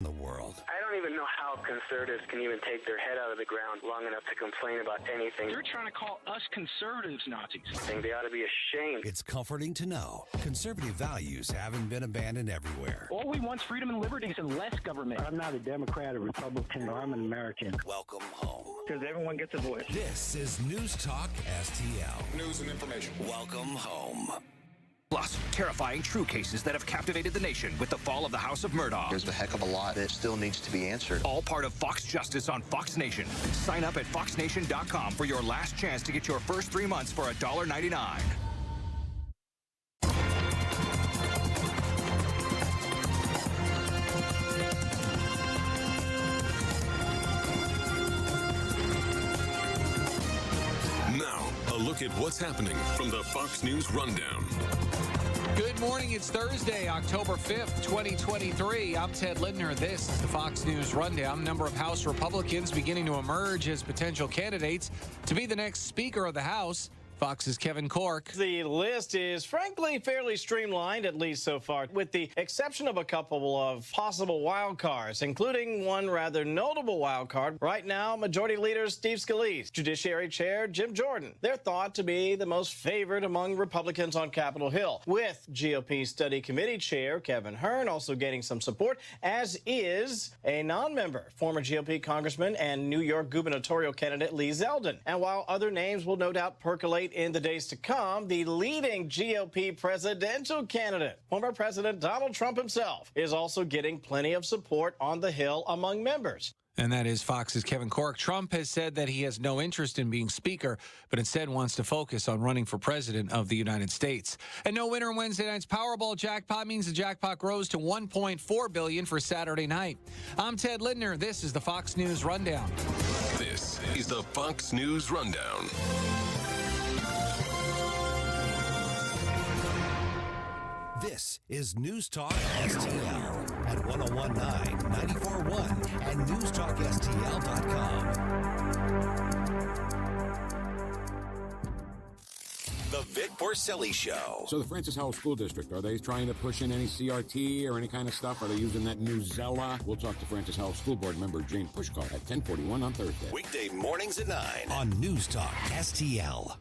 in the world. I don't even know how conservatives can even take their head out of the ground long enough to complain about anything. They're trying to call us conservatives Nazis. I think they ought to be ashamed. It's comforting to know conservative values haven't been abandoned everywhere. All we want is freedom and liberties and less government. I'm not a Democrat or Republican. I'm an American. Welcome home. Because everyone gets a voice. This is News Talk STL. News and information. Welcome home. Plus, terrifying true cases that have captivated the nation with the fall of the House of Murdoch. There's a heck of a lot that still needs to be answered. All part of Fox Justice on Fox Nation. Sign up at foxnation.com for your last chance to get your first 3 months for $1.99. Now, a look at what's happening from the Fox News Rundown. Good morning. It's Thursday, October 5th, 2023. I'm Ted Lindner. This is the Fox News Rundown. A number of House Republicans beginning to emerge as potential candidates to be the next Speaker of the House. Fox's Kevin Corke. The list is frankly fairly streamlined, at least so far, with the exception of a couple of possible wild cards, including one rather notable wild card. Right now, Majority Leader Steve Scalise, Judiciary Chair Jim Jordan. They're thought to be the most favored among Republicans on Capitol Hill, with GOP Study Committee Chair Kevin Hern also gaining some support, as is a non-member, former GOP Congressman and New York gubernatorial candidate Lee Zeldin. And while other names will no doubt percolate in the days to come, the leading GOP presidential candidate, former President Donald Trump himself, is also getting plenty of support on the Hill among members. And that is Fox's Kevin Corke. Trump has said that he has no interest in being Speaker, but instead wants to focus on running for President of the United States. And no winner in Wednesday night's Powerball jackpot means the jackpot grows to $1.4 billion for Saturday night. I'm Ted Lindner. This is the Fox News Rundown. This is the Fox News Rundown. This is News Talk STL at 1019, 94.1 and newstalkstl.com. The Vic Porcelli Show. So the Francis Howell School District, are they trying to push in any CRT or any kind of stuff? Are they using that new Zella? We'll talk to Francis Howell School Board member Jane Pushkar at 10:41 on Thursday. Weekday mornings at 9 on News Talk STL.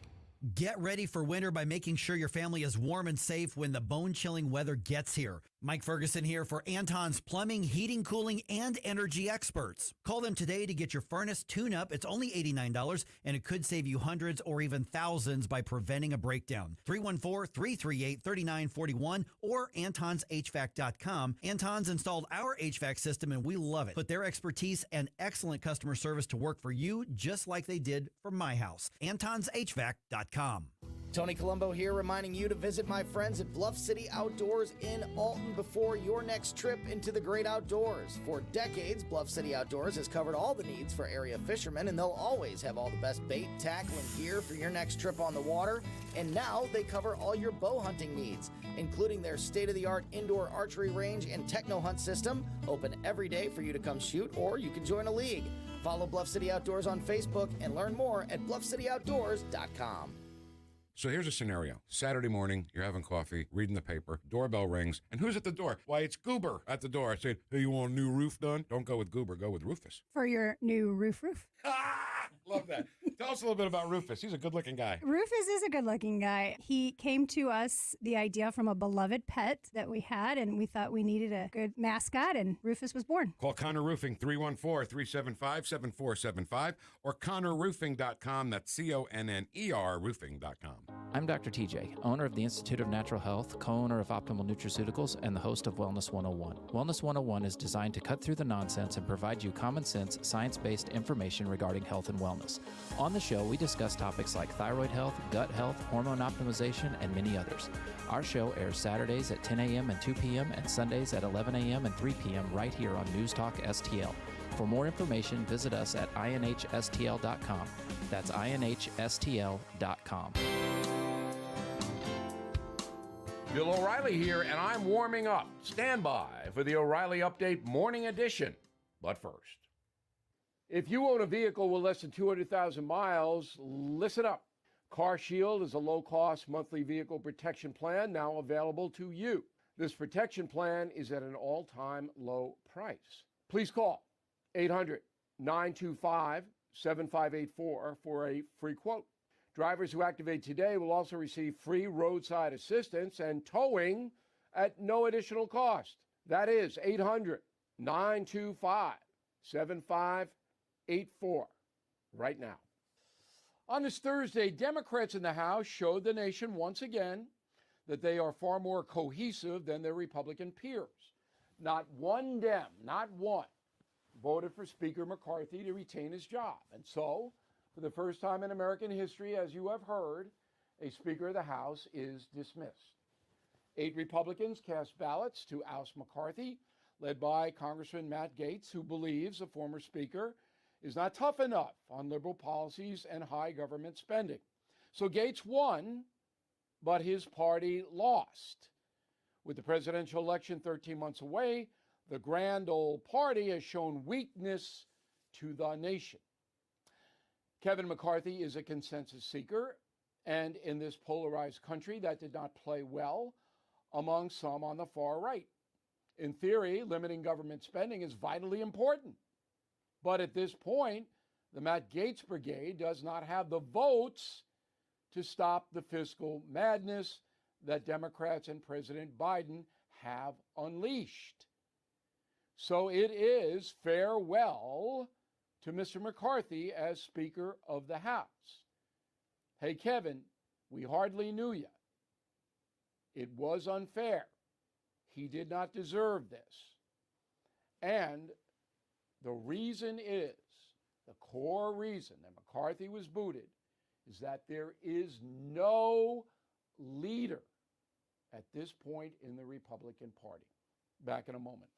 Get ready for winter by making sure your family is warm and safe when the bone-chilling weather gets here. Mike Ferguson here for Anton's Plumbing, Heating, Cooling, and Energy Experts. Call them today to get your furnace tune-up. It's only $89, and it could save you hundreds or even thousands by preventing a breakdown. 314-338-3941 or antonshvac.com. Anton's installed our HVAC system, and we love it. Put their expertise and excellent customer service to work for you, just like they did for my house. antonshvac.com. Tony Colombo here, reminding you to visit my friends at Bluff City Outdoors in Alton before your next trip into the great outdoors. For decades, Bluff City Outdoors has covered all the needs for area fishermen, and they'll always have all the best bait, tackle, and gear for your next trip on the water. And now they cover all your bow hunting needs, including their state-of-the-art indoor archery range and techno hunt system, open every day for you to come shoot, or you can join a league. Follow Bluff City Outdoors on Facebook and learn more at bluffcityoutdoors.com. So here's a scenario. Saturday morning, you're having coffee, reading the paper, doorbell rings, and who's at the door? Why, it's Goober at the door. I said, hey, you want a new roof done? Don't go with Goober, go with Rufus. For your new roof. Love that. Tell us a little bit about Rufus. He's a good-looking guy. Rufus is a good-looking guy. He came to us, the idea from a beloved pet that we had, and we thought we needed a good mascot, and Rufus was born. Call Connor Roofing, 314-375-7475, or ConnorRoofing.com. That's CONNER Roofing.com. I'm Dr. TJ, owner of the Institute of Natural Health, co-owner of Optimal Nutraceuticals, and the host of Wellness 101. Wellness 101 is designed to cut through the nonsense and provide you common sense, science-based information regarding health and wellness. On the show, we discuss topics like thyroid health, gut health, hormone optimization, and many others. Our show airs Saturdays at 10 a.m. and 2 p.m. and Sundays at 11 a.m. and 3 p.m. right here on News Talk STL. For more information, visit us at inhstl.com. That's inhstl.com. Bill O'Reilly here, and I'm warming up. Stand by for the O'Reilly Update Morning Edition. But first, if you own a vehicle with less than 200,000 miles, listen up. CarShield is a low-cost monthly vehicle protection plan now available to you. This protection plan is at an all-time low price. Please call 800-925-7584 for a free quote. Drivers who activate today will also receive free roadside assistance and towing at no additional cost. That is 800-925-7584 right now. On this Thursday, Democrats in the House showed the nation once again that they are far more cohesive than their Republican peers. Not one Dem, not one, voted for Speaker McCarthy to retain his job. And so, for the first time in American history, as you have heard, a Speaker of the House is dismissed. 8 Republicans cast ballots to oust McCarthy, led by Congressman Matt Gaetz, who believes the former Speaker is not tough enough on liberal policies and high government spending. So Gaetz won, but his party lost. With the presidential election 13 months away, the grand old party has shown weakness to the nation. Kevin McCarthy is a consensus seeker, and in this polarized country, that did not play well among some on the far right. In theory, limiting government spending is vitally important. But at this point, the Matt Gaetz brigade does not have the votes to stop the fiscal madness that Democrats and President Biden have unleashed. So it is farewell to Mr. McCarthy as Speaker of the House. Hey, Kevin, we hardly knew you. It was unfair. He did not deserve this. And the reason is, the core reason that McCarthy was booted is that there is no leader at this point in the Republican Party. Back in a moment.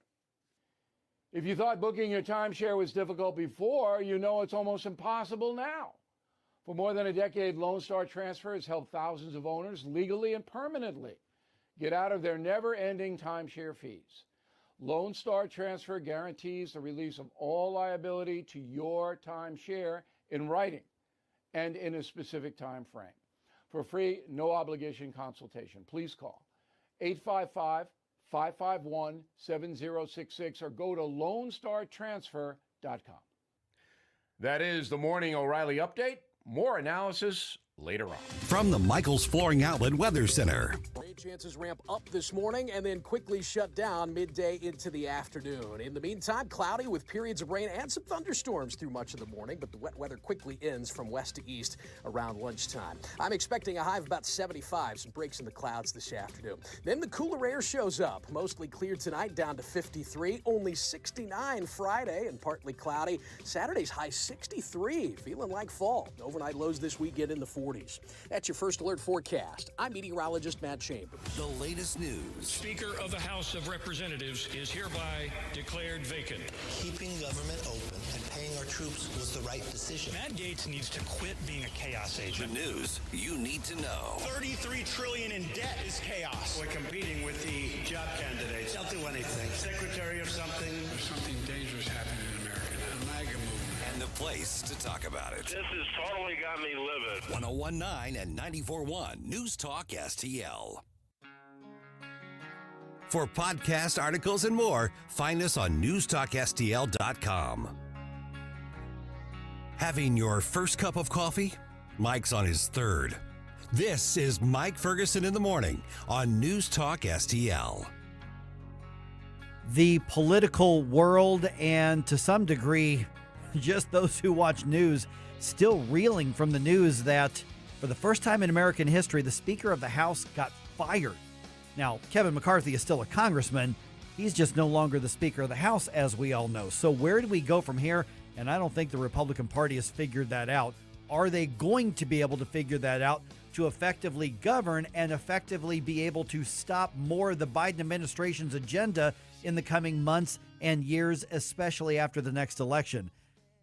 If you thought booking your timeshare was difficult before, you know it's almost impossible now. For more than a decade, Lone Star Transfer has helped thousands of owners legally and permanently get out of their never-ending timeshare fees. Lone Star Transfer guarantees the release of all liability to your timeshare in writing and in a specific time frame. For free, no-obligation consultation, please call 855-551-7066 or go to LoneStarTransfer.com. That is the Morning O'Reilly Update. More analysis later on. From the Michaels Flooring Outlet Weather Center. Rain chances ramp up this morning and then quickly shut down midday into the afternoon. In the meantime, cloudy with periods of rain and some thunderstorms through much of the morning, but the wet weather quickly ends from west to east around lunchtime. I'm expecting a high of about 75, some breaks in the clouds this afternoon. Then the cooler air shows up, mostly clear tonight down to 53, only 69 Friday and partly cloudy. Saturday's high 63, feeling like fall. Overnight lows this weekend in the 40s. That's your First Alert forecast. I'm meteorologist Matt Chambers. The latest news. Speaker of the House of Representatives is hereby declared vacant. Keeping government open and paying our troops was the right decision. Matt Gaetz needs to quit being a chaos agent. The news you need to know. $33 trillion in debt is chaos. We're competing with the job candidates. They'll do anything. Secretary of something. There's something dangerous happening in America now. The MAGA movement. And the place to talk about it. This has totally got me livid. 101.9 and 94.1 News Talk STL. For podcast articles and more, find us on newstalkstl.com. Having your first cup of coffee? Mike's on his third. This is Mike Ferguson in the Morning on News Talk STL. The political world, and to some degree, just those who watch news, still reeling from the news that for the first time in American history, the Speaker of the House got fired. Now, Kevin McCarthy is still a congressman. He's just no longer the Speaker of the House, as we all know. So where do we go from here? And I don't think the Republican Party has figured that out. Are they going to be able to figure that out to effectively govern and effectively be able to stop more of the Biden administration's agenda in the coming months and years, especially after the next election?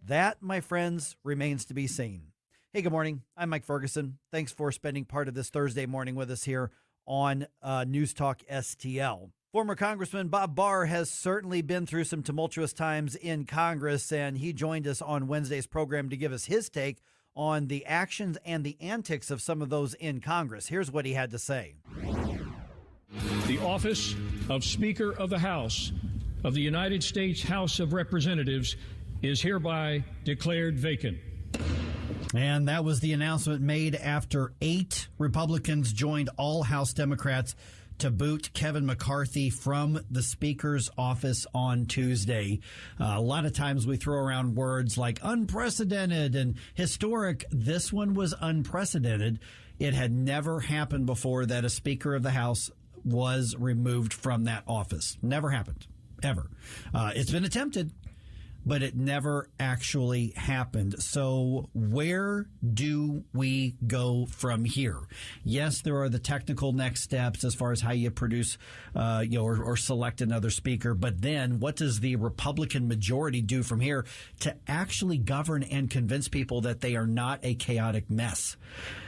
That, my friends, remains to be seen. Hey, good morning. I'm Mike Ferguson. Thanks for spending part of this Thursday morning with us here on News Talk STL. Former Congressman Bob Barr has certainly been through some tumultuous times in Congress, and he joined us on Wednesday's program to give us his take on the actions and the antics of some of those in Congress. Here's what he had to say. The office of Speaker of the House of the United States House of Representatives is hereby declared vacant. And that was the announcement made after 8 Republicans joined all House Democrats to boot Kevin McCarthy from the Speaker's office on Tuesday. A lot of times we throw around words like unprecedented and historic. This one was unprecedented. It had never happened before that a Speaker of the House was removed from that office. Never happened, ever. It's been attempted, but it never actually happened. So where do we go from here? Yes, there are the technical next steps as far as how you produce, or select another speaker. But then what does the Republican majority do from here to actually govern and convince people that they are not a chaotic mess?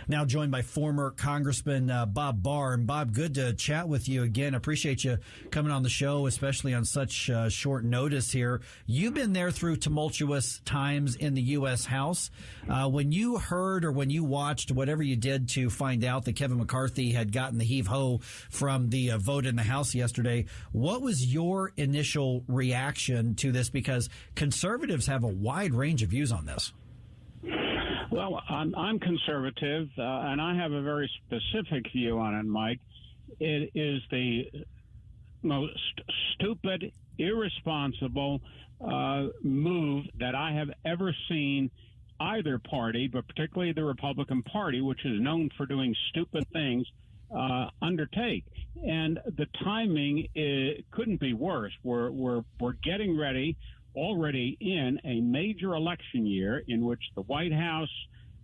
Now joined by former Congressman Bob Barr. And Bob, good to chat with you again. Appreciate you coming on the show, especially on such short notice here. You've been there through tumultuous times in the U.S. House. When you heard or when you watched whatever you did to find out that Kevin McCarthy had gotten the heave-ho from the vote in the House yesterday, what was your initial reaction to this? Because conservatives have a wide range of views on this. Well, I'm conservative, and I have a very specific view on it, Mike. It is the most stupid, irresponsible move that I have ever seen either party, but particularly the Republican Party, which is known for doing stupid things, undertake. And the timing couldn't be worse. We're getting ready already in a major election year in which the White House,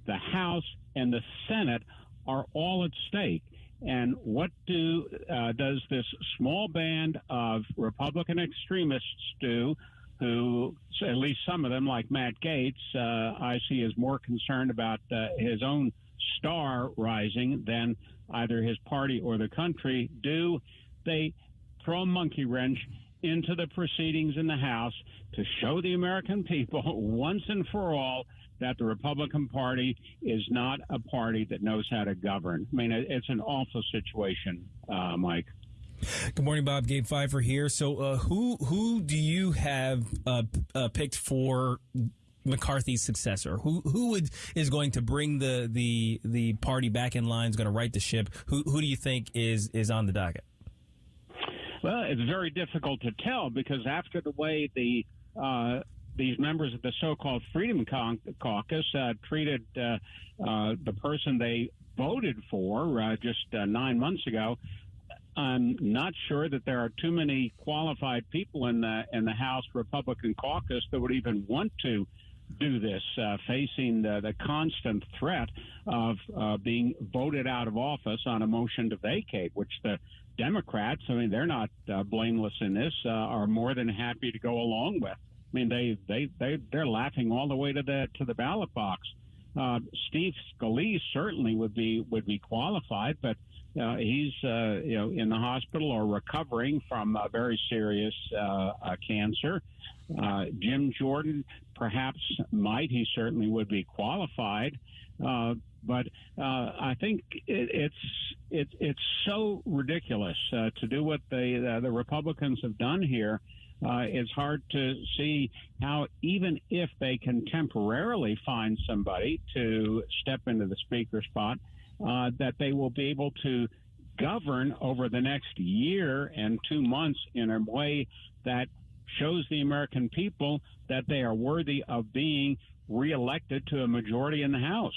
the House, and the Senate are all at stake. And what does this small band of Republican extremists do, who, at least some of them, like Matt Gaetz, I see is more concerned about his own star rising than either his party or the country do? They throw a monkey wrench into the proceedings in the House to show the American people once and for all that the Republican Party is not a party that knows how to govern. I mean, it's an awful situation, Mike. Good morning, Bob. Gabe Pfeiffer here. So who do you have picked for McCarthy's successor? Who is going to bring the party back in line, is going to right the ship? Who do you think is on the docket? Well, it's very difficult to tell because after the way these members of the so-called Freedom Caucus treated the person they voted for just 9 months ago, I'm not sure that there are too many qualified people in the House Republican caucus that would even want to do this, facing the constant threat of being voted out of office on a motion to vacate, which the Democrats, I mean, they're not blameless in this, are more than happy to go along with. I mean, they're laughing all the way to the ballot box. Steve Scalise certainly would be qualified, but he's in the hospital or recovering from a very serious cancer. Jim Jordan perhaps might. He certainly would be qualified. But I think it's so ridiculous to do what the Republicans have done here. It's hard to see how, even if they can temporarily find somebody to step into the speaker spot, that they will be able to govern over the next year and 2 months in a way that shows the American people that they are worthy of being reelected to a majority in the House.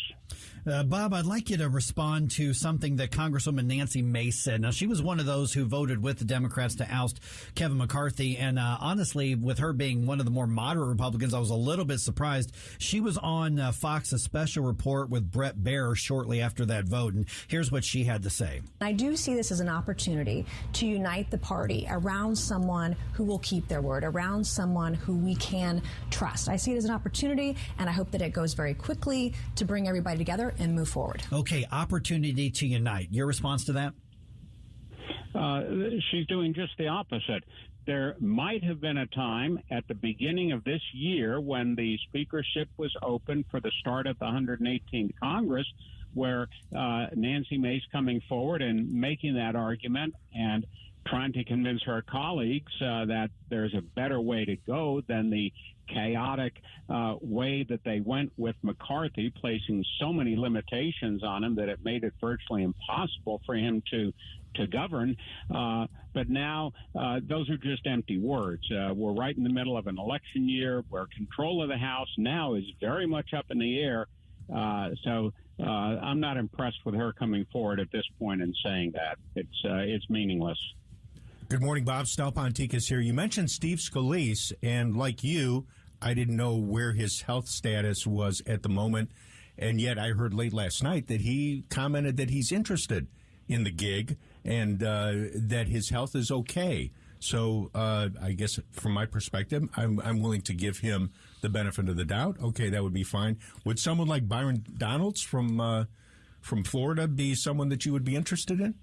Bob, I'd like you to respond to something that Congresswoman Nancy Mace said. Now, she was one of those who voted with the Democrats to oust Kevin McCarthy. And honestly, with her being one of the more moderate Republicans, I was a little bit surprised. She was on Fox's special report with Brett Baier shortly after that vote. And here's what she had to say. I do see this as an opportunity to unite the party around someone who will keep their word, around someone who we can trust. I see it as an opportunity, and I hope that it goes very quickly to bring everybody together and move forward. Okay, opportunity to unite. Your response to that? She's doing just the opposite. There might have been a time at the beginning of this year when the speakership was open for the start of the 118th Congress where Nancy Mace coming forward and making that argument and trying to convince her colleagues that there's a better way to go than the chaotic way that they went with McCarthy, placing so many limitations on him that it made it virtually impossible for him to govern. But now those are just empty words. We're right in the middle of an election year where control of the House now is very much up in the air. So I'm not impressed with her coming forward at this point and saying that. It's meaningless. Good morning, Bob. Stel Ponticus here. You mentioned Steve Scalise, and like you, I didn't know where his health status was at the moment, and yet I heard late last night that he commented that he's interested in the gig and that his health is okay. So I guess from my perspective, I'm willing to give him the benefit of the doubt. Okay, that would be fine. Would someone like Byron Donalds from Florida be someone that you would be interested in?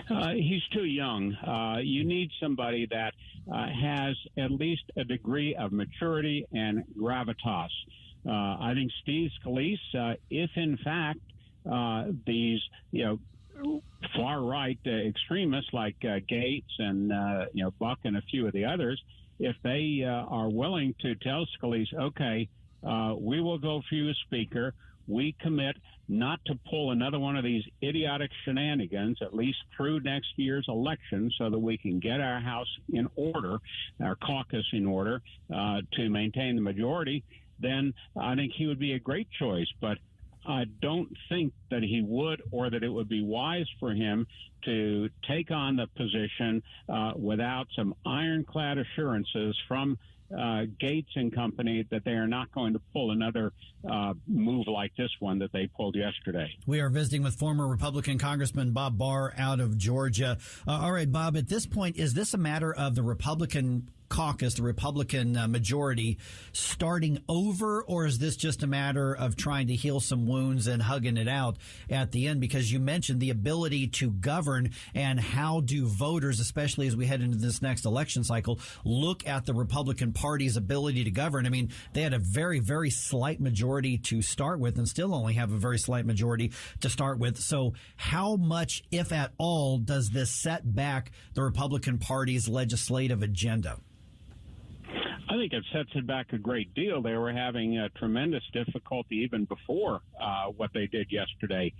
He's too young. You need somebody that has at least a degree of maturity and gravitas. I think Steve Scalise, if in fact these far right extremists like Gates and Buck and a few of the others, if they are willing to tell Scalise, okay, we will go for you as Speaker. We commit not to pull another one of these idiotic shenanigans, at least through next year's election, so that we can get our House in order, our caucus in order, to maintain the majority, then I think he would be a great choice. But I don't think that he would, or that it would be wise for him to take on the position without some ironclad assurances from Gates and company that they are not going to pull another move like this one that they pulled yesterday. We are visiting with former Republican Congressman Bob Barr out of Georgia. All right, Bob, at this point, is this a matter of the Republican caucus, the Republican majority, starting over, or is this just a matter of trying to heal some wounds and hugging it out at the end? Because you mentioned the ability to govern, and how do voters, especially as we head into this next election cycle, look at the Republican Party's ability to govern? I mean, they had a very, very slight majority to start with and still only have a very slight majority to start with. So how much, if at all, does this set back the Republican Party's legislative agenda? I think it sets it back a great deal. They were having tremendous difficulty even before what they did yesterday.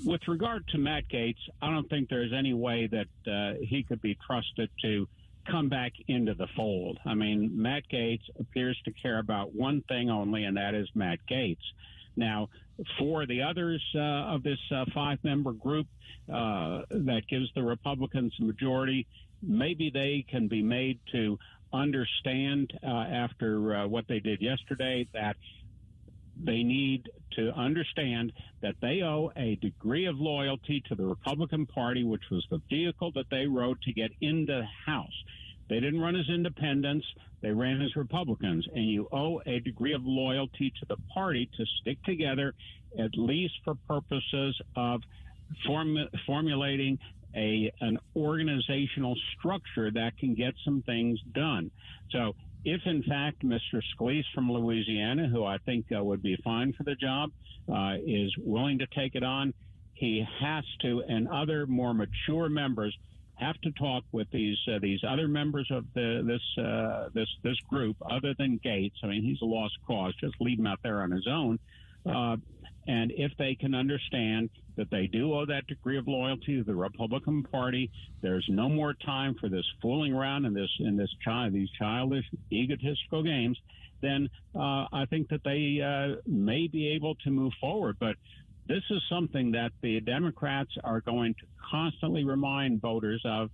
With regard to Matt Gaetz, I don't think there's any way that he could be trusted to come back into the fold. I mean, Matt Gaetz appears to care about one thing only, and that is Matt Gaetz. Now, for the others of this five-member group that gives the Republicans a majority, maybe they can be made to understand after what they did yesterday that they need to understand that they owe a degree of loyalty to the Republican Party, which was the vehicle that they rode to get into the House. They didn't run as independents. They ran as Republicans. And you owe a degree of loyalty to the party to stick together, at least for purposes of formulating an organizational structure that can get some things done. So if, in fact, Mr. Scalise from Louisiana, who I think would be fine for the job, is willing to take it on, he has to, and other more mature members have to talk with these other members of this group, other than Gates. I mean, he's a lost cause. Just leave him out there on his own. And if they can understand that they do owe that degree of loyalty to the Republican Party, there's no more time for this fooling around and these childish, egotistical games, then I think that they may be able to move forward. But this is something that the Democrats are going to constantly remind voters of,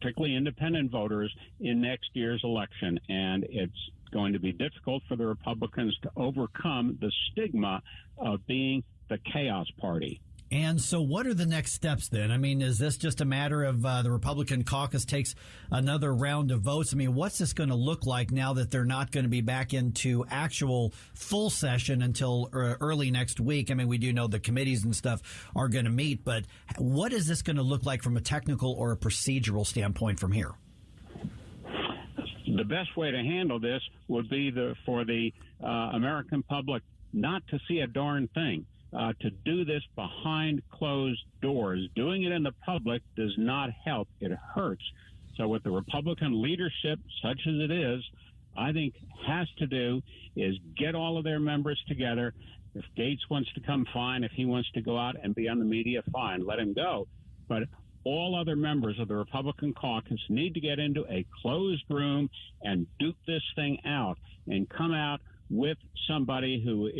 particularly independent voters, in next year's election. And it's going to be difficult for the Republicans to overcome the stigma of being the chaos party. And so what are the next steps then? I mean, is this just a matter of the Republican caucus takes another round of votes? I mean, what's this going to look like now that they're not going to be back into actual full session until early next week? I mean, we do know the committees and stuff are going to meet, but what is this going to look like from a technical or a procedural standpoint from here? The best way to handle this would be for the American public not to see a darn thing. to do this behind closed doors. Doing it in the public does not help. It hurts. So what the Republican leadership, such as it is, I think has to do is get all of their members together. If Gates wants to come, fine. If he wants to go out and be on the media, fine. Let him go. But all other members of the Republican caucus need to get into a closed room and duke this thing out and come out with somebody who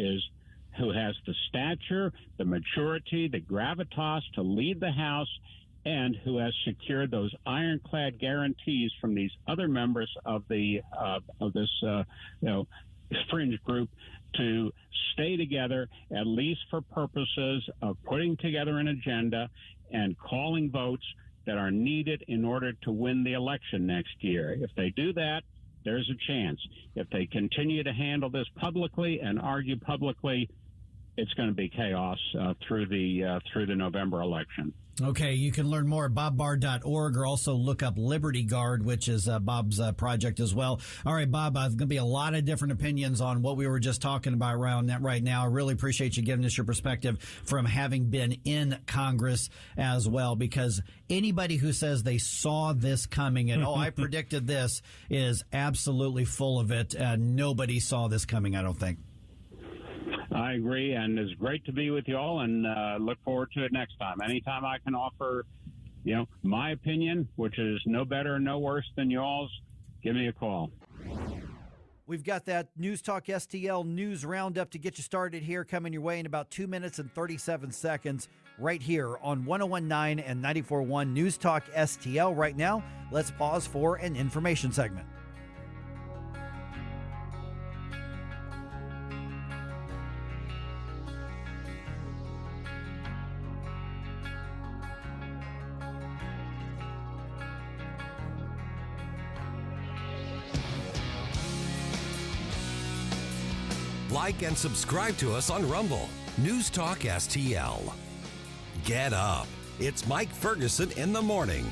has the stature, the maturity, the gravitas to lead the House, and who has secured those ironclad guarantees from these other members of this fringe group to stay together, at least for purposes of putting together an agenda and calling votes that are needed in order to win the election next year. If they do that, there's a chance. If they continue to handle this publicly and argue publicly, it's going to be chaos through the November election. Okay, you can learn more at bobbarr.org or also look up Liberty Guard, which is Bob's project as well. All right, Bob, there's going to be a lot of different opinions on what we were just talking about around that right now. I really appreciate you giving us your perspective from having been in Congress as well, because anybody who says they saw this coming and, I predicted this is absolutely full of it. Nobody saw this coming, I don't think. I agree, and it's great to be with you all, and look forward to it next time. Anytime I can offer, my opinion, which is no better, no worse than y'all's, give me a call. We've got that News Talk STL News Roundup to get you started here, coming your way in about 2 minutes and 37 seconds, right here on 101.9 and 94.1 News Talk STL. Right now, let's pause for an information segment. Like and subscribe to us on Rumble. News Talk STL. Get up. It's Mike Ferguson in the morning.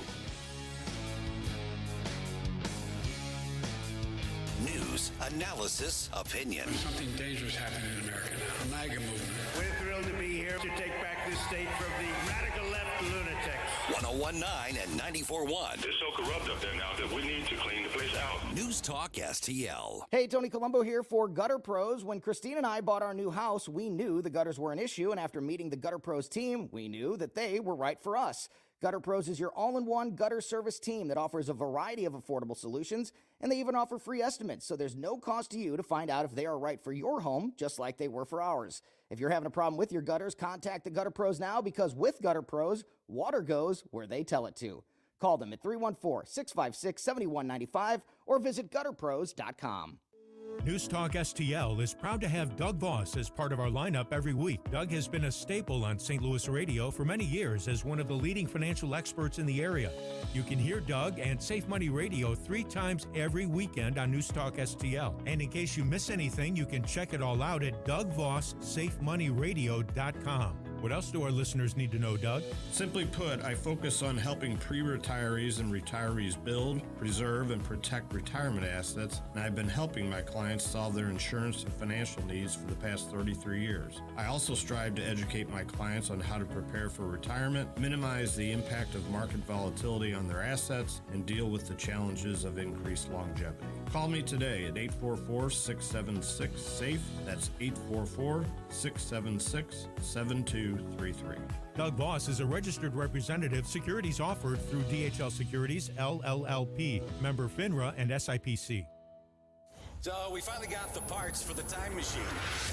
News, analysis, opinion. Something dangerous happening in America now. The MAGA movement. We're thrilled to be here to take back this state from the radical left lunatics. 101.9 and 94.1. It's so corrupt up there now that we need to clean the place out. News Talk STL. Hey, Tony Colombo here for Gutter Pros. When Christine and I bought our new house, we knew the gutters were an issue, and after meeting the Gutter Pros team, we knew that they were right for us. Gutter Pros is your all-in-one gutter service team that offers a variety of affordable solutions, and they even offer free estimates, so there's no cost to you to find out if they are right for your home, just like they were for ours. If you're having a problem with your gutters, contact the Gutter Pros now, because with Gutter Pros, water goes where they tell it to. Call them at 314-656-7195 or visit gutterpros.com. News Talk STL is proud to have Doug Voss as part of our lineup every week. Doug has been a staple on St. Louis radio for many years as one of the leading financial experts in the area. You can hear Doug and Safe Money Radio 3 times every weekend on News Talk STL. And in case you miss anything, you can check it all out at DougVossSafeMoneyRadio.com. What else do our listeners need to know, Doug? Simply put, I focus on helping pre-retirees and retirees build, preserve, and protect retirement assets, and I've been helping my clients solve their insurance and financial needs for the past 33 years. I also strive to educate my clients on how to prepare for retirement, minimize the impact of market volatility on their assets, and deal with the challenges of increased longevity. Call me today at 844-676-SAFE. That's 844-676-7233. Doug Voss is a registered representative. Securities offered through DHL Securities, LLLP, member FINRA and SIPC. So we finally got the parts for the time machine.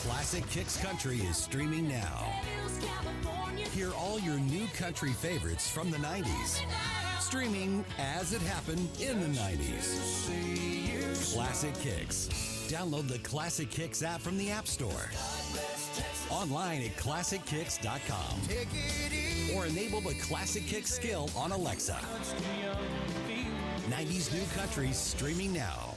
Classic Kicks Country is streaming now. Hear all your new country favorites from the 90s. Streaming as it happened in the 90s. Classic Kicks. Download the Classic Kicks app from the App Store. Online at ClassicKicks.com. Or enable the Classic Kicks skill on Alexa. 90s New Country streaming now.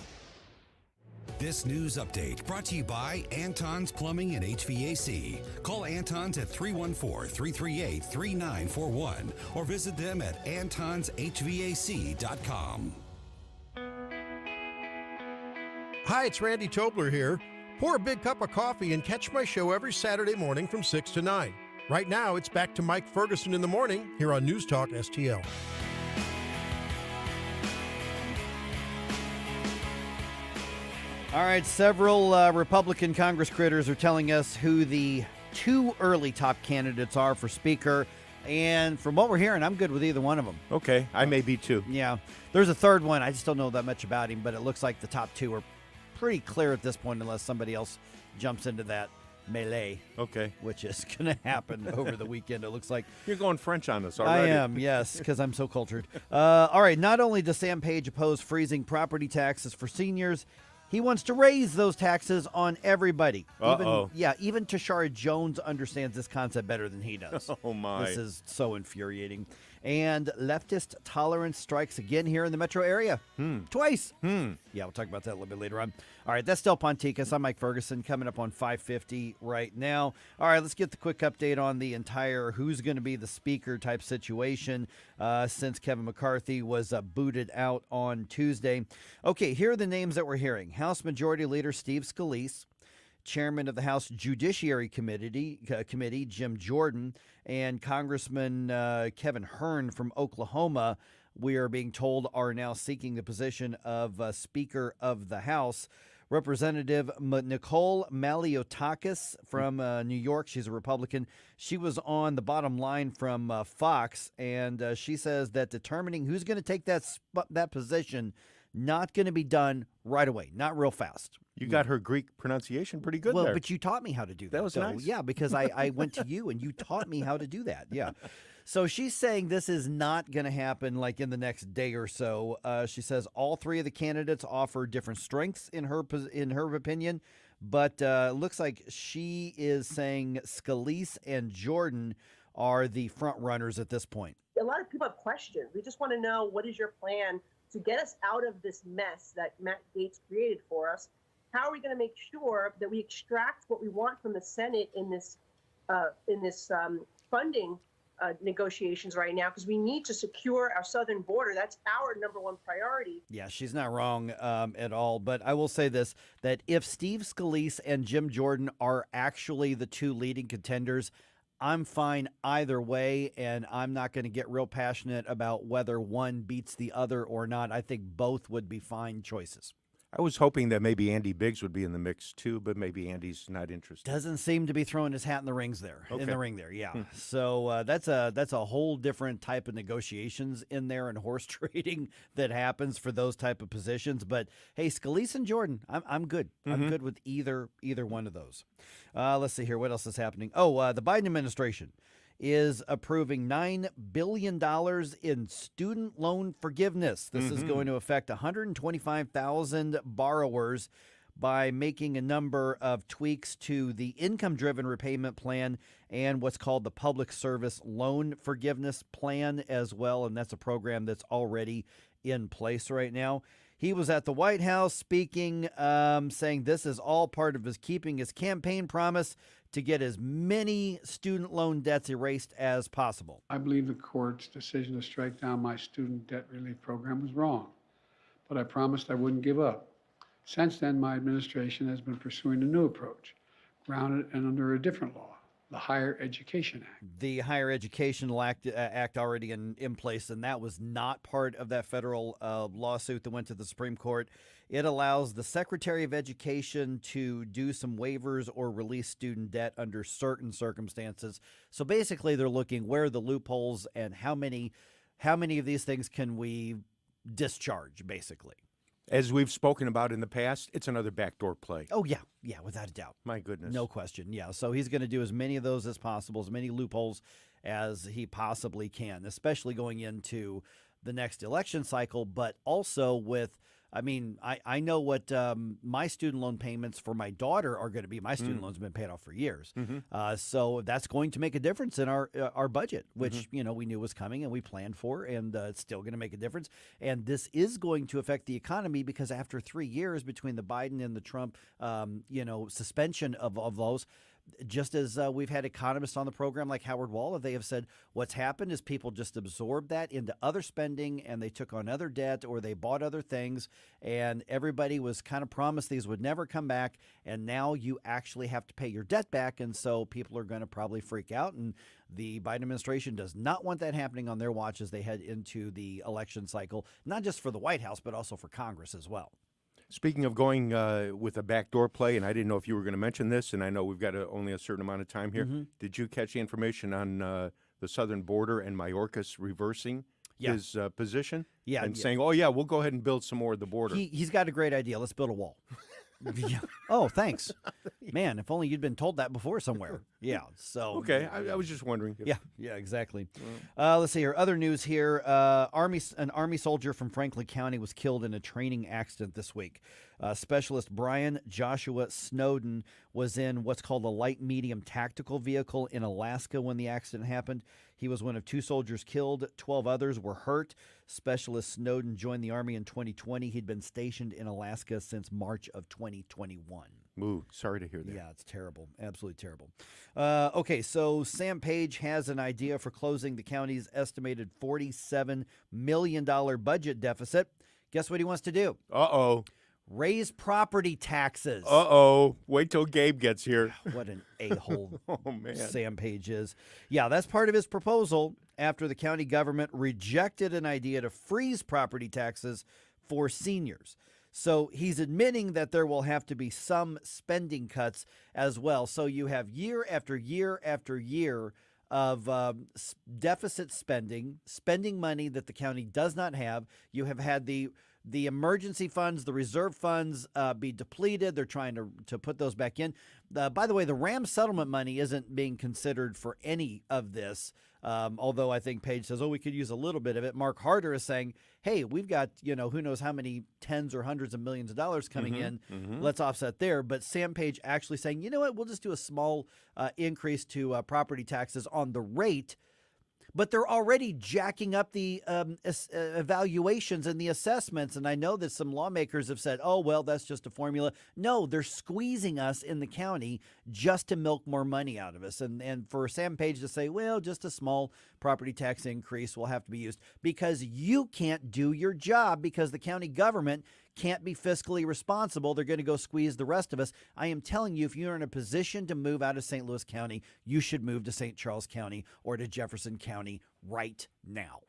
This news update brought to you by Anton's Plumbing and HVAC. Call Anton's at 314-338-3941 or visit them at antonshvac.com. Hi, it's Randy Tobler here. Pour a big cup of coffee and catch my show every Saturday morning from 6 to 9. Right now, it's back to Mike Ferguson in the morning here on News Talk STL. All right, several Republican Congress critters are telling us who the two early top candidates are for Speaker. And from what we're hearing, I'm good with either one of them. Okay, I may be too. Yeah. There's a third one. I just don't know that much about him, but it looks like the top two are pretty clear at this point unless somebody else jumps into that melee. Okay. Which is going to happen over the weekend, it looks like. You're going French on us already. I am, yes, because I'm so cultured. All right, not only does Sam Page oppose freezing property taxes for seniors, he wants to raise those taxes on everybody. Even Tashara Jones understands this concept better than he does. Oh, my. This is so infuriating. And leftist tolerance strikes again here in the metro area. Twice. Yeah, we'll talk about that a little bit later on. All right, that's Del Ponticus. I'm Mike Ferguson, coming up on 5:50 right now. All right, let's get the quick update on the entire who's going to be the speaker type situation since Kevin McCarthy was booted out on Tuesday. Okay, here are the names that we're hearing. House Majority Leader Steve Scalise, Chairman of the House Judiciary Committee Jim Jordan, and Congressman Kevin Hern from Oklahoma, we are being told, are now seeking the position of Speaker of the House. Representative Nicole Maliotakis from New York, she's a Republican. She was on the bottom line from Fox, and she says that determining who's going to take that position not going to be done right away, not real fast. You got her Greek pronunciation pretty good there. Well, but you taught me how to do that. That was nice. Yeah, because I went to you and you taught me how to do that. Yeah. So she's saying this is not going to happen like in the next day or so. She says all three of the candidates offer different strengths in her opinion, but looks like she is saying Scalise and Jordan are the front runners at this point. A lot of people have questions. We just want to know, what is your plan to get us out of this mess that Matt Gaetz created for us? How are we going to make sure that we extract what we want from the Senate in this funding negotiations right now? Because we need to secure our southern border. That's our number one priority. Yeah, she's not wrong at all. But I will say this, that if Steve Scalise and Jim Jordan are actually the two leading contenders, I'm fine either way, and I'm not going to get real passionate about whether one beats the other or not. I think both would be fine choices. I was hoping that maybe Andy Biggs would be in the mix too, but maybe Andy's not interested. Doesn't seem to be throwing his hat in the ring there. Yeah. So that's a whole different type of negotiations in there and horse trading that happens for those type of positions. But hey, Scalise and Jordan, I'm good. I'm good with either one of those. Let's see here. What else is happening? The Biden administration is approving $9 billion in student loan forgiveness. This is going to affect 125,000 borrowers by making a number of tweaks to the income-driven repayment plan and what's called the Public Service Loan Forgiveness Plan as well, and that's a program that's already in place right now. He was at the White House speaking, saying this is all part of his keeping his campaign promise to get as many student loan debts erased as possible. I believe the court's decision to strike down my student debt relief program was wrong, but I promised I wouldn't give up. Since then, my administration has been pursuing a new approach, grounded and under a different law, the Higher Education Act. The Higher Education Act already in place, and that was not part of that federal lawsuit that went to the Supreme Court. It allows the Secretary of Education to do some waivers or release student debt under certain circumstances. So basically, they're looking where are the loopholes and how many of these things can we discharge, basically. As we've spoken about in the past, it's another backdoor play. Oh, yeah, without a doubt. My goodness. No question, yeah. So he's going to do as many of those as possible, as many loopholes as he possibly can, especially going into the next election cycle, but also with, I know what my student loan payments for my daughter are going to be. My student loans have been paid off for years. So that's going to make a difference in our budget, which, we knew was coming and we planned for, and it's still going to make a difference. And this is going to affect the economy because after 3 years between the Biden and the Trump, suspension of those, just as we've had economists on the program like Howard Waller, they have said what's happened is people just absorbed that into other spending, and they took on other debt or they bought other things, and everybody was kind of promised these would never come back, and now you actually have to pay your debt back, and so people are going to probably freak out, and the Biden administration does not want that happening on their watch as they head into the election cycle, not just for the White House, but also for Congress as well. Speaking of going with a backdoor play, and I didn't know if you were going to mention this, and I know we've got only a certain amount of time here. Mm-hmm. Did you catch the information on the southern border and Mayorkas reversing his position? Yeah. And saying, oh, yeah, we'll go ahead and build some more of the border. He's got a great idea. Let's build a wall. Oh, thanks. Man, if only you'd been told that before somewhere. Yeah, so. Okay, I was just wondering. Yeah, exactly. Let's see here. Other news here. An Army soldier from Franklin County was killed in a training accident this week. Specialist Brian Joshua Snowden was in what's called a light-medium tactical vehicle in Alaska when the accident happened. He was one of 2 soldiers killed. 12 others were hurt. Specialist Snowden joined the Army in 2020. He'd been stationed in Alaska since March of 2021. Ooh, sorry to hear that. Yeah, it's terrible. Absolutely terrible. Okay, so Sam Page has an idea for closing the county's estimated $47 million budget deficit. Guess what he wants to do? Uh-oh. Raise property taxes. Uh-oh. Wait till Gabe gets here. What an a-hole oh, man. Sam Page is. Yeah, that's part of his proposal after the county government rejected an idea to freeze property taxes for seniors. So he's admitting that there will have to be some spending cuts as well. So you have year after year after year of deficit spending money that the county does not have. You have had the emergency funds, the reserve funds be depleted. They're trying to put those back in. By the way, the RAM settlement money isn't being considered for any of this, although I think Page says, we could use a little bit of it. Mark Harder is saying, hey, we've got, who knows how many tens or hundreds of millions of dollars coming in. Mm-hmm. Let's offset there. But Sam Page actually saying, you know what, we'll just do a small increase to property taxes on the rate. But they're already jacking up the evaluations and the assessments. And I know that some lawmakers have said, oh, well, that's just a formula. No, they're squeezing us in the county just to milk more money out of us. And for Sam Page to say, well, just a small property tax increase will have to be used because you can't do your job because the county government can't be fiscally responsible. They're going to go squeeze the rest of us. I am telling you, if you're in a position to move out of St. Louis County, you should move to St. Charles County or to Jefferson County right now.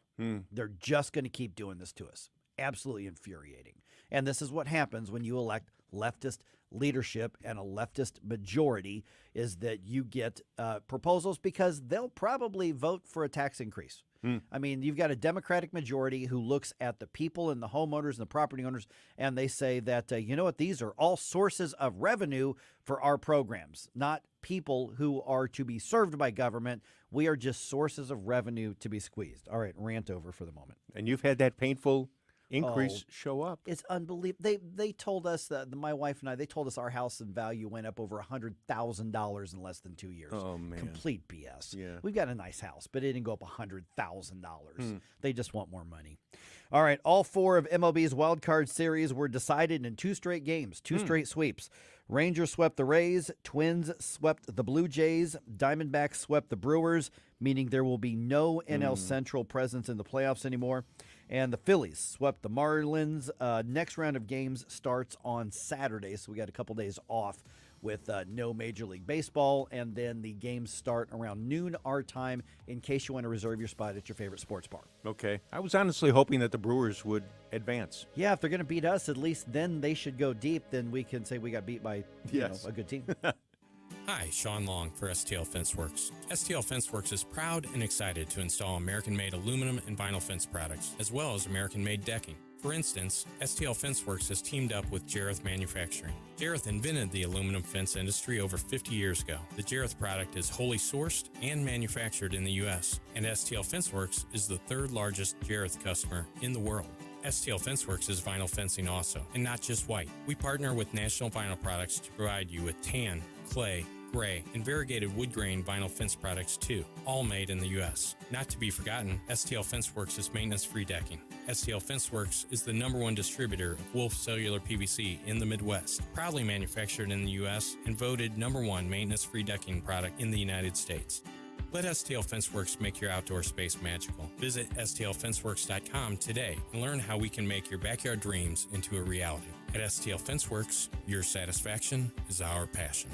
They're just going to keep doing this to us. Absolutely infuriating. And this is what happens when you elect leftist leadership and a leftist majority, is that you get proposals because they'll probably vote for a tax increase. I mean, you've got a Democratic majority who looks at the people and the homeowners and the property owners, and they say that, you know what, these are all sources of revenue for our programs, not people who are to be served by government. We are just sources of revenue to be squeezed. All right, rant over for the moment. And you've had that painful increase show up. It's unbelievable. They told us that my wife and I, they told us our house in value went up over $100,000 in less than 2 years. Oh, man. Complete BS. Yeah. We've got a nice house, but it didn't go up $100,000. They just want more money. All right, all 4 of MLB's wild card series were decided in 2 straight games, 2 straight sweeps. Rangers swept the Rays, Twins swept the Blue Jays, Diamondbacks swept the Brewers, meaning there will be no NL Central presence in the playoffs anymore. And the Phillies swept the Marlins. Next round of games starts on Saturday, so we got a couple days off with no Major League Baseball. And then the games start around noon our time in case you want to reserve your spot at your favorite sports bar. Okay. I was honestly hoping that the Brewers would advance. Yeah, if they're going to beat us, at least then they should go deep. Then we can say we got beat by a good team. Hi, Sean Long for STL Fenceworks. STL Fenceworks is proud and excited to install American-made aluminum and vinyl fence products, as well as American-made decking. For instance, STL Fenceworks has teamed up with Jareth Manufacturing. Jareth invented the aluminum fence industry over 50 years ago. The Jareth product is wholly sourced and manufactured in the U.S., and STL Fenceworks is the 3rd largest Jareth customer in the world. STL Fenceworks is vinyl fencing also, and not just white. We partner with National Vinyl Products to provide you with tan, clay, gray, and variegated wood grain vinyl fence products too, all made in the U.S. Not to be forgotten, STL FenceWorks is maintenance-free decking. STL FenceWorks is the #1 distributor of Wolf Cellular PVC in the Midwest, proudly manufactured in the U.S. and voted #1 maintenance-free decking product in the United States. Let STL FenceWorks make your outdoor space magical. Visit stlfenceworks.com today and learn how we can make your backyard dreams into a reality. At STL FenceWorks, your satisfaction is our passion.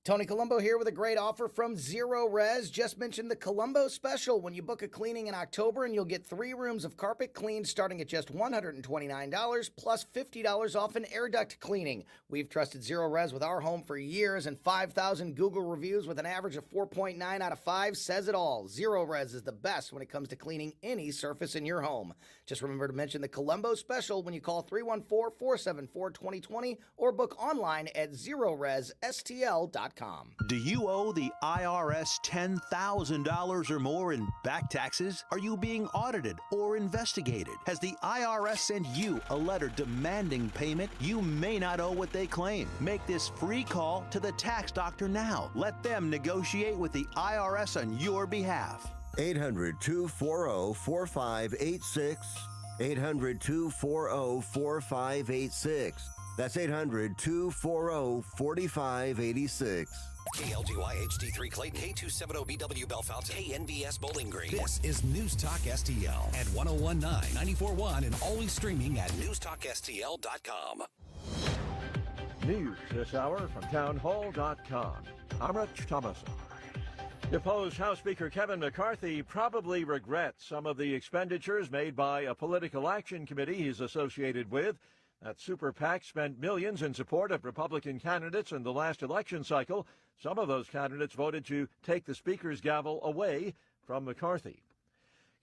Tony Colombo here with a great offer from Zero Res. Just mentioned the Colombo special when you book a cleaning in October, and you'll get 3 rooms of carpet cleaned starting at just $129 plus $50 off an air duct cleaning. We've trusted Zero Res with our home for years, and 5,000 Google reviews with an average of 4.9 out of 5 says it all. Zero Res is the best when it comes to cleaning any surface in your home. Just remember to mention the Colombo special when you call 314-474-2020 or book online at ZeroResSTL.com. Do you owe the IRS $10,000 or more in back taxes? Are you being audited or investigated? Has the IRS sent you a letter demanding payment? You may not owe what they claim. Make this free call to the tax doctor now. Let them negotiate with the IRS on your behalf. 800-240-4586. 800-240-4586. That's 800-240-4586. KLGY HD3 Clayton, K270BW Bellefonte, KNVS Bowling Green. This is News Talk STL at 1019, 94.1, and always streaming at newstalkstl.com. News this hour from townhall.com. I'm Rich Thomason. Deposed House Speaker Kevin McCarthy probably regrets some of the expenditures made by a political action committee he's associated with. That super PAC spent millions in support of Republican candidates in the last election cycle. Some of those candidates voted to take the Speaker's gavel away from McCarthy.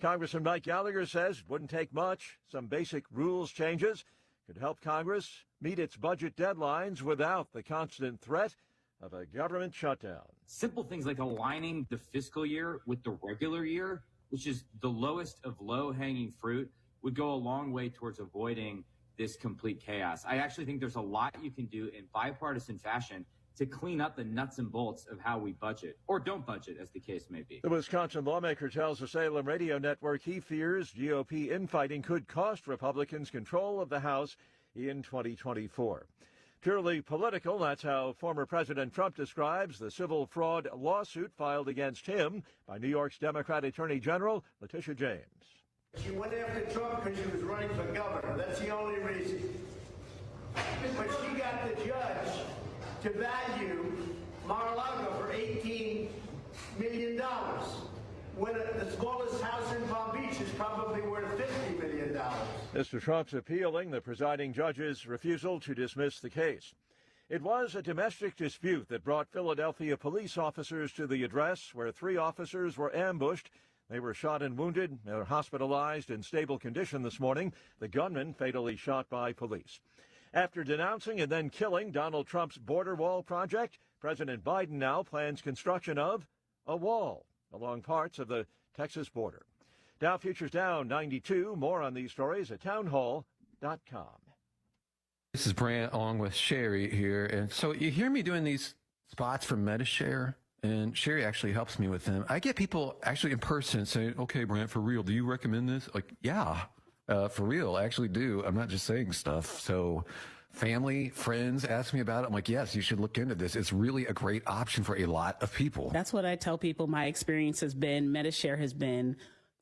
Congressman Mike Gallagher says it wouldn't take much. Some basic rules changes could help Congress meet its budget deadlines without the constant threat of a government shutdown. Simple things like aligning the fiscal year with the regular year, which is the lowest of low-hanging fruit, would go a long way towards avoiding this complete chaos. I actually think there's a lot you can do in bipartisan fashion to clean up the nuts and bolts of how we budget, or don't budget, as the case may be. The Wisconsin lawmaker tells the Salem radio network he fears GOP infighting could cost Republicans control of the House in 2024. Purely political, that's how former President Trump describes the civil fraud lawsuit filed against him by New York's Democrat Attorney General Letitia James. She went after Trump because she was running for governor. That's the only reason. But she got the judge to value Mar-a-Lago for $18 million, when the smallest house in Palm Beach is probably worth $50 million. Mr. Trump's appealing the presiding judge's refusal to dismiss the case. It was a domestic dispute that brought Philadelphia police officers to the address, where 3 officers were ambushed. They were shot and wounded. They were hospitalized in stable condition this morning. The gunman fatally shot by police. After denouncing and then killing Donald Trump's border wall project, President Biden now plans construction of a wall along parts of the Texas border. Dow futures down 92. More on these stories at townhall.com. This is Brant along with Sherry here. And so you hear me doing these spots for MediShare, and Sherry actually helps me with them. I get people actually in person saying, okay, Brant, for real, do you recommend this? Like, yeah, for real, I actually do. I'm not just saying stuff. So family, friends ask me about it. I'm like, yes, you should look into this. It's really a great option for a lot of people. That's what I tell people. My experience has been, MediShare has been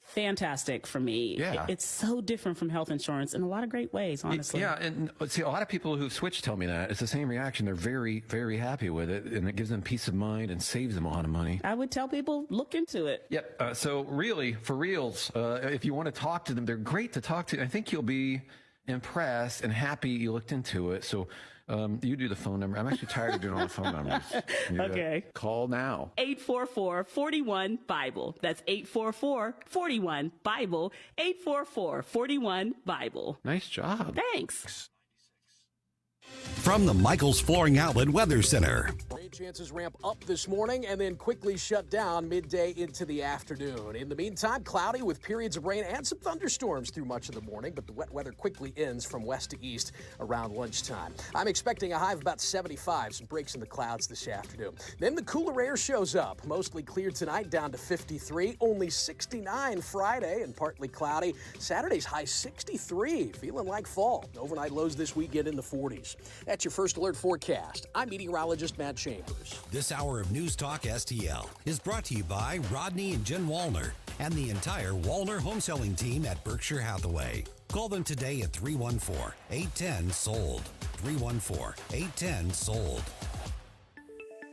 fantastic for me. Yeah. It's so different from health insurance in a lot of great ways, honestly. Yeah, and see, a lot of people who've switched tell me that. It's the same reaction. They're very, very happy with it, and it gives them peace of mind and saves them a lot of money. I would tell people, look into it. Yep. So really, for reals, if you want to talk to them, they're great to talk to. I think you'll be impressed and happy you looked into it. So you do the phone number. I'm actually tired of doing all the phone numbers. Okay. Call now. 844-41-BIBLE. That's 844-41-BIBLE. 844-41-BIBLE. Nice job. Thanks. From the Michaels Flooring Outlet Weather Center. chances ramp up this morning and then quickly shut down midday into the afternoon. In the meantime, cloudy with periods of rain and some thunderstorms through much of the morning, but the wet weather quickly ends from west to east around lunchtime. I'm expecting a high of about 75, some breaks in the clouds this afternoon. Then the cooler air shows up. Mostly clear tonight, down to 53. Only 69 Friday and partly cloudy. Saturday's high 63, feeling like fall. Overnight lows this week get in the 40s. That's your First Alert forecast. I'm meteorologist Matt Chambers. This hour of News Talk STL is brought to you by Rodney and Jen Wallner and the entire Wallner home selling team at Berkshire Hathaway. Call them today at 314-810-SOLD. 314-810-SOLD.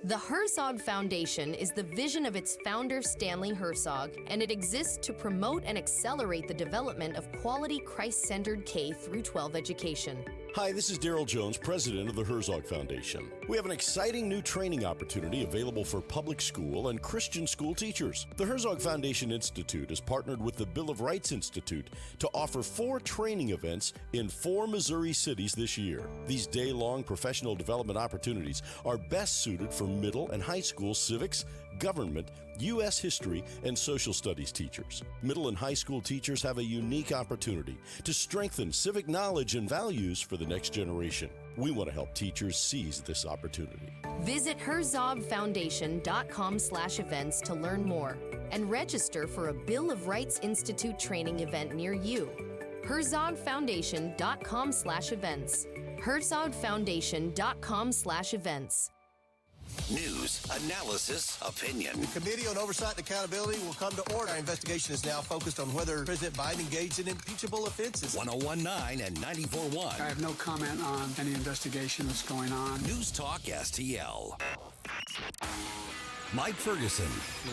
The Herzog Foundation is the vision of its founder, Stanley Herzog, and it exists to promote and accelerate the development of quality Christ-centered K-12 education. Hi, this is Daryl Jones, president of the Herzog Foundation. We have an exciting new training opportunity available for public school and Christian school teachers. The Herzog Foundation Institute has partnered with the Bill of Rights Institute to offer 4 training events in 4 Missouri cities this year. These day-long professional development opportunities are best suited for middle and high school civics, government, U.S. history, and social studies teachers. Middle and high school teachers have a unique opportunity to strengthen civic knowledge and values for the next generation. We want to help teachers seize this opportunity. Visit herzogfoundation.com/events to learn more and register for a Bill of Rights Institute training event near you. herzogfoundation.com/events. herzogfoundation.com/events. News, analysis, opinion. The Committee on Oversight and Accountability will come to order. Our investigation is now focused on whether President Biden engaged in impeachable offenses. 101.9 and 94.1. I have no comment on any investigation that's going on. News Talk STL. Mike Ferguson.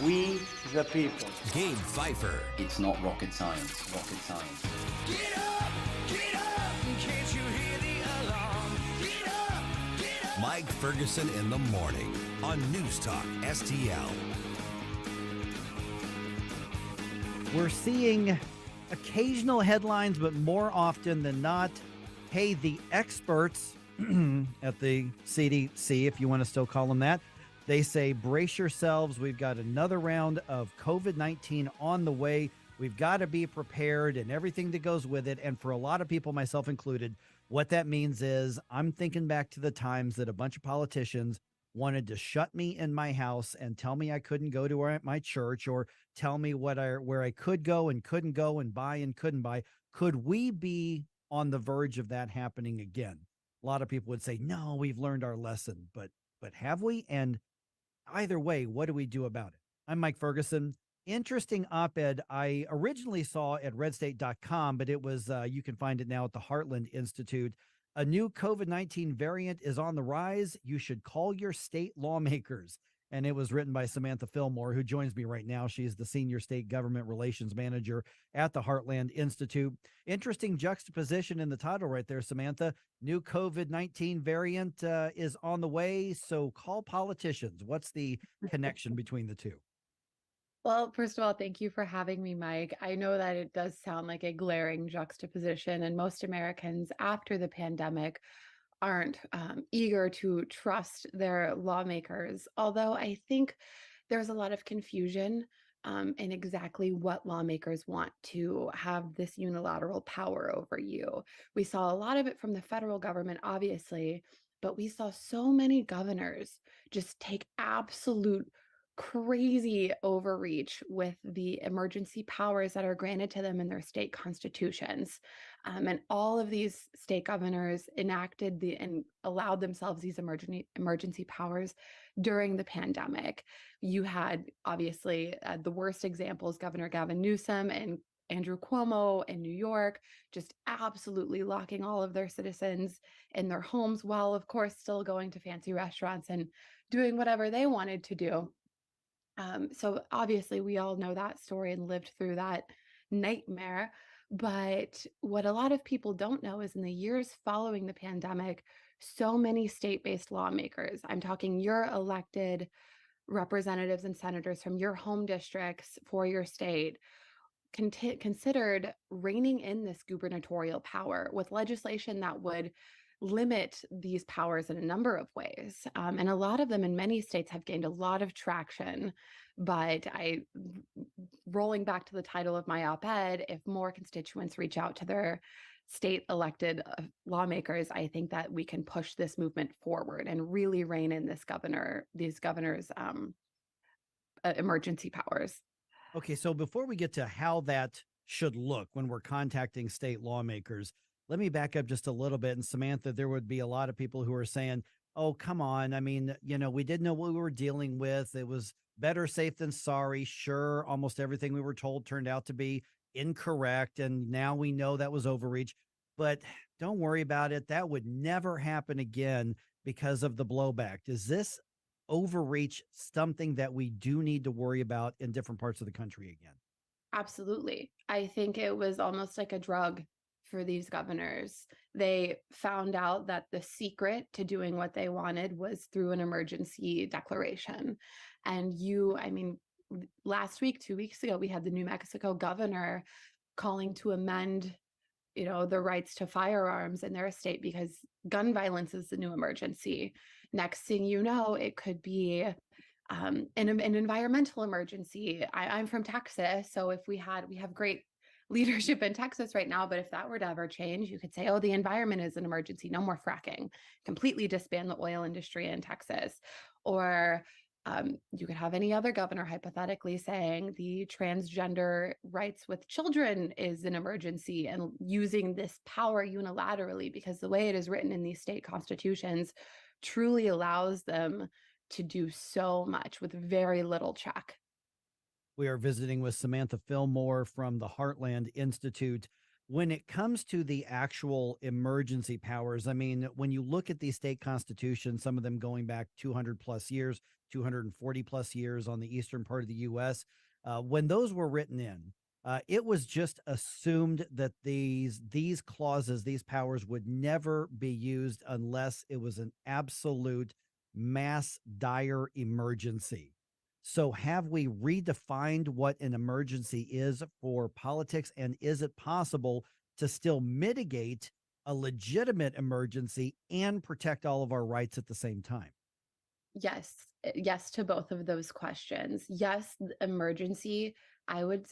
We the people. Gabe Pfeiffer. It's not rocket science. Rocket science. Get up! Get up! Can't you hear the alarm? Get up! Get up! Mike Ferguson in the morning on News Talk STL. We're seeing occasional headlines, but more often than not, hey, the experts at the CDC, if you want to still call them that, they say, brace yourselves. We've got another round of COVID-19 on the way. We've got to be prepared and everything that goes with it. And for a lot of people, myself included, what that means is I'm thinking back to the times that a bunch of politicians wanted to shut me in my house and tell me I couldn't go to my church, or tell me where I could go and couldn't go, and buy and couldn't buy. Could we be on the verge of that happening again? A lot of people would say, no, we've learned our lesson, but have we? And either way, what do we do about it? I'm Mike Ferguson. Interesting op-ed I originally saw at redstate.com, but it was, you can find it now at the Heartland Institute. A new COVID-19 variant is on the rise. You should call your state lawmakers. And it was written by Samantha Fillmore, who joins me right now. She's the Senior State Government Relations Manager at the Heartland Institute. Interesting juxtaposition in the title right there, Samantha. New COVID-19 variant is on the way, so call politicians. What's the connection between the two? Well, first of all, thank you for having me, Mike. I know that it does sound like a glaring juxtaposition, and most Americans after the pandemic aren't eager to trust their lawmakers. Although I think there's a lot of confusion in exactly what lawmakers want to have this unilateral power over you. We saw a lot of it from the federal government, obviously, but we saw so many governors just take absolute crazy overreach with the emergency powers that are granted to them in their state constitutions. And all of these state governors enacted and allowed themselves these emergency powers during the pandemic. You had, obviously, the worst examples, Governor Gavin Newsom and Andrew Cuomo in New York, just absolutely locking all of their citizens in their homes while, of course, still going to fancy restaurants and doing whatever they wanted to do. So obviously we all know that story and lived through that nightmare. But what a lot of people don't know is in the years following the pandemic, so many state-based lawmakers, I'm talking your elected representatives and senators from your home districts for your state, considered reining in this gubernatorial power with legislation that would limit these powers in a number of ways. And a lot of them in many states have gained a lot of traction. But rolling back to the title of my op-ed, if more constituents reach out to their state elected lawmakers, I think that we can push this movement forward and really rein in these governors' emergency powers. Okay, so before we get to how that should look when we're contacting state lawmakers, let me back up just a little bit. And Samantha, there would be a lot of people who are saying, oh, come on. I mean, we didn't know what we were dealing with. It was better safe than sorry. Sure, almost everything we were told turned out to be incorrect. And now we know that was overreach. But don't worry about it. That would never happen again because of the blowback. Is this overreach something that we do need to worry about in different parts of the country again? Absolutely. I think it was almost like a drug for these governors. They found out that the secret to doing what they wanted was through an emergency declaration. And last week, 2 weeks ago, we had the New Mexico governor calling to amend the rights to firearms in their state because gun violence is the new emergency. Next thing you know, it could be an environmental emergency. I'm from Texas, so if we have great leadership in Texas right now, but if that were to ever change, you could say, oh, the environment is an emergency, no more fracking, completely disband the oil industry in Texas. Or you could have any other governor hypothetically saying the transgender rights with children is an emergency and using this power unilaterally, because the way it is written in these state constitutions truly allows them to do so much with very little check. We are visiting with Samantha Fillmore from the Heartland Institute. When it comes to the actual emergency powers, I mean, when you look at these state constitutions, some of them going back 200 plus years, 240 plus years on the eastern part of the U.S., when those were written in, it was just assumed that these clauses, these powers would never be used unless it was an absolute mass dire emergency. So have we redefined what an emergency is for politics? And is it possible to still mitigate a legitimate emergency and protect all of our rights at the same time? Yes to both of those questions. Yes, emergency,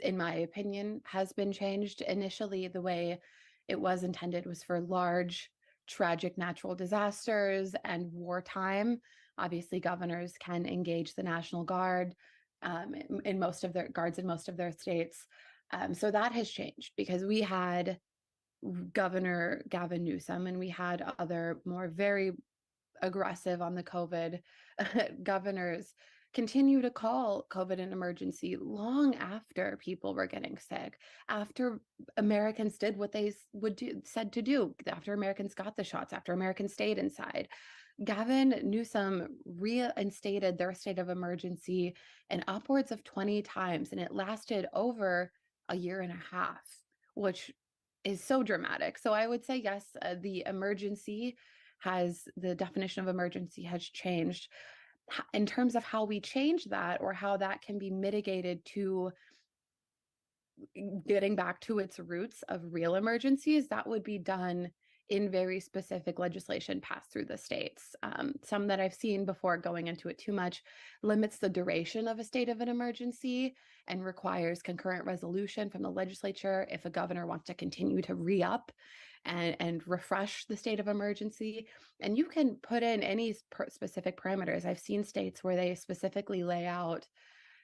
in my opinion, has been changed. Initially, the way it was intended was for large, tragic natural disasters and wartime. Obviously, governors can engage the National Guard in most of their states. So that has changed because we had Governor Gavin Newsom and we had other more very aggressive on the COVID governors continue to call COVID an emergency long after people were getting sick, after Americans did what they said to do, after Americans got the shots, after Americans stayed inside. Gavin Newsom reinstated their state of emergency in upwards of 20 times, and it lasted over a year and a half, which is so dramatic. So I would say, yes, the definition of emergency has changed. In terms of how we change that or how that can be mitigated to getting back to its roots of real emergencies, that would be done in very specific legislation passed through the states. Some that I've seen before going into it too much limits the duration of a state of an emergency and requires concurrent resolution from the legislature if a governor wants to continue to re-up and refresh the state of emergency. And you can put in any specific parameters. I've seen states where they specifically lay out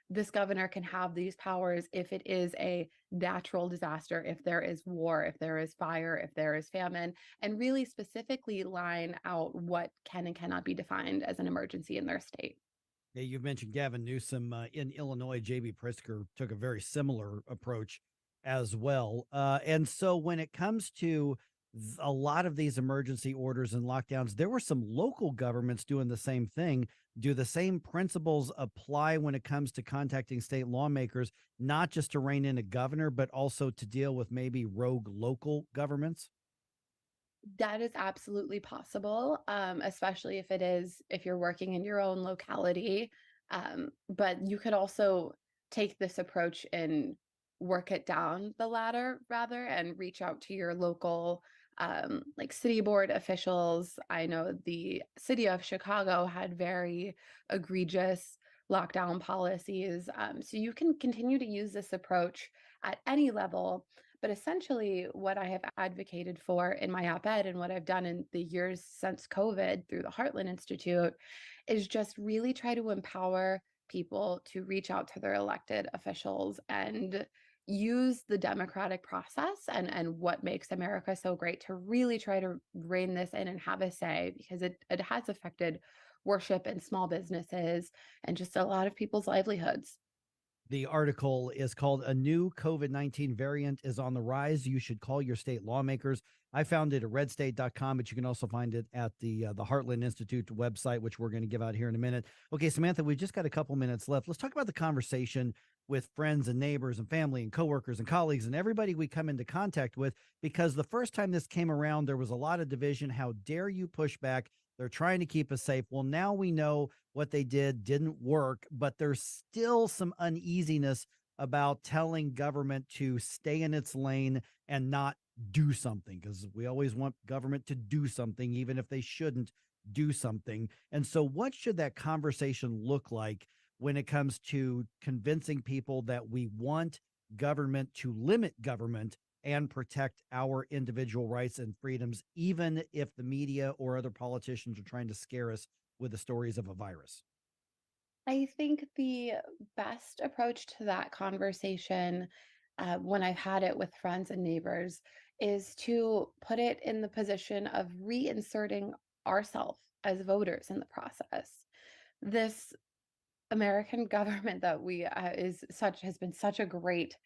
this governor can have these powers if it is a natural disaster, if there is war, if there is fire, if there is famine, and really specifically line out what can and cannot be defined as an emergency in their state. Yeah, you've mentioned Gavin Newsom in Illinois. J.B. Pritzker took a very similar approach as well. And so when it comes to a lot of these emergency orders and lockdowns, there were some local governments doing the same thing. Do the same principles apply when it comes to contacting state lawmakers, not just to rein in a governor, but also to deal with maybe rogue local governments? That is absolutely possible, especially if you're working in your own locality. But you could also take this approach and work it down the ladder rather and reach out to your local like city board officials. I know the city of Chicago had very egregious lockdown policies. So you can continue to use this approach at any level. But essentially, what I have advocated for in my op-ed and what I've done in the years since COVID through the Heartland Institute is just really try to empower people to reach out to their elected officials and use the democratic process and what makes America so great to really try to rein this in and have a say, because it has affected worship and small businesses and just a lot of people's livelihoods. The article is called "A New COVID-19 Variant is on the Rise. You Should Call Your State Lawmakers." I found it at redstate.com, but you can also find it at the Heartland Institute website, which we're going to give out here in a minute. Okay, Samantha, we've just got a couple minutes left. Let's talk about the conversation with friends and neighbors and family and coworkers and colleagues and everybody we come into contact with, because the first time this came around, there was a lot of division. How dare you push back? They're trying to keep us safe. Well, now we know what they did didn't work, but there's still some uneasiness about telling government to stay in its lane and not do something, because we always want government to do something, even if they shouldn't do something. And so what should that conversation look like when it comes to convincing people that we want government to limit government and protect our individual rights and freedoms, even if the media or other politicians are trying to scare us with the stories of a virus? I think the best approach to that conversation, when I've had it with friends and neighbors, is to put it in the position of reinserting ourselves as voters in the process. This American government that we has been such a great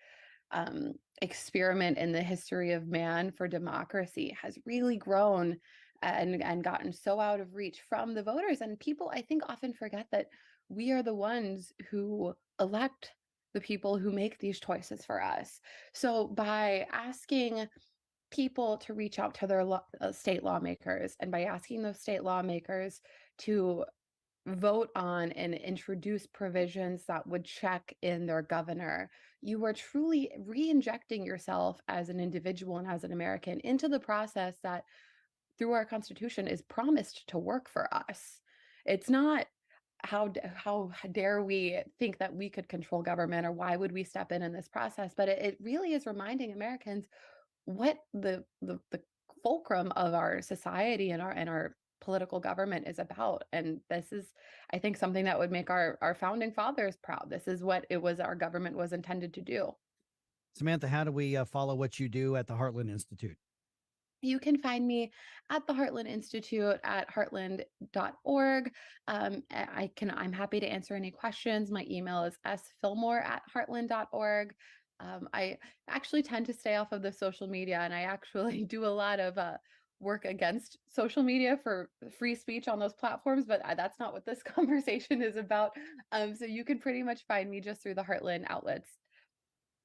experiment in the history of man for democracy, has really grown and gotten so out of reach from the voters. And people, I think, often forget that we are the ones who elect the people who make these choices for us. So by asking people to reach out to their state lawmakers, and by asking those state lawmakers to vote on and introduce provisions that would check in their governor, you are truly re-injecting yourself as an individual and as an American into the process that, through our Constitution, is promised to work for us. It's not how dare we think that we could control government, or why would we step in this process, but it really is reminding Americans what the fulcrum of our society and our political government is about. And this is, I think, something that would make our founding fathers proud. This is what it was our government was intended to do. Samantha, how do we follow what you do at the Heartland Institute? You can find me at the Heartland Institute at heartland.org. I'm happy to answer any questions. My email is sfillmore@heartland.org. I actually tend to stay off of the social media, and I actually do a lot of work against social media for free speech on those platforms, but that's not what this conversation is about. So you can pretty much find me just through the Heartland outlets.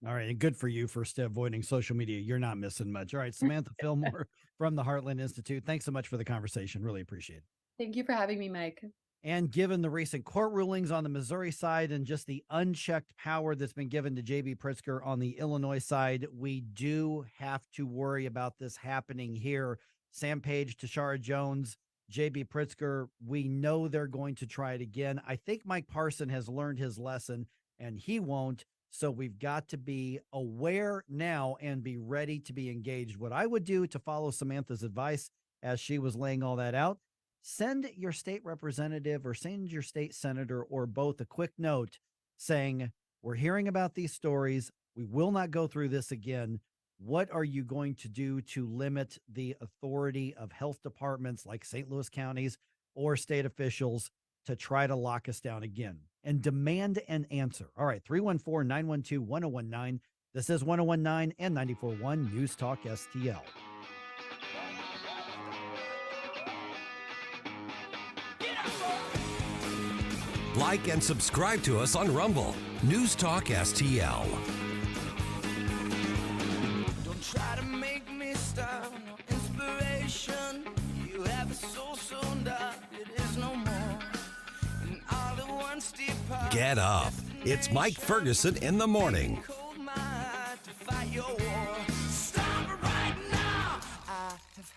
All right. And good for you for avoiding social media. You're not missing much. All right. Samantha Fillmore from the Heartland Institute. Thanks so much for the conversation. Really appreciate it. Thank you for having me, Mike. And given the recent court rulings on the Missouri side and just the unchecked power that's been given to J.B. Pritzker on the Illinois side, we do have to worry about this happening here. Sam Page, Tashara Jones, J.B. Pritzker, we know they're going to try it again. I think Mike Parson has learned his lesson, and he won't. So we've got to be aware now and be ready to be engaged. What I would do to follow Samantha's advice as she was laying all that out, send your state representative or send your state senator or both a quick note saying, we're hearing about these stories. We will not go through this again. What are you going to do to limit the authority of health departments like St. Louis counties or state officials to try to lock us down again? And demand an answer. All right, 314-912-1019. This is 1019 and 94.1 News Talk STL. Like and subscribe to us on Rumble. News Talk STL. Don't try to make me stop. No inspiration. You have a soul so dark it is no more. And all the ones depart. Get up. It's Mike Ferguson in the morning. To fight your war. Stop right now. I have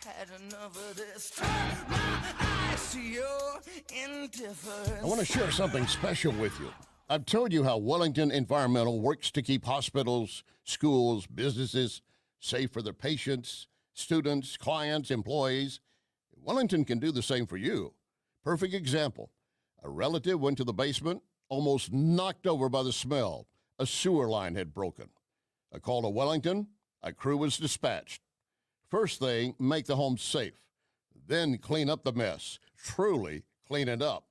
I want to share something special with you. I've told you how Wellington Environmental works to keep hospitals, schools, businesses safe for their patients, students, clients, employees. Wellington can do the same for you. Perfect example. A relative went to the basement, almost knocked over by the smell. A sewer line had broken. A call to Wellington, a crew was dispatched. First thing, make the home safe. Then clean up the mess. Truly clean it up.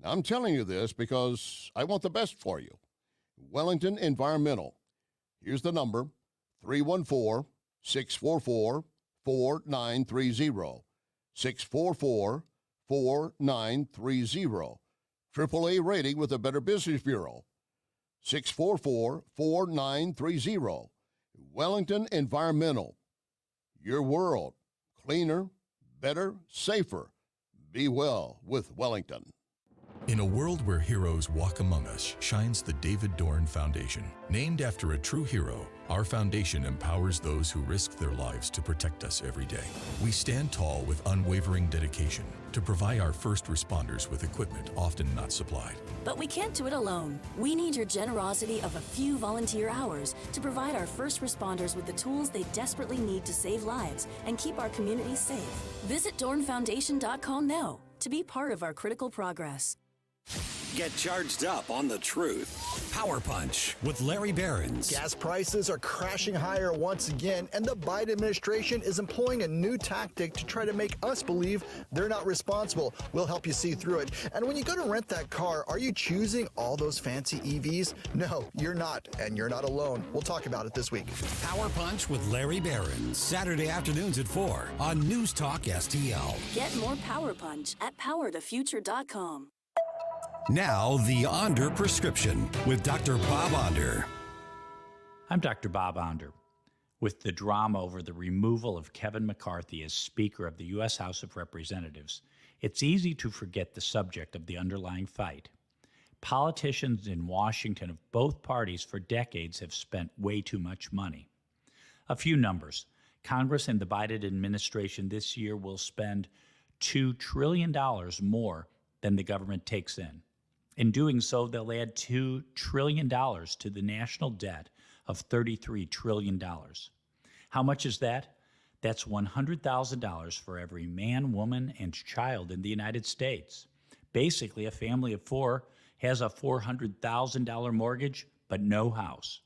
Now, I'm telling you this because I want the best for you. Wellington Environmental. Here's the number, 314-644-4930. 644-4930. AAA rating with the Better Business Bureau. 644-4930. Wellington Environmental. Your world. Cleaner, better, safer. Be well with Wellington. In a world where heroes walk among us shines the David Dorn Foundation. Named after a true hero, our foundation empowers those who risk their lives to protect us every day. We stand tall with unwavering dedication to provide our first responders with equipment often not supplied. But we can't do it alone. We need your generosity of a few volunteer hours to provide our first responders with the tools they desperately need to save lives and keep our communities safe. Visit DornFoundation.com now to be part of our critical progress. Get charged up on the truth. Power Punch with Larry Behrens. Gas prices are crashing higher once again, and the Biden administration is employing a new tactic to try to make us believe they're not responsible. We'll help you see through it. And when you go to rent that car, are you choosing all those fancy EVs? No, you're not, and you're not alone. We'll talk about it this week. Power Punch with Larry Behrens. Saturday afternoons at 4 on News Talk STL. Get more Power Punch at powertofuture.com. Now, the Onder Prescription with Dr. Bob Onder. I'm Dr. Bob Onder. With the drama over the removal of Kevin McCarthy as Speaker of the U.S. House of Representatives, it's easy to forget the subject of the underlying fight. Politicians in Washington of both parties for decades have spent way too much money. A few numbers. Congress and the Biden administration this year will spend $2 trillion more than the government takes in. In doing so, they'll add $2 trillion to the national debt of $33 trillion. How much is that? That's $100,000 for every man, woman, and child in the United States. Basically, a family of four has a $400,000 mortgage, but no house.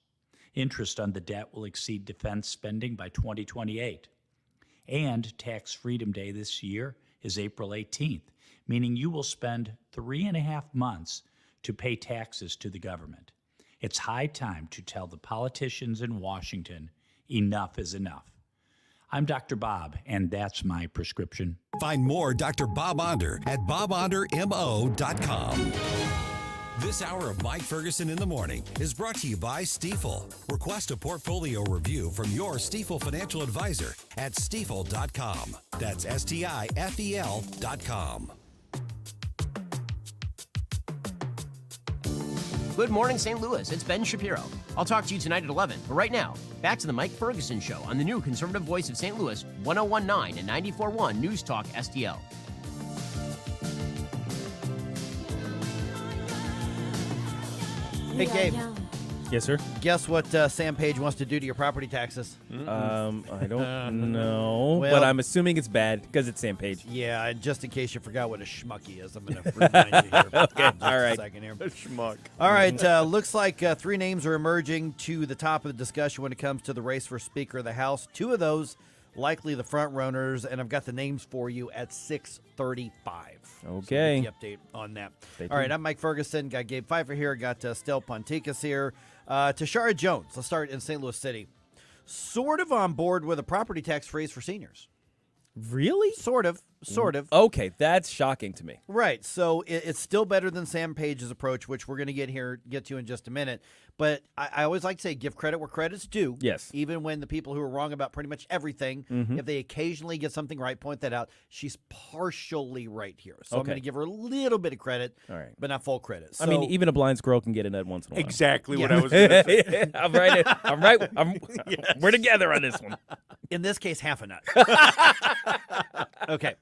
Interest on the debt will exceed defense spending by 2028. And Tax Freedom Day this year is April 18th. Meaning you will spend 3.5 months to pay taxes to the government. It's high time to tell the politicians in Washington, enough is enough. I'm Dr. Bob, and that's my prescription. Find more Dr. Bob Onder at bobondermo.com. This hour of Mike Ferguson in the Morning is brought to you by Stifel. Request a portfolio review from your Stifel financial advisor at stifel.com. That's STIFEL.com. Good morning, St. Louis. It's Ben Shapiro. I'll talk to you tonight at 11. But right now, back to the Mike Ferguson Show on the new conservative voice of St. Louis, 1019 and 94.1 News Talk STL. Hey, Gabe. Yes, sir. Guess what Sam Page wants to do to your property taxes? I don't know, Well- but I'm assuming it's bad because it's Sam Page. Yeah, and just in case you forgot what a schmucky is, I'm going to remind you here. Okay, Just all right. A second here. A schmuck. All right, looks like three names are emerging to the top of the discussion when it comes to the race for Speaker of the House. Two of those likely the front runners, and I've got the names for you at 6:35. Okay. So the update on that. Stay All right, tuned. I'm Mike Ferguson. Got Gabe Pfeiffer here. Got Stel Ponticus here. Tashara Jones. Let's start in St. Louis City. Sort of on board with a property tax freeze for seniors. Really? Sort of. sort of. Okay, that's shocking to me. Right. So it's still better than Sam Page's approach, which we're going to get to in just a minute. But I always like to say give credit where credit's due. Yes. Even when the people who are wrong about pretty much everything, if they occasionally get something right, point that out. She's partially right here. So I'm Okay. going to give her a little bit of credit, All right. but not full credit. So, I mean, even a blind squirrel can get a nut once in a while. Exactly what I was going to say. I'm right. We're together on this one. in this case, half a nut. Okay.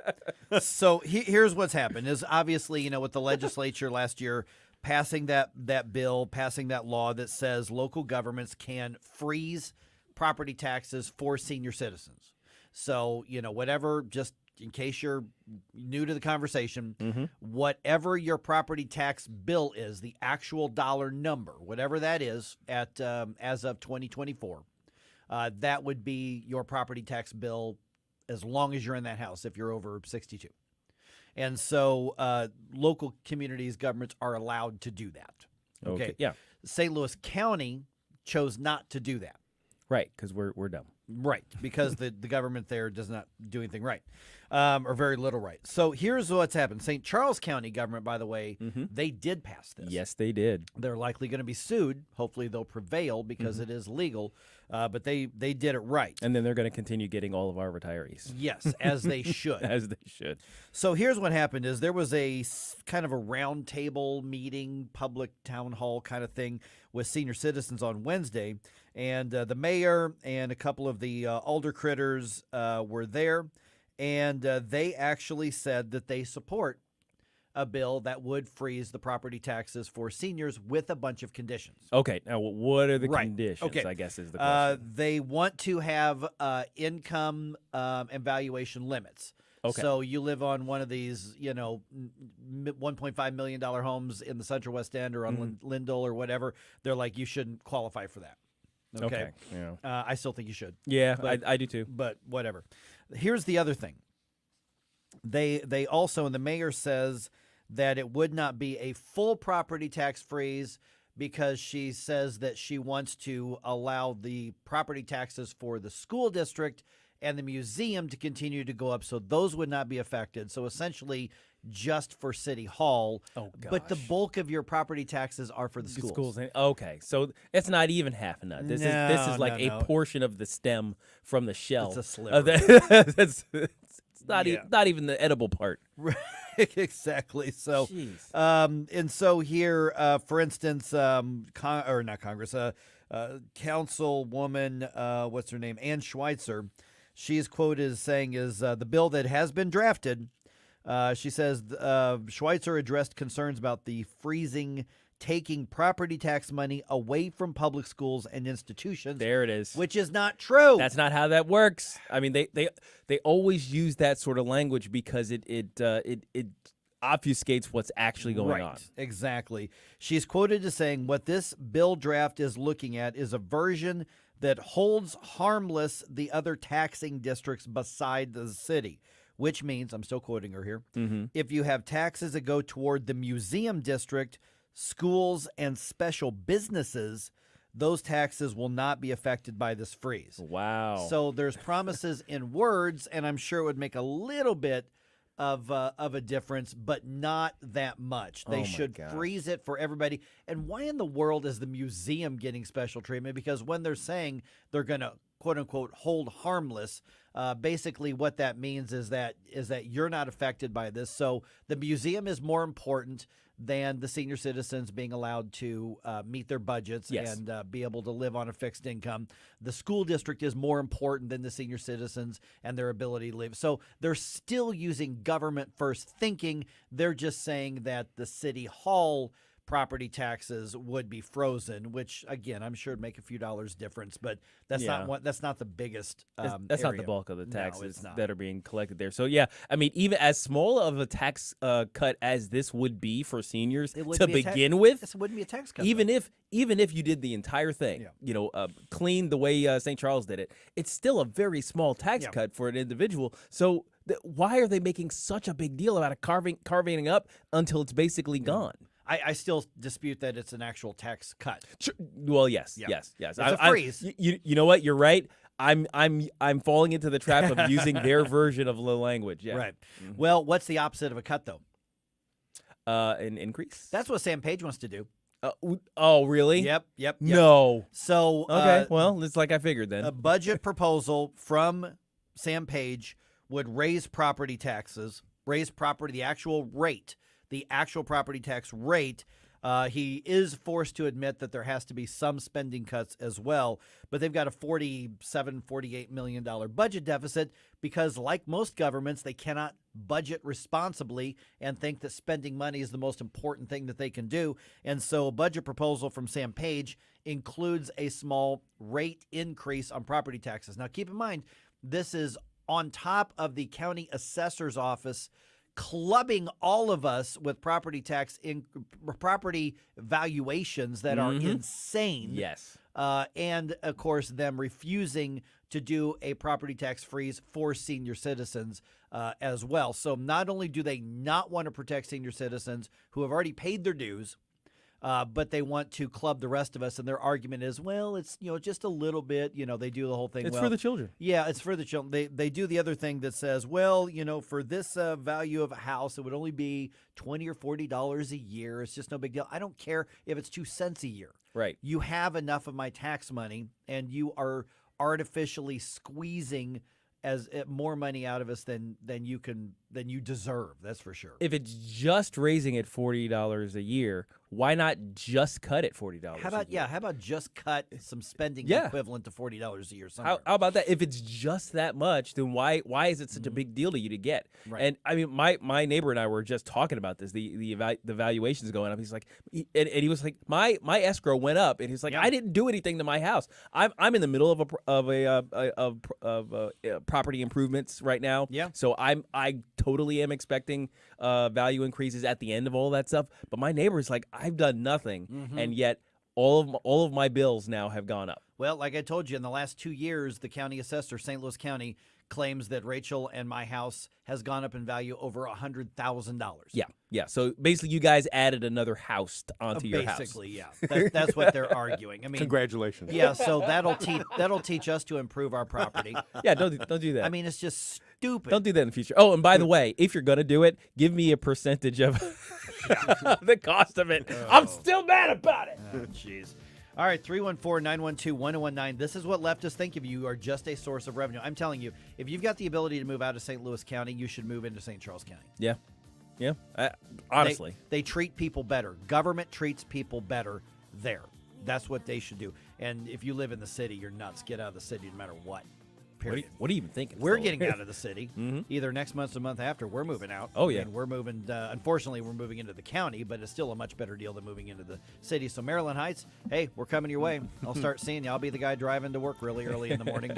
So here's what's happened is obviously, with the legislature last year passing that bill, passing that law that says local governments can freeze property taxes for senior citizens. So, whatever, just in case you're new to the conversation, whatever your property tax bill is, the actual dollar number, whatever that is at as of 2024, that would be your property tax bill as long as you're in that house if you're over 62. And so local communities, governments are allowed to do that. Okay. Yeah. St. Louis County chose not to do that. Right, because we're dumb. Right, because the government there does not do anything right, or very little right. So here's what's happened. St. Charles County government, by the way, they did pass this. Yes, they did. They're likely going to be sued. Hopefully they'll prevail because it is legal, but they did it right. And then they're going to continue getting all of our retirees. Yes, as they should. As they should. So here's what happened is there was a kind of a round table meeting, public town hall kind of thing with senior citizens on Wednesday. And the mayor and a couple of the alder critters were there. And they actually said that they support a bill that would freeze the property taxes for seniors with a bunch of conditions. Okay. Now, what are the Right. conditions, Okay. I guess, is the question. They want to have income and valuation limits. Okay. So you live on one of these, $1.5 million homes in the Central West End or on Lindell or whatever. They're like, you shouldn't qualify for that. Okay. Yeah. I still think you should. Yeah, But- I do too. But whatever. Here's the other thing. They also, and the mayor says that it would not be a full property tax freeze because she says that she wants to allow the property taxes for the school district and the museum to continue to go up, so those would not be affected. So essentially just for City Hall. Oh, But the gosh. bulk of your property taxes are for the schools. Okay, so it's not even half a nut. This is like No. a portion of the stem from the shell. It's a sliver. Of the- it's not Yeah. not even the edible part. Exactly. So, and so here, for instance, Councilwoman, what's her name, Ann Schweitzer, she's quoted as saying is the bill that has been drafted. She says Schweitzer addressed concerns about the freezing, taking property tax money away from public schools and institutions. There it is. Which is not true. That's not how that works. I mean, they always use that sort of language because it obfuscates what's actually going on. Exactly. She's quoted as saying, what this bill draft is looking at is a version that holds harmless the other taxing districts beside the city, which means, I'm still quoting her here, if you have taxes that go toward the museum district, schools, and special businesses, those taxes will not be affected by this freeze. Wow. So there's promises in words, and I'm sure it would make a little bit of a difference, but not that much. They Oh my should gosh. freeze it for everybody. And why in the world is the museum getting special treatment? Because when they're saying they're going to quote unquote hold harmless, basically what that means is that you're not affected by this. So the museum is more important than the senior citizens being allowed to meet their budgets Yes. and be able to live on a fixed income. The school district is more important than the senior citizens and their ability to live. So they're still using government first thinking. They're just saying that the city hall property taxes would be frozen, which again, I'm sure would make a few dollars difference, but that's Yeah. that's not the biggest That's not the area. bulk of the No, taxes it's not. that are being collected there. So yeah, I mean, even as small of a tax cut as this would be for seniors It wouldn't to be a tax- begin with, Yes, it wouldn't be a tax cut. even if you did the entire thing, clean the way St. Charles did it, it's still a very small tax cut for an individual. So why are they making such a big deal about it carving it up until it's basically gone? I still dispute that it's an actual tax cut. Well, yes. Yeah. Yes. It's a freeze. You know what? You're right. I'm falling into the trap of using their version of the language. Yeah. Right. Well, what's the opposite of a cut, though? An increase. That's what Sam Page wants to do. Oh, really? Yep. No. So okay, well, it's like I figured then. A budget proposal from Sam Page would raise property taxes, the actual property tax rate. He is forced to admit that there has to be some spending cuts as well, but they've got a $48 million budget deficit because, like most governments, they cannot budget responsibly and think that spending money is the most important thing that they can do. And so a budget proposal from Sam Page includes a small rate increase on property taxes. Now, keep in mind, this is on top of the county assessor's office clubbing all of us with property valuations that are insane. Yes. And, of course, them refusing to do a property tax freeze for senior citizens as well. So not only do they not want to protect senior citizens who have already paid their dues, but they want to club the rest of us. And their argument is, well, it's, just a little bit, they do the whole thing. It's for the children. Yeah, it's for the children. They do the other thing that says, well, for this value of a house, it would only be $20 or $40 a year. It's just no big deal. I don't care if it's 2 cents a year. Right. You have enough of my tax money, and you are artificially squeezing more money out of us than you deserve. That's for sure. If it's just raising it $40 a year, why not just cut it $40? How about just cut some spending equivalent to $40 a year somewhere? How about that? If it's just that much, then why is it such a big deal to you to get? Right. And I mean, my neighbor and I were just talking about this. The valuation's going up. He's like, and he was like, my escrow went up, and he's like, I didn't do anything to my house. I'm in the middle of property improvements right now. Yeah. So I totally am expecting value increases at the end of all that stuff. But my neighbor's like, I've done nothing, and yet all of my bills now have gone up. Well, like I told you, in the last 2 years, the county assessor, St. Louis County, claims that Rachel and my house has gone up in value over $100,000. Yeah. So basically, you guys added another house onto your house. Basically, yeah. That's what they're arguing. I mean, congratulations. Yeah. So that'll teach us to improve our property. Yeah. Don't do that. I mean, it's just stupid. Don't do that in the future. Oh, and by the way, if you're gonna do it, give me a percentage of the cost of it. I'm still mad about it. Oh, jeez. All right, 314-912-1019. This is what leftists think of you. You are just a source of revenue. I'm telling you, if you've got the ability to move out of St. Louis County, you should move into St. Charles County. Yeah. Honestly. They treat people better. Government treats people better there. That's what they should do. And if you live in the city, you're nuts. Get out of the city no matter what. Period. What are you even thinking? We're getting out of the city. Either next month or the month after, we're moving out. Oh, yeah. And we're moving, unfortunately, we're moving into the county, but it's still a much better deal than moving into the city. So Maryland Heights, hey, we're coming your way. I'll start seeing you. I'll be the guy driving to work really early in the morning.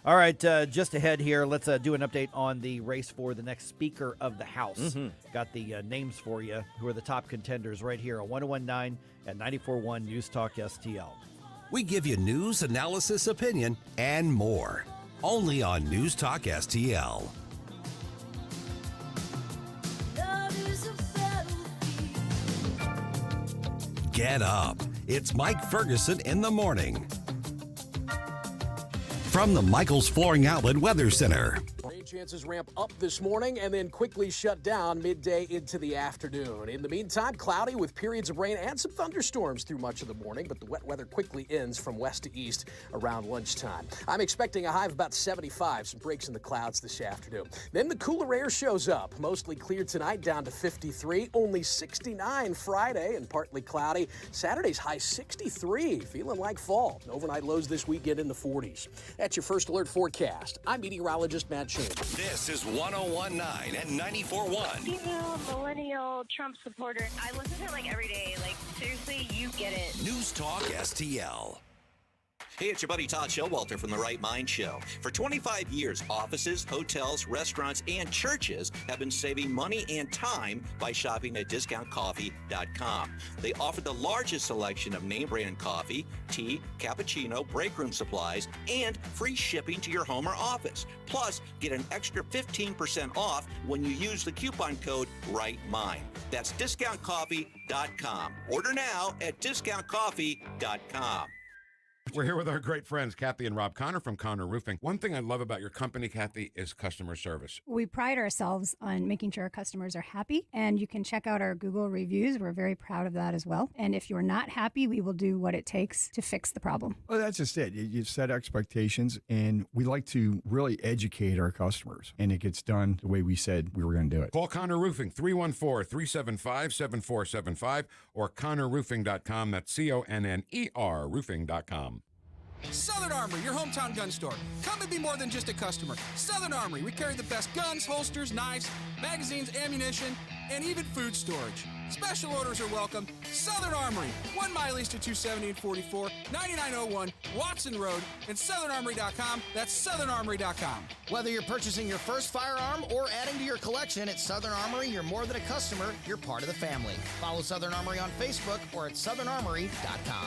All right, just ahead here, let's do an update on the race for the next Speaker of the House. Got the names for you, who are the top contenders right here on 1019 and 94.1 News Talk STL. We give you news, analysis, opinion, and more. Only on News Talk STL. Get up. It's Mike Ferguson in the morning. From the Michael's Flooring Outlet Weather Center. Rain chances ramp up this morning and then quickly shut down midday into the afternoon. In the meantime, cloudy with periods of rain and some thunderstorms through much of the morning, but the wet weather quickly ends from west to east around lunchtime. I'm expecting a high of about 75, some breaks in the clouds this afternoon. Then the cooler air shows up, mostly clear tonight down to 53, only 69 Friday and partly cloudy. Saturday's high 63, feeling like fall. Overnight lows this weekend in the 40s. That's your first alert forecast. I'm meteorologist Matt Chambers. This is 1019 and 94.1. Female millennial Trump supporter. I listen to it like every day. Like, seriously, you get it. News Talk STL. Hey, it's your buddy Todd Showalter from The Right Mind Show. For 25 years, offices, hotels, restaurants, and churches have been saving money and time by shopping at discountcoffee.com. They offer the largest selection of name brand coffee, tea, cappuccino, break room supplies, and free shipping to your home or office. Plus, get an extra 15% off when you use the coupon code RightMind. That's discountcoffee.com. Order now at discountcoffee.com. We're here with our great friends, Kathy and Rob Connor from Connor Roofing. One thing I love about your company, Kathy, is customer service. We pride ourselves on making sure our customers are happy, and you can check out our Google reviews. We're very proud of that as well. And if you're not happy, we will do what it takes to fix the problem. Well, that's just it. You set expectations, and we like to really educate our customers, and it gets done the way we said we were going to do it. Call Connor Roofing, 314-375-7475, or connorroofing.com. That's CONNER roofing.com. Southern Armory, your hometown gun store. Come and be more than just a customer. Southern Armory, we carry the best guns, holsters, knives, magazines, ammunition, and even food storage. Special orders are welcome. Southern Armory, 1 mile east of 270 and 44, 9901 Watson Road, and southernarmory.com. That's southernarmory.com. Whether you're purchasing your first firearm or adding to your collection at Southern Armory, you're more than a customer, you're part of the family. Follow Southern Armory on Facebook or at southernarmory.com.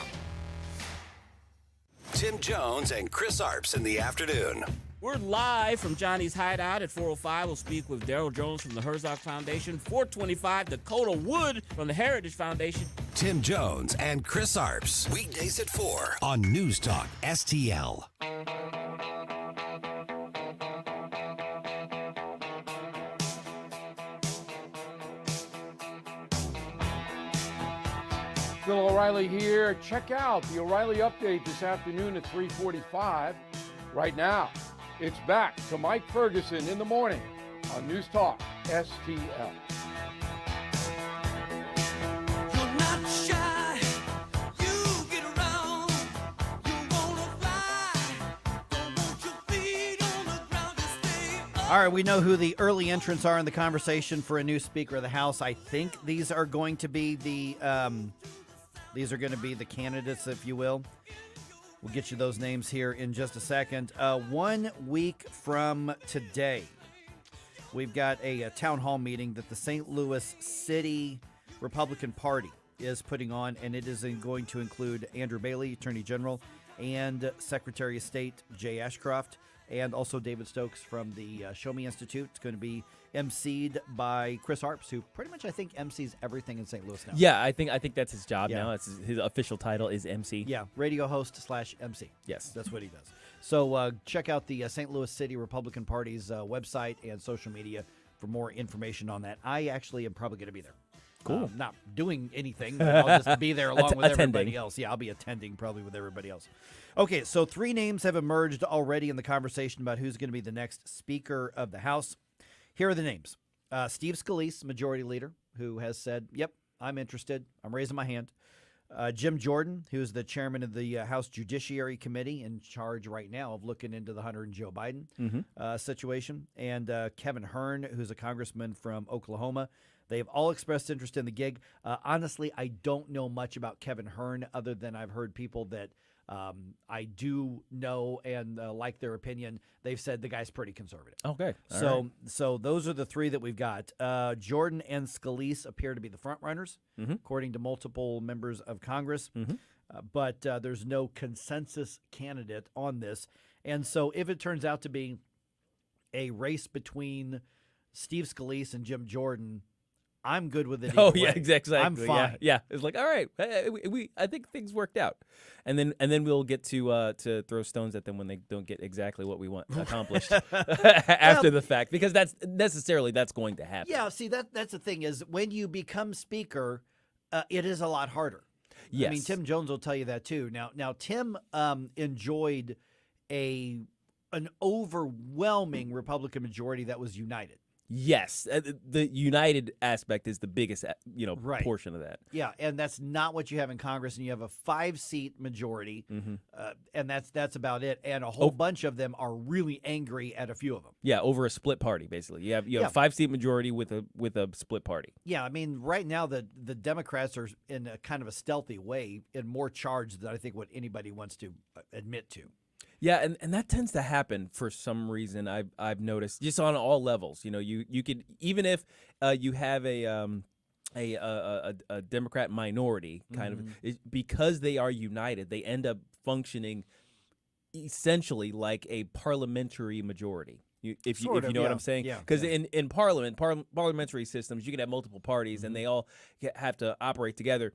Tim Jones and Chris Arps in the afternoon. We're live from Johnny's Hideout at 405. We'll speak with Daryl Jones from the Herzog Foundation. 425, Dakota Wood from the Heritage Foundation. Tim Jones and Chris Arps. Weekdays at 4 on News Talk STL. Bill O'Reilly here. Check out the O'Reilly Update this afternoon at 3:45. Right now, it's back to Mike Ferguson in the morning on News Talk STL. All right, we know who the early entrants are in the conversation for a new Speaker of the House. I think these are going to be the candidates, if you will. We'll get you those names here in just a second. 1 week from today, we've got a town hall meeting that the St. Louis City Republican Party is putting on, and it is going to include Andrew Bailey, Attorney General, and Secretary of State Jay Ashcroft, and also David Stokes from the Show Me Institute. It's going to be emceed by Chris Arps, who pretty much, I think, emcees everything in St. Louis now. Yeah, I think that's his job now. It's his official title is MC. Yeah, radio host / MC. Yes. That's what he does. So check out the St. Louis City Republican Party's website and social media for more information on that. I actually am probably going to be there. Cool. Not doing anything, but I'll just be there along with Attending. everybody else. Yeah, I'll be attending probably with everybody else. Okay, so 3 names have emerged already in the conversation about who's going to be the next Speaker of the House. Here are the names. Steve Scalise, Majority Leader, who has said, yep, I'm interested. I'm raising my hand. Jim Jordan, who is the chairman of the House Judiciary Committee, in charge right now of looking into the Hunter and Joe Biden situation. And Kevin Hern, who's a congressman from Oklahoma. They've all expressed interest in the gig. Honestly, I don't know much about Kevin Hern other than I've heard people that I do know and like their opinion. They've said the guy's pretty conservative. Okay. So those are the 3 that we've got. Jordan and Scalise appear to be the front runners, according to multiple members of Congress. But there's no consensus candidate on this. And so if it turns out to be a race between Steve Scalise and Jim Jordan, I'm good with it. Oh either yeah, way. exactly. I'm fine. Yeah. It's like, all right, I think things worked out, and then we'll get to throw stones at them when they don't get exactly what we want accomplished after the fact, because that's going to happen. Yeah. See, that's the thing is when you become Speaker, it is a lot harder. Yes. I mean, Tim Jones will tell you that too. Now Tim enjoyed an overwhelming Republican majority that was united. Yes, the united aspect is the biggest, Right. portion of that. Yeah, and that's not what you have in Congress. And you have a 5-seat majority, and that's about it. And a whole bunch of them are really angry at a few of them. Yeah, over a split party, basically. You have a 5-seat majority with a split party. Yeah, I mean, right now the Democrats are in a kind of a stealthy way in more charge than I think what anybody wants to admit to. Yeah, and that tends to happen for some reason. I've noticed just on all levels. You could, even if you have a Democrat minority kind of, because they are united, they end up functioning essentially like a parliamentary majority. If you know what I'm saying, because in parliamentary systems, you can have multiple parties and they all have to operate together.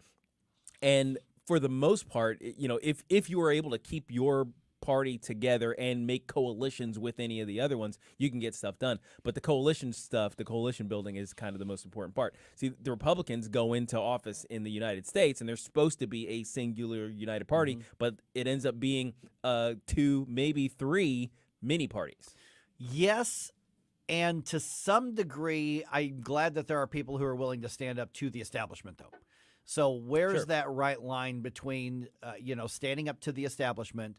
And for the most part, if you are able to keep your party together and make coalitions with any of the other ones, you can get stuff done. But the coalition stuff, the coalition building is kind of the most important part. See, the Republicans go into office in the United States, and they're supposed to be a singular united party, but it ends up being 2, maybe 3 mini parties. Yes. And to some degree, I'm glad that there are people who are willing to stand up to the establishment, though. So where's that right line between, standing up to the establishment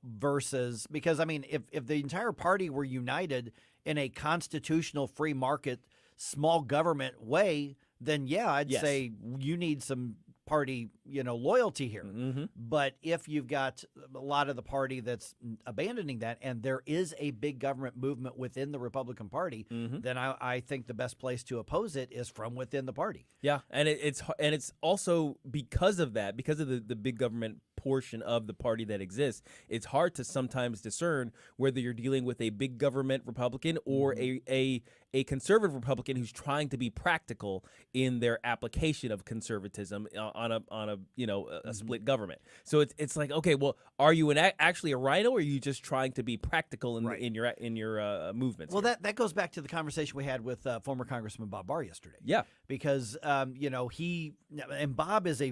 versus, because, I mean, if the entire party were united in a constitutional free market, small government way, then, yeah, I'd say you need some party, loyalty here. But if you've got a lot of the party that's abandoning that, and there is a big government movement within the Republican Party, then I think the best place to oppose it is from within the party. Yeah, and it's also because of that, because of the big government portion of the party that exists, it's hard to sometimes discern whether you're dealing with a big government Republican or a conservative Republican who's trying to be practical in their application of conservatism on a split government. So it's like, okay, well, are you actually a rhino, or are you just trying to be practical in your movements? Well, that goes back to the conversation we had with former Congressman Bob Barr yesterday. Yeah, because Bob is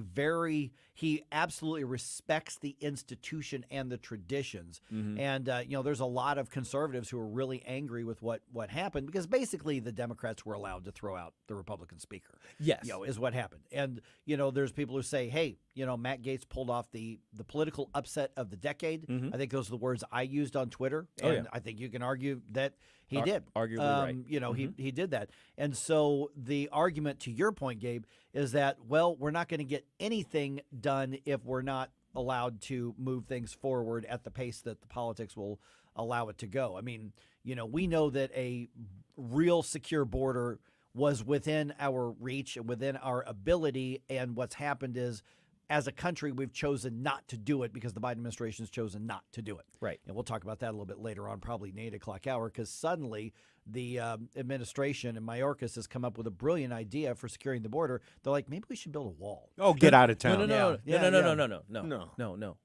he absolutely respects the institution and the traditions. And there's a lot of conservatives who are really angry with what happened, because basically the Democrats were allowed to throw out the Republican speaker. Yes, is what happened. And there's people who say, hey, Matt Gaetz pulled off the political upset of the decade. I think those are the words I used on Twitter, and I think you can argue that he did. Arguably right. He did that. And so the argument, to your point, Gabe, is that, well, we're not going to get anything done if we're not allowed to move things forward at the pace that the politics will allow it to go. I mean, we know that a real secure border was within our reach and within our ability, and what's happened is, as a country, we've chosen not to do it because the Biden administration has chosen not to do it. Right. And we'll talk about that a little bit later on, probably in the 8 o'clock hour, because suddenly the administration and Mayorkas has come up with a brilliant idea for securing the border. They're like, maybe we should build a wall. Oh, get out of town. No.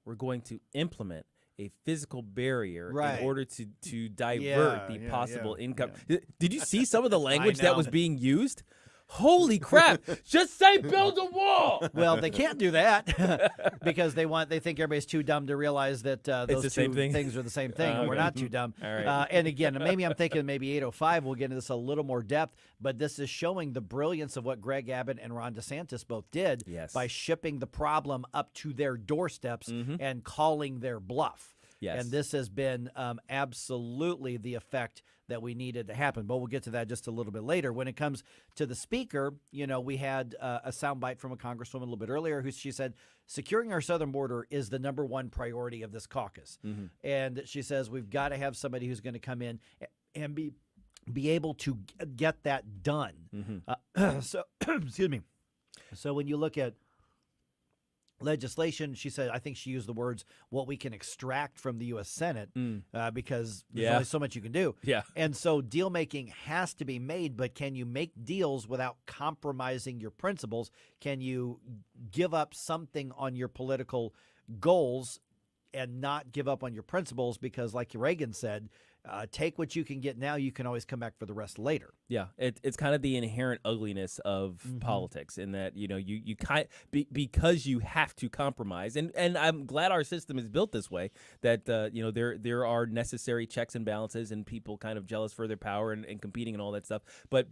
We're going to implement a physical barrier in order to divert the possible income. Did you see some of the language that was being used? Holy crap! Just say build a wall. Well, they can't do that because they think everybody's too dumb to realize that those two things are the same thing. And we're not too dumb. All right. And again, maybe I'm thinking maybe 8:05 we'll get into this a little more depth, but this is showing the brilliance of what Greg Abbott and Ron DeSantis both did by shipping the problem up to their doorsteps and calling their bluff. Yes. And this has been absolutely the effect that we needed to happen. But we'll get to that just a little bit later. When it comes to the speaker, we had a soundbite from a congresswoman a little bit earlier she said, securing our southern border is the number one priority of this caucus. And she says we've got to have somebody who's going to come in and be able to get that done. So, excuse me. So when you look at legislation, she said, I think she used the words, what we can extract from the U.S. Senate, because there's only so much you can do. Yeah. And so deal making has to be made, but can you make deals without compromising your principles? Can you give up something on your political goals and not give up on your principles? Because like Reagan said, take what you can get now. You can always come back for the rest later. Yeah, it's kind of the inherent ugliness of politics in that you because you have to compromise, and I'm glad our system is built this way that there are necessary checks and balances and people kind of jealous for their power and competing and all that stuff. But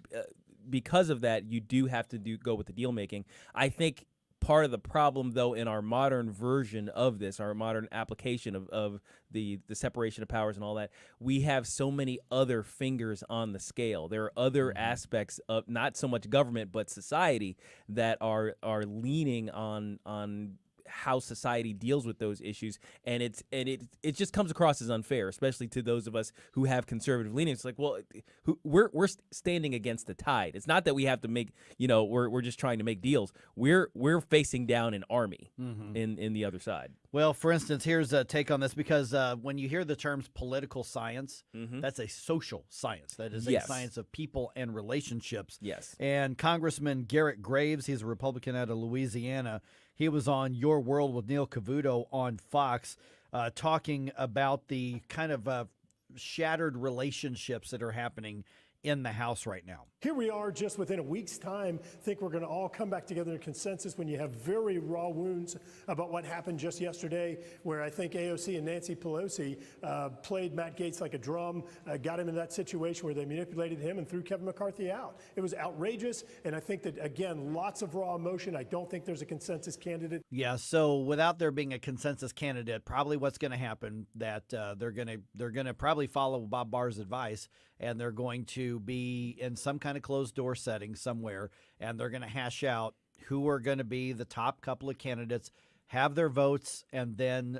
because of that, you do have to go with the deal making. I think part of the problem, though, in our modern version of this, our modern application of the separation of powers and all that, we have so many other fingers on the scale. There are other aspects of not so much government but society that are leaning on how society deals with those issues, and it just comes across as unfair, especially to those of us who have conservative leanings. It's like, well, we're standing against the tide. It's not that we have to make, we're just trying to make deals. We're facing down an army in the other side. Well, for instance, here's a take on this, because when you hear the terms political science, that's a social science. That is a science of people and relationships. Yes. And Congressman Garrett Graves, he's a Republican out of Louisiana, He was on Your World with Neil Cavuto on Fox, talking about the kind of shattered relationships that are happening in the House right now. Here we are just within a week's time. Think we're going to all come back together in consensus when you have very raw wounds about what happened just yesterday, where I think AOC and Nancy Pelosi played Matt Gaetz like a drum, got him in that situation where they manipulated him and threw Kevin McCarthy out. It was outrageous, and I think that, again, lots of raw emotion. I don't think there's a consensus candidate. Yeah, so without there being a consensus candidate, probably what's going to happen that they're going to probably follow Bob Barr's advice, and they're going to be in some kind of closed door setting somewhere, and they're going to hash out who are going to be the top couple of candidates, have their votes, and then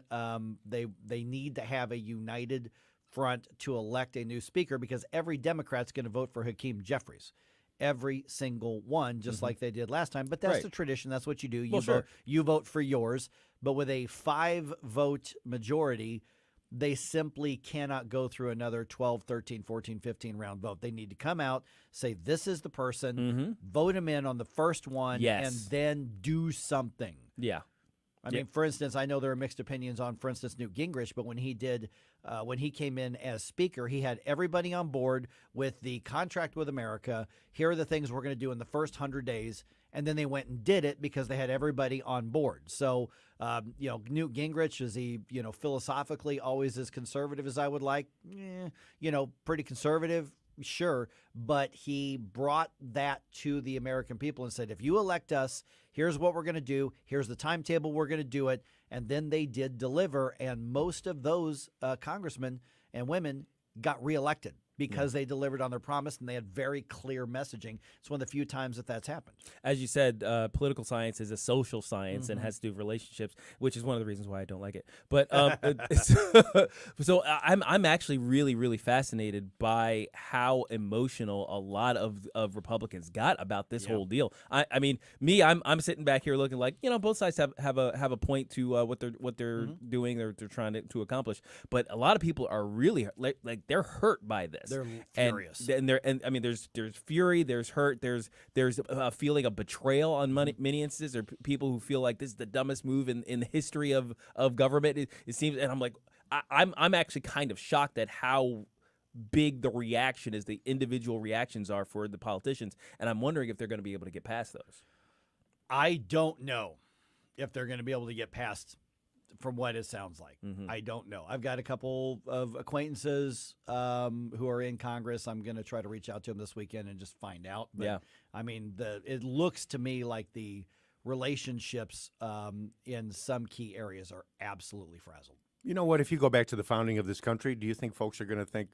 they need to have a united front to elect a new speaker, because every Democrat's going to vote for Hakeem Jeffries. Every single one, just like they did last time. But that's the tradition. That's what you do. You vote for yours. But with a 5-vote majority, they simply cannot go through another 12, 13, 14, 15 round vote. They need to come out, say, this is the person, vote him in on the first one, and then do something. Yeah. I mean, for instance, I know there are mixed opinions on, for instance, Newt Gingrich, but when he came in as speaker, he had everybody on board with the contract with America. Here are the things we're going to do in the first 100 days. And then they went and did it because they had everybody on board. So, Newt Gingrich, is he, philosophically always as conservative as I would like? Pretty conservative, sure. But he brought that to the American people and said, if you elect us, here's what we're going to do. Here's the timetable we're going to do it. And then they did deliver. And most of those congressmen and women got reelected because they delivered on their promise and they had very clear messaging. It's one of the few times that that's happened. As you said, political science is a social science and has to do with relationships, which is one of the reasons why I don't like it. But so I'm actually really, really fascinated by how emotional a lot of Republicans got about this whole deal. I mean, I'm sitting back here looking like, both sides have a point to what they're doing, they're trying to accomplish. But a lot of people are really like they're hurt by this. They're furious. There's fury, there's hurt, there's a feeling of betrayal on many instances. There are people who feel like this is the dumbest move in the history of government. It seems, and I'm like, I'm actually kind of shocked at how big the reaction is, the individual reactions are for the politicians, and I'm wondering if they're going to be able to get past those. I don't know if they're going to be able to get past. From what it sounds like. I don't know. I've got a couple of acquaintances who are in Congress. I'm going to try to reach out to them this weekend and just find out. But, I mean, it looks to me like the relationships in some key areas are absolutely frazzled. You know what? If you go back to the founding of this country, do you think folks are going to think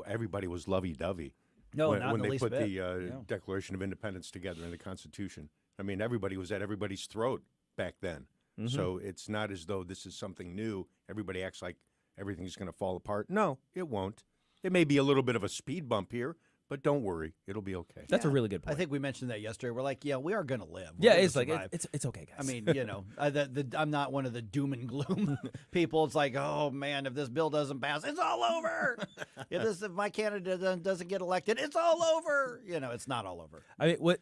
everybody was lovey-dovey? No, when not in the they least put bit. the Declaration of Independence together in the Constitution. I mean, everybody was at everybody's throat back then. So it's not as though this is something new. Everybody acts like everything's going to fall apart. No, it won't. It may be a little bit of a speed bump here, but don't worry. It'll be okay. That's a really good point. I think we mentioned that yesterday. We're like, we are going to live. Yeah, it's like, it's okay, guys. I mean, I'm not one of the doom and gloom people. It's like, oh, man, if this bill doesn't pass, it's all over. If my candidate doesn't get elected, it's all over. It's not all over.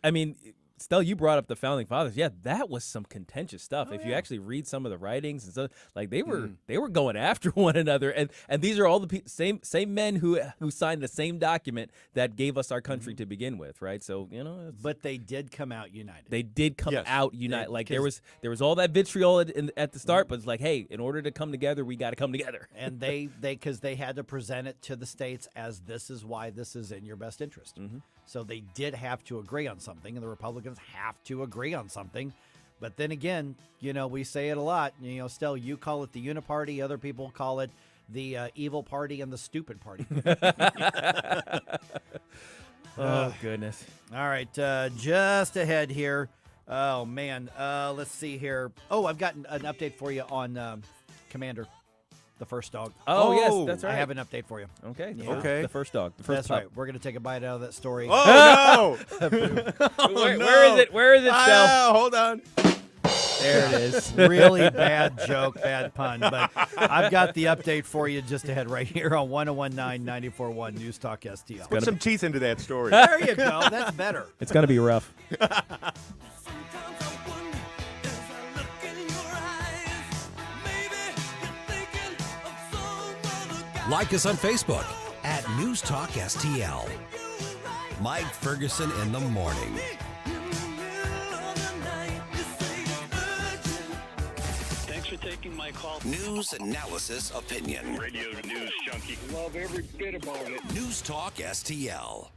I mean, Stell, you brought up the founding fathers. Yeah, that was some contentious stuff. If you actually read some of the writings and stuff, like they were going after one another, and these are all the same men who signed the same document that gave us our country to begin with, right? So but they did come out united. They did come out united. Like there was all that vitriol at the start, but it's like, hey, in order to come together, we got to come together. And because they had to present it to the states as this is why this is in your best interest. So they did have to agree on something, and the Republicans have to agree on something. But then again, we say it a lot. Stell, you call it the uniparty. Other people call it the evil party and the stupid party. Oh, goodness. All right. Just ahead here. Oh, man. Let's see here. Oh, I've got an update for you on Commander. The first dog. Oh, yes, that's right. I have an update for you. Okay. Yeah. Okay. The first dog. The first That's pup. right. We're going to take a bite out of that story. Oh, no. Where is it? Where is it, Stell? Hold on. There it is. Really bad joke, bad pun. But I've got the update for you just ahead right here on 1019 94.1 News Talk STL. Put some teeth into that story. There you go. That's better. It's going to be rough. Like us on Facebook at News Talk STL. Mike Ferguson in the morning. Thanks for taking my call. News, analysis, opinion. Radio news junkie. Love every bit about it. News Talk STL.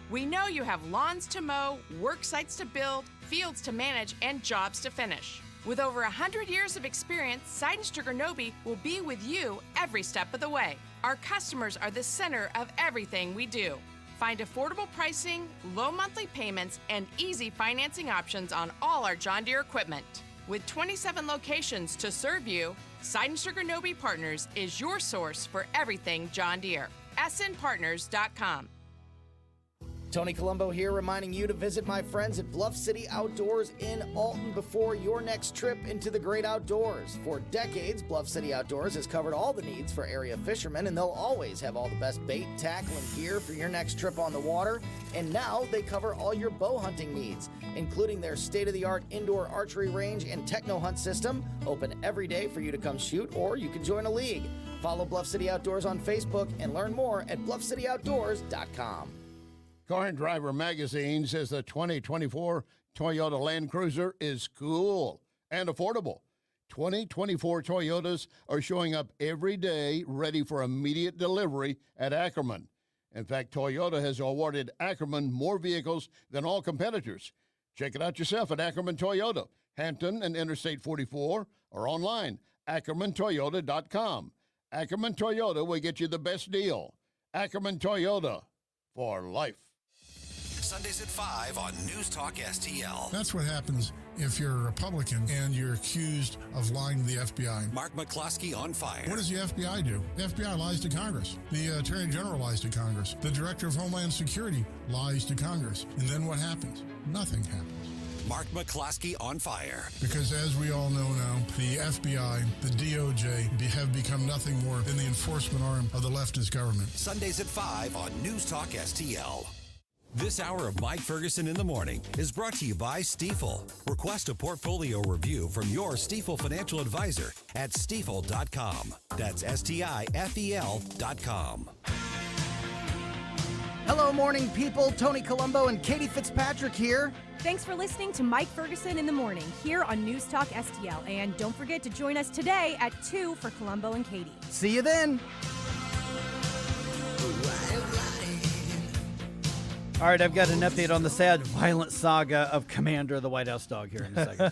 We know you have lawns to mow, work sites to build, fields to manage, and jobs to finish. With over 100 years of experience, Seidenstricker Nobe will be with you every step of the way. Our customers are the center of everything we do. Find affordable pricing, low monthly payments, and easy financing options on all our John Deere equipment. With 27 locations to serve you, Seidenstricker Nobe Partners is your source for everything John Deere. snpartners.com. Tony Colombo here, reminding you to visit my friends at Bluff City Outdoors in Alton before your next trip into the great outdoors. For decades, Bluff City Outdoors has covered all the needs for area fishermen, and they'll always have all the best bait, tackle, and gear for your next trip on the water. And now they cover all your bow hunting needs, including their state-of-the-art indoor archery range and techno hunt system, open every day for you to come shoot, or you can join a league. Follow Bluff City Outdoors on Facebook and learn more at bluffcityoutdoors.com. Car and Driver magazine says the 2024 Toyota Land Cruiser is cool and affordable. 2024 Toyotas are showing up every day, ready for immediate delivery at Ackerman. In fact, Toyota has awarded Ackerman more vehicles than all competitors. Check it out yourself at Ackerman Toyota, Hampton and Interstate 44, or online, AckermanToyota.com. Ackerman Toyota will get you the best deal. Ackerman Toyota, for life. Sundays at 5 on News Talk STL. That's what happens if you're a Republican and you're accused of lying to the FBI. Mark McCloskey on fire. What does the FBI do? The FBI lies to Congress. The Attorney General lies to Congress. The Director of Homeland Security lies to Congress. And then what happens? Nothing happens. Mark McCloskey on fire. Because as we all know now, the FBI, the DOJ have become nothing more than the enforcement arm of the leftist government. Sundays at 5 on News Talk STL. This hour of Mike Ferguson in the Morning is brought to you by Stifel. Request a portfolio review from your Stifel financial advisor at stifel.com. That's STIFEL.com. Hello, morning people. Tony Colombo and Katie Fitzpatrick here. Thanks for listening to Mike Ferguson in the Morning here on News Talk STL. And don't forget to join us today at 2 for Colombo and Katie. See you then. All right, I've got an update on the sad, violent saga of Commander the White House dog here in a second.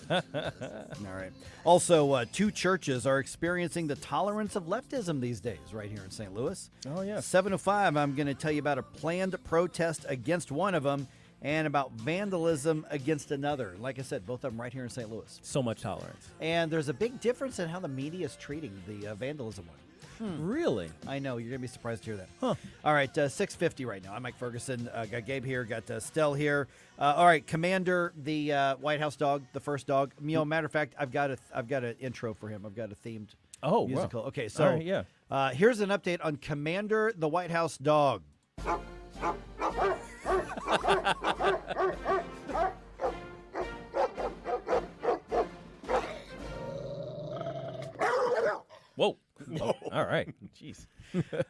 All right. Also, 2 churches are experiencing the tolerance of leftism these days right here in St. Louis. Oh, yeah. 7:05, I'm going to tell you about a planned protest against one of them and about vandalism against another. Like I said, both of them right here in St. Louis. So much tolerance. And there's a big difference in how the media is treating the vandalism one. Really? I know. You're going to be surprised to hear that. Huh. All right, 6:50 right now. I'm Mike Ferguson. Got Gabe here. Got Stell here. All right, Commander, the White House dog, the first dog. You know, matter of fact, I've got an intro for him. I've got a themed musical. Wow. Okay, so all right, yeah. Here's an update on Commander, the White House dog. Whoa. Oh, all right. Jeez.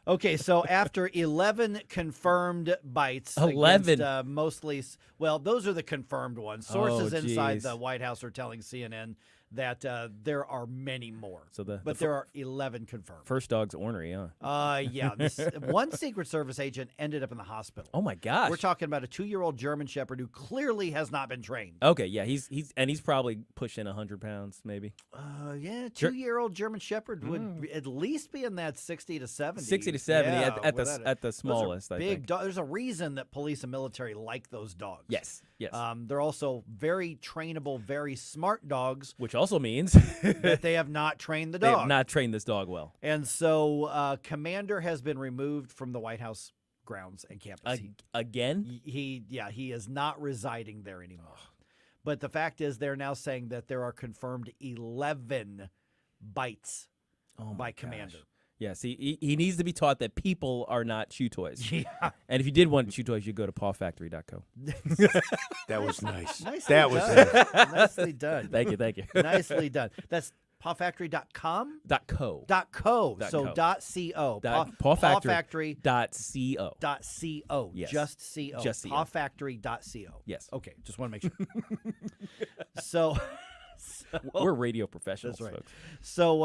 Okay, so after 11 confirmed bites, 11? against, mostly, well, those are the confirmed ones. Sources inside geez. the White House are telling CNN that there are many more. So but there are 11 confirmed. First dog's ornery, huh? Yeah. One Secret Service agent ended up in the hospital. Oh my gosh. We're talking about a 2-year-old German Shepherd who clearly has not been trained. Okay, yeah, he's probably pushing 100 pounds, maybe. Yeah, 2-year-old German Shepherd would at least be in that 60 to 70. 60 to 70 Yeah, at the those smallest, are I big think. There's a reason that police and military like those dogs. Yes. They're also very trainable, very smart dogs. Which also means that they have not trained the They dog. have not trained this dog well. And so Commander has been removed from the White House grounds and campus. Again? He is not residing there anymore. But the fact is they're now saying that there are confirmed 11 bites by Commander. Yeah, see, he needs to be taught that people are not chew toys. Yeah. And if you did want chew toys, you go to pawfactory.co. That was nice. Nicely That was done. nice. Nicely done. Thank you. Nicely done. That's pawfactory.com? .co. .co. Dot So co. .co. Pawfactory.co. .co. Yes. Just co. Just co. Pawfactory.co. Yes. Okay, just want to make sure. so We're radio professionals, that's right.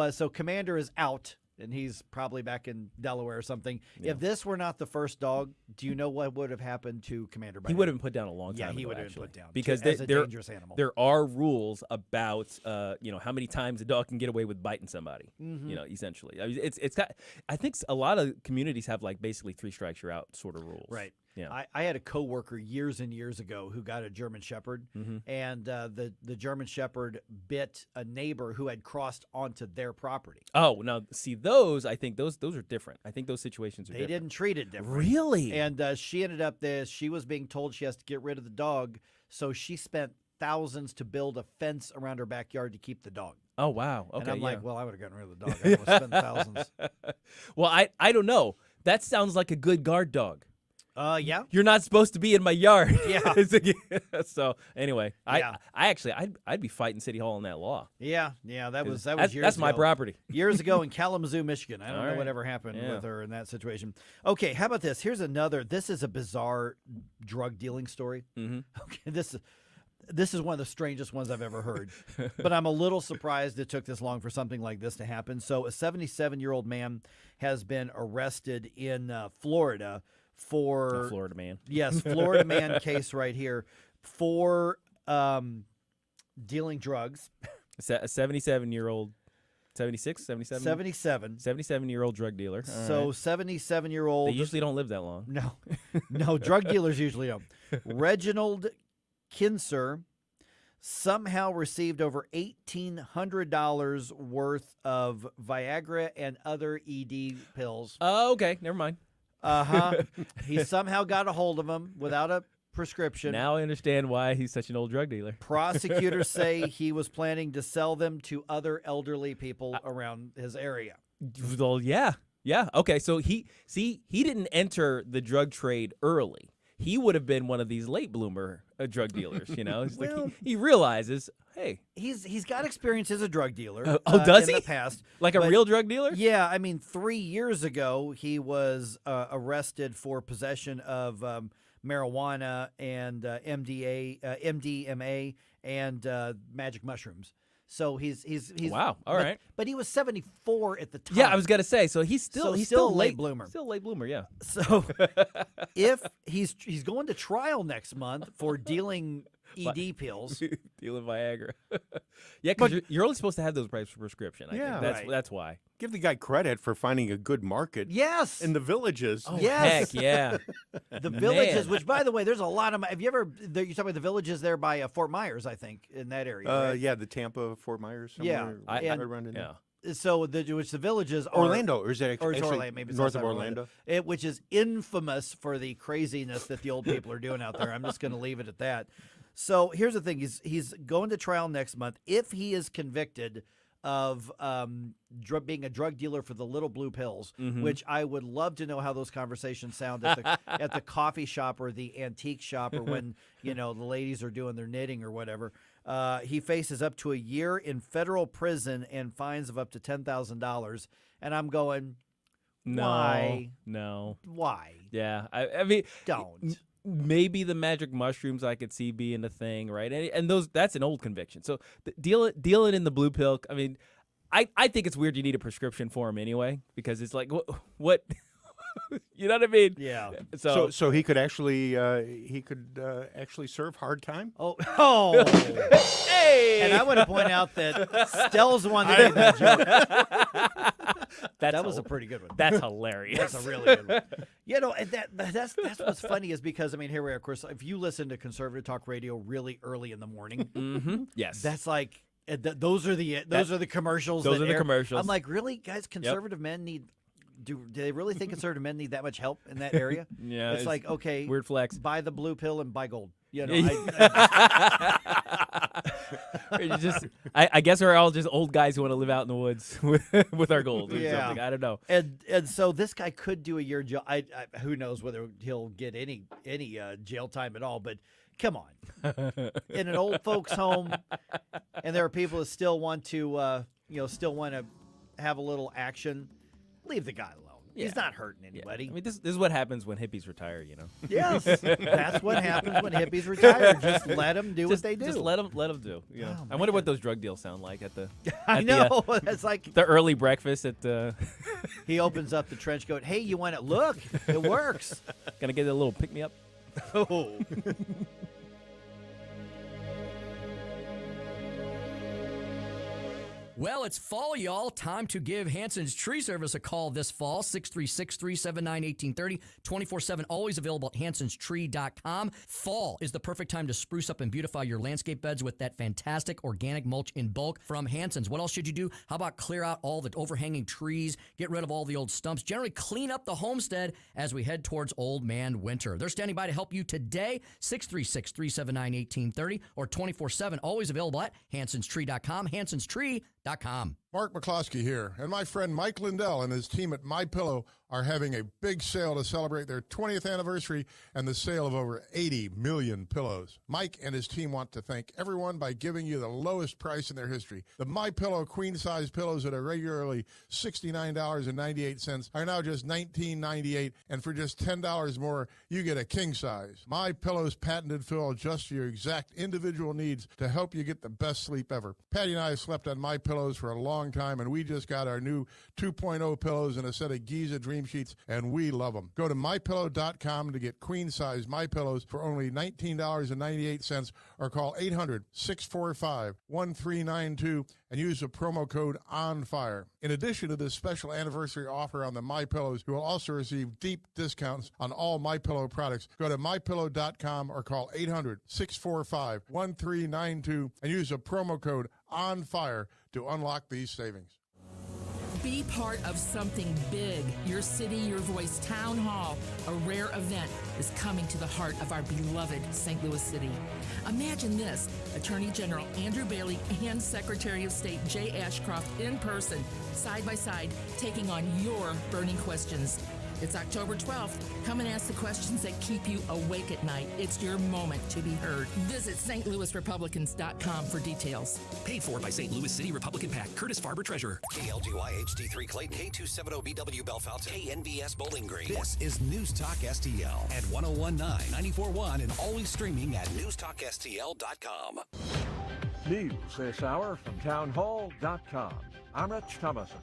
folks. So Commander is out, and he's probably back in Delaware or something. Yeah. If this were not the first dog, do you know what would have happened to Commander? By He now? would have been put down a long Yeah, time he ago, would have been actually. put down Because as a dangerous animal. There are rules about how many times a dog can get away with biting somebody. Mhm. You know, essentially. I mean, it's got. I think a lot of communities have like basically 3 strikes you're out sort of rules. Right. Yeah. I had a coworker years and years ago who got a German Shepherd, and the German Shepherd bit a neighbor who had crossed onto their property. Oh, now see those. I think those are different. I think those situations are They different. didn't treat it different. Really? And she ended up there. She was being told she has to get rid of the dog, so she spent thousands to build a fence around her backyard to keep the dog. Oh wow. Okay. and I'm yeah. like, well, I would have gotten rid of the dog. I would have spent thousands. Well, I don't know. That sounds like a good guard dog. Yeah. You're not supposed to be in my yard. Yeah. So anyway, Yeah. I actually I'd be fighting City Hall on that law. Yeah, that was That's- years that's my ago. property. Years ago in Kalamazoo, Michigan. I don't All know right. whatever happened Yeah. with her in that situation. Okay, how about this? Here's another. This is a bizarre drug dealing story. Mm-hmm. Okay, this is one of the strangest ones I've ever heard. But I'm a little surprised it took this long for something like this to happen. So a 77-year-old man has been arrested in Florida for A Florida man. Yes, Florida man case right here for dealing drugs. A 77-year-old, 76, 77? 77. 77-year-old drug dealer. All So right. 77-year-old. They usually don't live that long. No, drug dealers usually don't. Reginald Kinser somehow received over $1,800 worth of Viagra and other ED pills. Oh, okay. Never mind. He somehow got a hold of them without a prescription. Now I understand why he's such an old drug dealer. Prosecutors say he was planning to sell them to other elderly people around his area. Well, yeah. Okay, so he didn't enter the drug trade early. He would have been one of these late bloomer drug dealers, you know. It's like he realizes, hey, he's got experience as a drug dealer. Does in he? the past, Like a but- real drug dealer? Yeah, I mean, 3 years ago he was arrested for possession of marijuana and MDMA and magic mushrooms. So he's Wow, all right. But he was 74 at the time. Yeah, I was gonna say. So he's still a late bloomer. Still a late bloomer, yeah. So if he's going to trial next month for dealing ED pills, Dealing Viagra. Yeah, because you're only supposed to have those by prescription. I Yeah. think. Right. That's why. Give the guy credit for finding a good market. Yes. In the villages. Oh, Yes. heck yeah. the villages, Man. which by the way, there's a lot of. Have you ever? You're talking about the villages there by Fort Myers, I think, in that area. right? Yeah, the Tampa, Fort Myers. Yeah, Somewhere, and- right around in there. Yeah. So which the villages are Orlando, or is it or it's actually Orlando, maybe it's north of outside Orlando? which is infamous for the craziness that the old people are doing out there. I'm just going to leave it at that. So here's the thing: he's going to trial next month. If he is convicted of being a drug dealer for the little blue pills, which I would love to know how those conversations sound at the coffee shop or the antique shop, or when the ladies are doing their knitting or whatever. He faces up to a year in federal prison and fines of up to $10,000. And I'm going, why? No. Why? Yeah. I mean, Don't. Maybe the magic mushrooms I could see being a thing, right? And that's an old conviction. So dealing in the blue pill. I mean, I think it's weird you need a prescription for them anyway, because it's like what you know what I mean? Yeah. So he could actually serve hard time. Oh. Hey. And I want to point out that Stell's the one that made that joke. That was a pretty good one. That's hilarious. That's a really good one. And that's what's funny is because, I mean, here we are, of course, if you listen to conservative talk radio really early in the morning, yes, that's like, those are the commercials. Those that are the air. commercials. I'm like, really, guys, conservative men need, do they really think conservative men need that much help in that area? Yeah. It's like, okay, weird flex. Buy the blue pill and buy gold. I guess we're all just old guys who want to live out in the woods with our gold or something. I don't know. And so this guy could do a year jail. Who knows whether he'll get any jail time at all? But come on, in an old folks' home, and there are people that still want to still want to have a little action, leave the guy alone. Yeah. He's not hurting anybody. I mean, this is what happens when hippies retire, Yes, that's what happens when hippies retire. Just let them do what they do. Just let them do. Oh, I wonder what those drug deals sound like at the. I know. It's like the early breakfast at. He opens up the trench coat. Hey, you want it? Look, it works. Gonna get a little pick me up. Oh. Well, it's fall, y'all. Time to give Hanson's Tree Service a call this fall. 636-379-1830. 24/7, always available at hansonstree.com. Fall is the perfect time to spruce up and beautify your landscape beds with that fantastic organic mulch in bulk from Hanson's. What else should you do? How about clear out all the overhanging trees, get rid of all the old stumps, generally clean up the homestead as we head towards Old Man Winter. They're standing by to help you today. 636-379-1830 or 24/7, always available at hansonstree.com. hansonstree.com. Mark McCloskey here, and my friend Mike Lindell and his team at MyPillow are having a big sale to celebrate their 20th anniversary and the sale of over 80 million pillows. Mike and his team want to thank everyone by giving you the lowest price in their history. The MyPillow queen-size pillows that are regularly $69.98 are now just $19.98, and for just $10 more, you get a king size. MyPillow's patented fill adjusts to your exact individual needs to help you get the best sleep ever. Patty and I have slept on MyPillows for a long time, and we just got our new 2.0 pillows and a set of Giza Dream Sheets, and we love them. Go to MyPillow.com to get queen-size MyPillows for only $19.98 or call 800-645-1392 and use the promo code ONFIRE. In addition to this special anniversary offer on the MyPillows, you will also receive deep discounts on all MyPillow products. Go to MyPillow.com or call 800-645-1392 and use the promo code ONFIRE to unlock these savings. Be part of something big. Your City, Your Voice Town Hall, a rare event, is coming to the heart of our beloved St. Louis City. Imagine this, Attorney General Andrew Bailey and Secretary of State Jay Ashcroft in person, side by side, taking on your burning questions. It's October 12th. Come and ask the questions that keep you awake at night. It's your moment to be heard. Visit stlouisrepublicans.com for details. Paid for by St. Louis City Republican PAC. Curtis Farber, Treasurer. KLGY HD3 Clayton, K270BW Bellefontaine, KNVS Bowling Green. This is News Talk STL at 1019, 94.1, and always streaming at newstalkstl.com. News this hour from townhall.com. I'm Rich Thomason.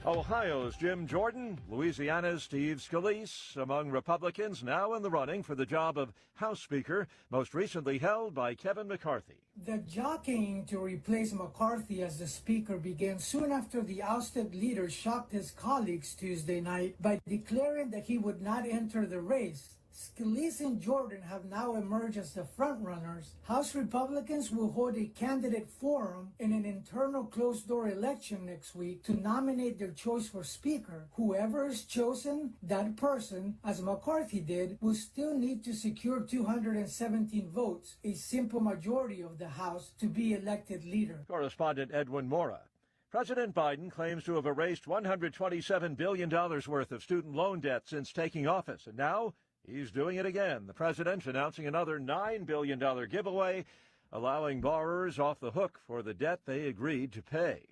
Ohio's Jim Jordan, Louisiana's Steve Scalise, among Republicans now in the running for the job of House Speaker, most recently held by Kevin McCarthy. The jockeying to replace McCarthy as the Speaker began soon after the ousted leader shocked his colleagues Tuesday night by declaring that he would not enter the race. Scalise and Jordan have now emerged as the frontrunners. House Republicans will hold a candidate forum in an internal closed-door election next week to nominate their choice for Speaker. Whoever is chosen, that person, as McCarthy did, will still need to secure 217 votes, a simple majority of the House, to be elected leader. Correspondent Edwin Mora. President Biden claims to have erased $127 billion worth of student loan debt since taking office, and now he's doing it again. The president announcing another $9 billion giveaway, allowing borrowers off the hook for the debt they agreed to pay.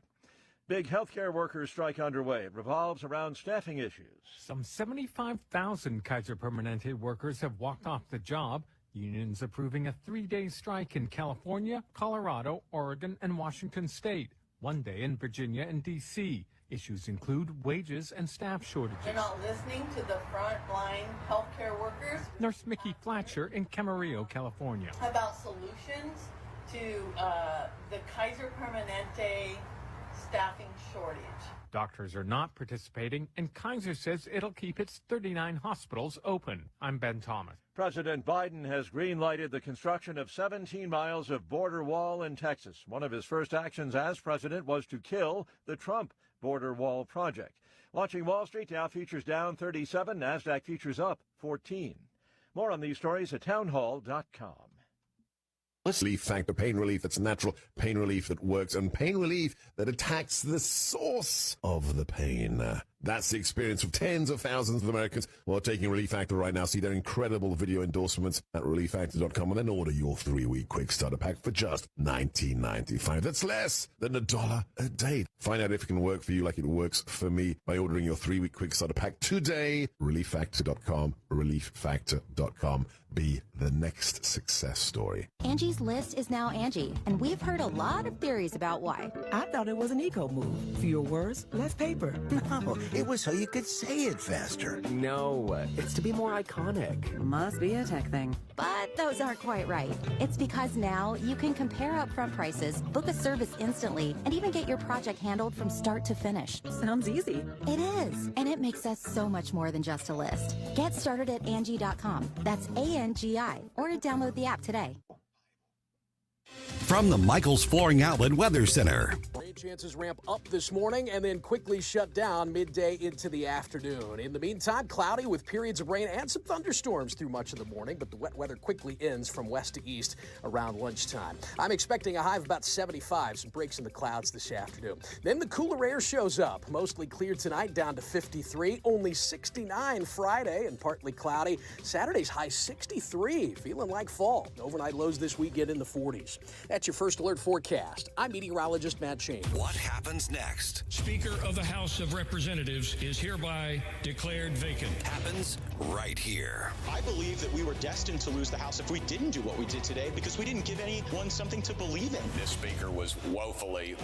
Big healthcare workers strike underway. It revolves around staffing issues. Some 75,000 Kaiser Permanente workers have walked off the job. Unions approving a 3-day strike in California, Colorado, Oregon, and Washington State. 1 day in Virginia and D.C. Issues include wages and staff shortages. You're not listening to the frontline healthcare workers. Nurse Mickey Flatcher in Camarillo, California. How about solutions to the Kaiser Permanente staffing shortage? Doctors are not participating, and Kaiser says it'll keep its 39 hospitals open. I'm Ben Thomas. President Biden has green-lighted the construction of 17 miles of border wall in Texas. One of his first actions as president was to kill the Trump border wall project. Watching Wall Street, Dow futures down 37, NASDAQ futures up 14. More on these stories at townhall.com. Relief factor, pain relief that's natural, pain relief that works, and pain relief that attacks the source of the pain. That's the experience of tens of thousands of Americans who are taking Relief Factor right now. See their incredible video endorsements at relieffactor.com and then order your 3-week quick starter pack for just $19.95. That's less than $1 a day. Find out if it can work for you like it works for me by ordering your 3-week quick starter pack today. relieffactor.com, relieffactor.com. Be the next success story. Angie's List is now Angie, and we've heard a lot of theories about why. I thought it was an eco move. Fewer words, less paper. No, it was so you could say it faster. No, it's to be more iconic. Must be a tech thing. But those aren't quite right. It's because now you can compare upfront prices, book a service instantly, and even get your project handled from start to finish. Sounds easy. It is, and it makes us so much more than just a list. Get started at Angie.com. That's ANGI, or to download the app today. From the Michaels Flooring Outlet Weather Center. Rain chances ramp up this morning and then quickly shut down midday into the afternoon. In the meantime, cloudy with periods of rain and some thunderstorms through much of the morning, but the wet weather quickly ends from west to east around lunchtime. I'm expecting a high of about 75, some breaks in the clouds this afternoon. Then the cooler air shows up, mostly clear tonight down to 53, only 69 Friday and partly cloudy. Saturday's high 63, feeling like fall. Overnight lows this week get in the 40s. That's your first alert forecast. I'm meteorologist Matt Shane. What happens next? Speaker of the House of Representatives is hereby declared vacant. Happens right here. I believe that we were destined to lose the House if we didn't do what we did today because we didn't give anyone something to believe in. This speaker was woefully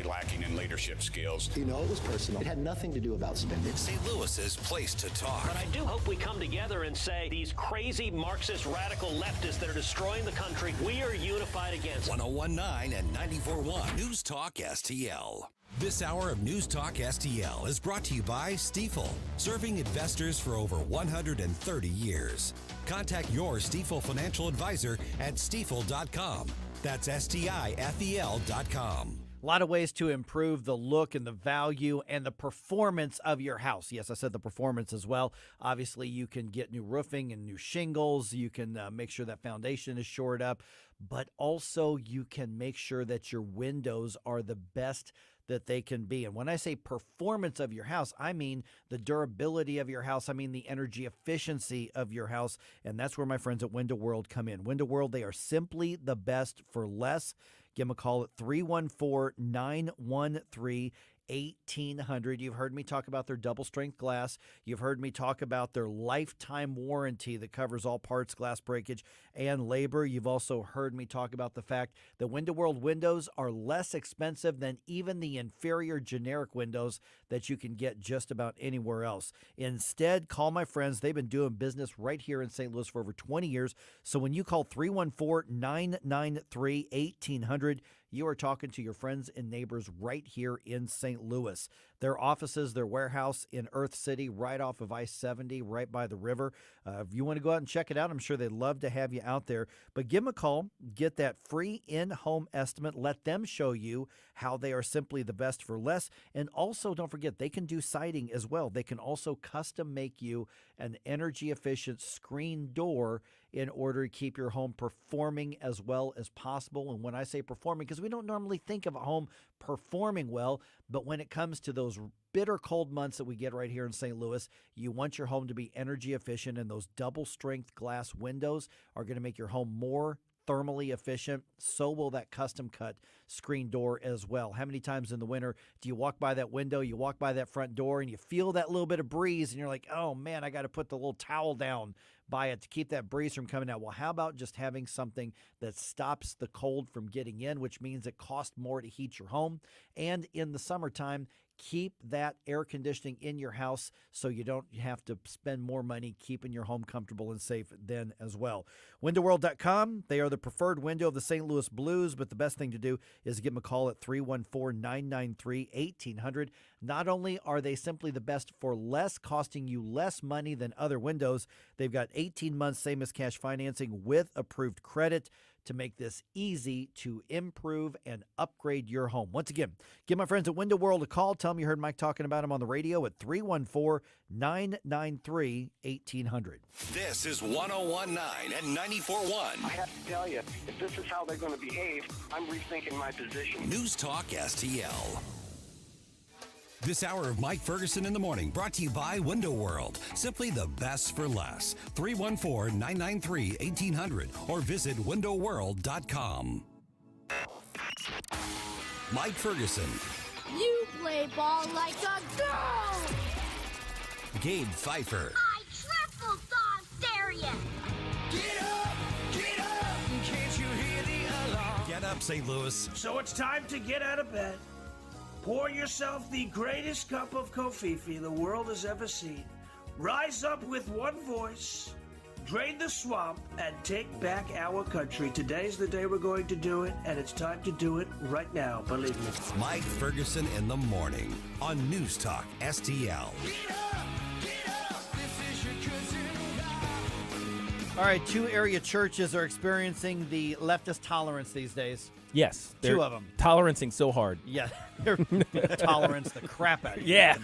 lacking in leadership skills. You know, it was personal. It had nothing to do about spending. St. Louis's place to talk. But I do hope we come together and say these crazy Marxist radical leftists that are destroying the country, we are unified against. 1019 and 94.1 News Talk STL. This hour of News Talk STL is brought to you by Stifel, serving investors for over 130 years. Contact your Stifel financial advisor at stifel.com. That's STIFEL.com. A lot of ways to improve the look and the value and the performance of your house. Yes, I said the performance as well. Obviously, you can get new roofing and new shingles. You can make sure that foundation is shored up, but also you can make sure that your windows are the best that they can be. And when I say performance of your house, I mean the durability of your house. I mean the energy efficiency of your house. And that's where my friends at Window World come in. Window World, they are simply the best for less. Give them a call at 314-913-1800. You've heard me talk about their double strength glass. You've heard me talk about their lifetime warranty that covers all parts, glass breakage, and labor. You've also heard me talk about the fact that Window World windows are less expensive than even the inferior generic windows that you can get just about anywhere else. Instead, call my friends. They've been doing business right here in St. Louis for over 20 years. So when you call 314-993-1800, you are talking to your friends and neighbors right here in St. Louis. Their offices, their warehouse in Earth City, right off of I-70, right by the river. If you want to go out and check it out, I'm sure they'd love to have you out there. But give them a call. Get that free in-home estimate. Let them show you how they are simply the best for less. And also, don't forget, they can do siding as well. They can also custom make you an energy-efficient screen door in order to keep your home performing as well as possible. And when I say performing, because we don't normally think of a home performing well, but when it comes to those bitter cold months that we get right here in St. Louis, you want your home to be energy efficient, and those double strength glass windows are going to make your home more thermally efficient. So will that custom cut screen door as well. How many times in the winter do you walk by that window, you walk by that front door, and you feel that little bit of breeze, and you're like, oh man, I got to put the little towel down by it to keep that breeze from coming out? Well, how about just having something that stops the cold from getting in, which means it costs more to heat your home. And in the summertime, keep that air conditioning in your house so you don't have to spend more money keeping your home comfortable and safe then as well. WindowWorld.com, they are the preferred window of the St. Louis Blues, but the best thing to do is give them a call at 314-993-1800. Not only are they simply the best for less, costing you less money than other windows, they've got 18 months same as cash financing with approved credit to make this easy to improve and upgrade your home. Once again, give my friends at Window World a call. Tell them you heard Mike talking about them on the radio at 314-993-1800. This is 1019 and 94.1. I have to tell you, if this is how they're going to behave, I'm rethinking my position. News Talk STL. This hour of Mike Ferguson in the Morning brought to you by Window World. Simply the best for less. 314-993-1800 or visit windowworld.com. Mike Ferguson. You play ball like a girl! Gabe Pfeiffer. I triple dog dare you! Get up! Can't you hear the alarm? Get up, St. Louis. So it's time to get out of bed. Pour yourself the greatest cup of Kofifi the world has ever seen. Rise up with one voice, drain the swamp, and take back our country. Today's the day we're going to do it, and it's time to do it right now, believe me. Mike Ferguson in the Morning on News Talk STL. All right, 2 area churches are experiencing the leftist tolerance these days. Yes. 2 of them. Tolerancing so hard. Yeah, they're tolerance the crap out of you. Yeah,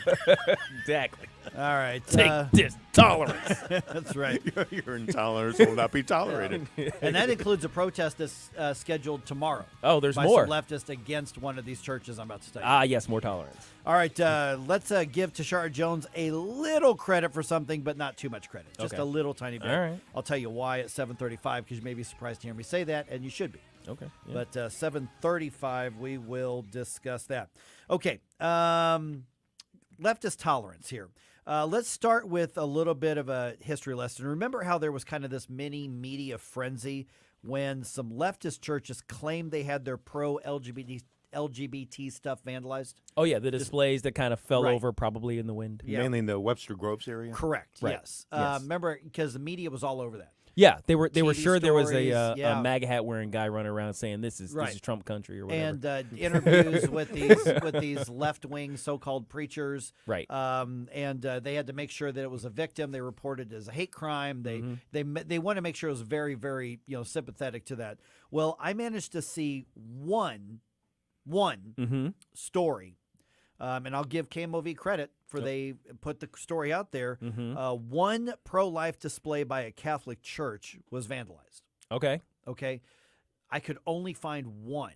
exactly. All right. Take this tolerance. That's right. Your intolerance will not be tolerated. And that includes a protest that's scheduled tomorrow. Oh, there's by more. Some leftists against one of these churches I'm about to study. Yes, more tolerance. All right, let's give Tashara Jones a little credit for something, but not too much credit. Just a little tiny bit. All right. I'll tell you why at 7:35, because you may be surprised to hear me say that, and you should be. Okay. Yeah. But 7:35, we will discuss that. Okay. Leftist tolerance here. Let's start with a little bit of a history lesson. Remember how there was kind of this mini media frenzy when some leftist churches claimed they had their pro-LGBT stuff vandalized? Oh, yeah, the displays that kind of fell over probably in the wind. Yeah. Mainly in the Webster Groves area? Correct, Right. yes. Remember, because the media was all over that. Yeah, they were TV sure there was stories, a MAGA hat wearing guy running around saying this is Trump country or whatever. And interviews with these left wing so called preachers, right? And they had to make sure that it was a victim. They reported it as a hate crime. They want to make sure it was very, very sympathetic to that. Well, I managed to see one story. And I'll give KMOV credit for they put the story out there. One pro-life display by a Catholic church was vandalized. Okay. I could only find one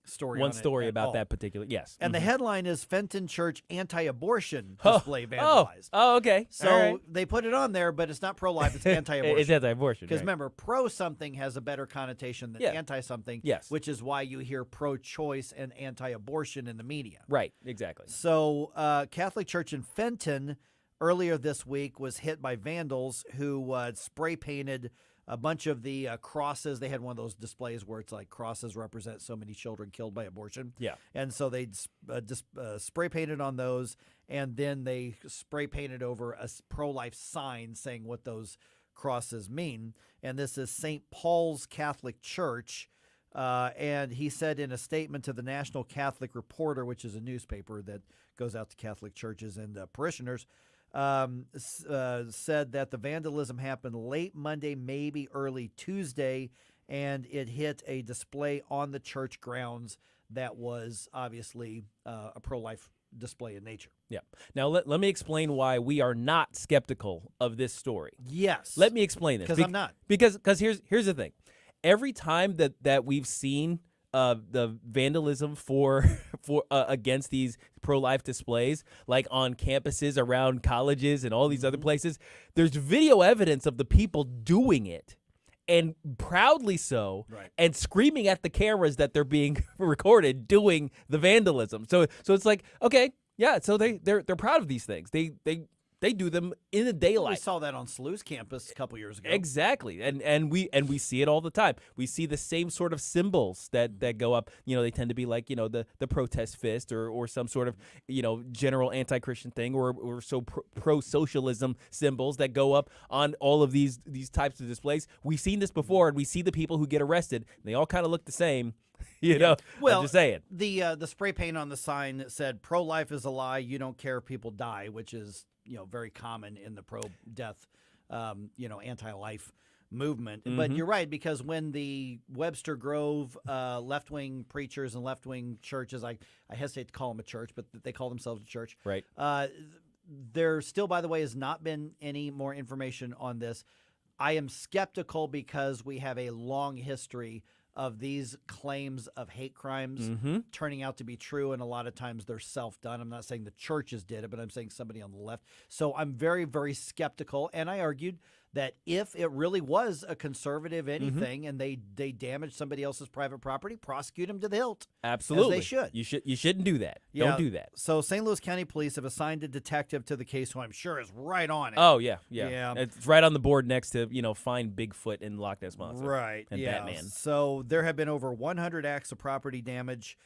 story. One story about that particular. Yes. And the headline is Fenton Church anti-abortion display vandalized. Oh, okay. So they put it on there, but it's not pro-life. It's anti-abortion. It's anti-abortion. Because remember, pro-something has a better connotation than anti-something. Yes. Which is why you hear pro-choice and anti-abortion in the media. Right. Exactly. So Catholic Church in Fenton earlier this week was hit by vandals who spray painted a bunch of the crosses. They had one of those displays where it's like crosses represent so many children killed by abortion. Yeah. And so they spray painted on those, and then they spray painted over a pro-life sign saying what those crosses mean. And this is St. Paul's Catholic Church. And he said in a statement to the National Catholic Reporter, which is a newspaper that goes out to Catholic churches and parishioners, said that the vandalism happened late Monday, maybe early Tuesday, and it hit a display on the church grounds that was obviously a pro-life display in nature. Yeah. Now, let me explain why we are not skeptical of this story. Yes. Let me explain this. Because I'm not. Because here's the thing. Every time that we've seen the vandalism for against these pro-life displays, like on campuses around colleges and all these other places, there's video evidence of the people doing it, and proudly so, and screaming at the cameras that they're being recorded doing the vandalism. So it's like, okay, yeah, so they're proud of these things. They do them in the daylight. We saw that on SLU's campus a couple years ago. Exactly, and we see it all the time. We see the same sort of symbols that go up. They tend to be like the protest fist or some sort of general anti-Christian thing or so pro-socialism symbols that go up on all of these types of displays. We've seen this before, and we see the people who get arrested. And they all kind of look the same. Well, I'm just saying. The spray paint on the sign that said "Pro-life is a lie. You don't care if people die," which is very common in the pro-death, anti-life movement. But you're right, because when the Webster Grove left-wing preachers and left-wing churches, I hesitate to call them a church, but they call themselves a church. Right. There still, by the way, has not been any more information on this. I am skeptical because we have a long history of these claims of hate crimes turning out to be true, and a lot of times they're self-done. I'm not saying the churches did it, but I'm saying somebody on the left. So I'm very, very skeptical, and I argued that if it really was a conservative anything and they damaged somebody else's private property, prosecute them to the hilt. Absolutely. As they should. You shouldn't do that. Yeah. Don't do that. So St. Louis County Police have assigned a detective to the case who I'm sure is right on it. Oh, yeah. It's right on the board next to, find Bigfoot and Loch Ness Monster. Right. And Batman. So there have been over 100 acts of property damage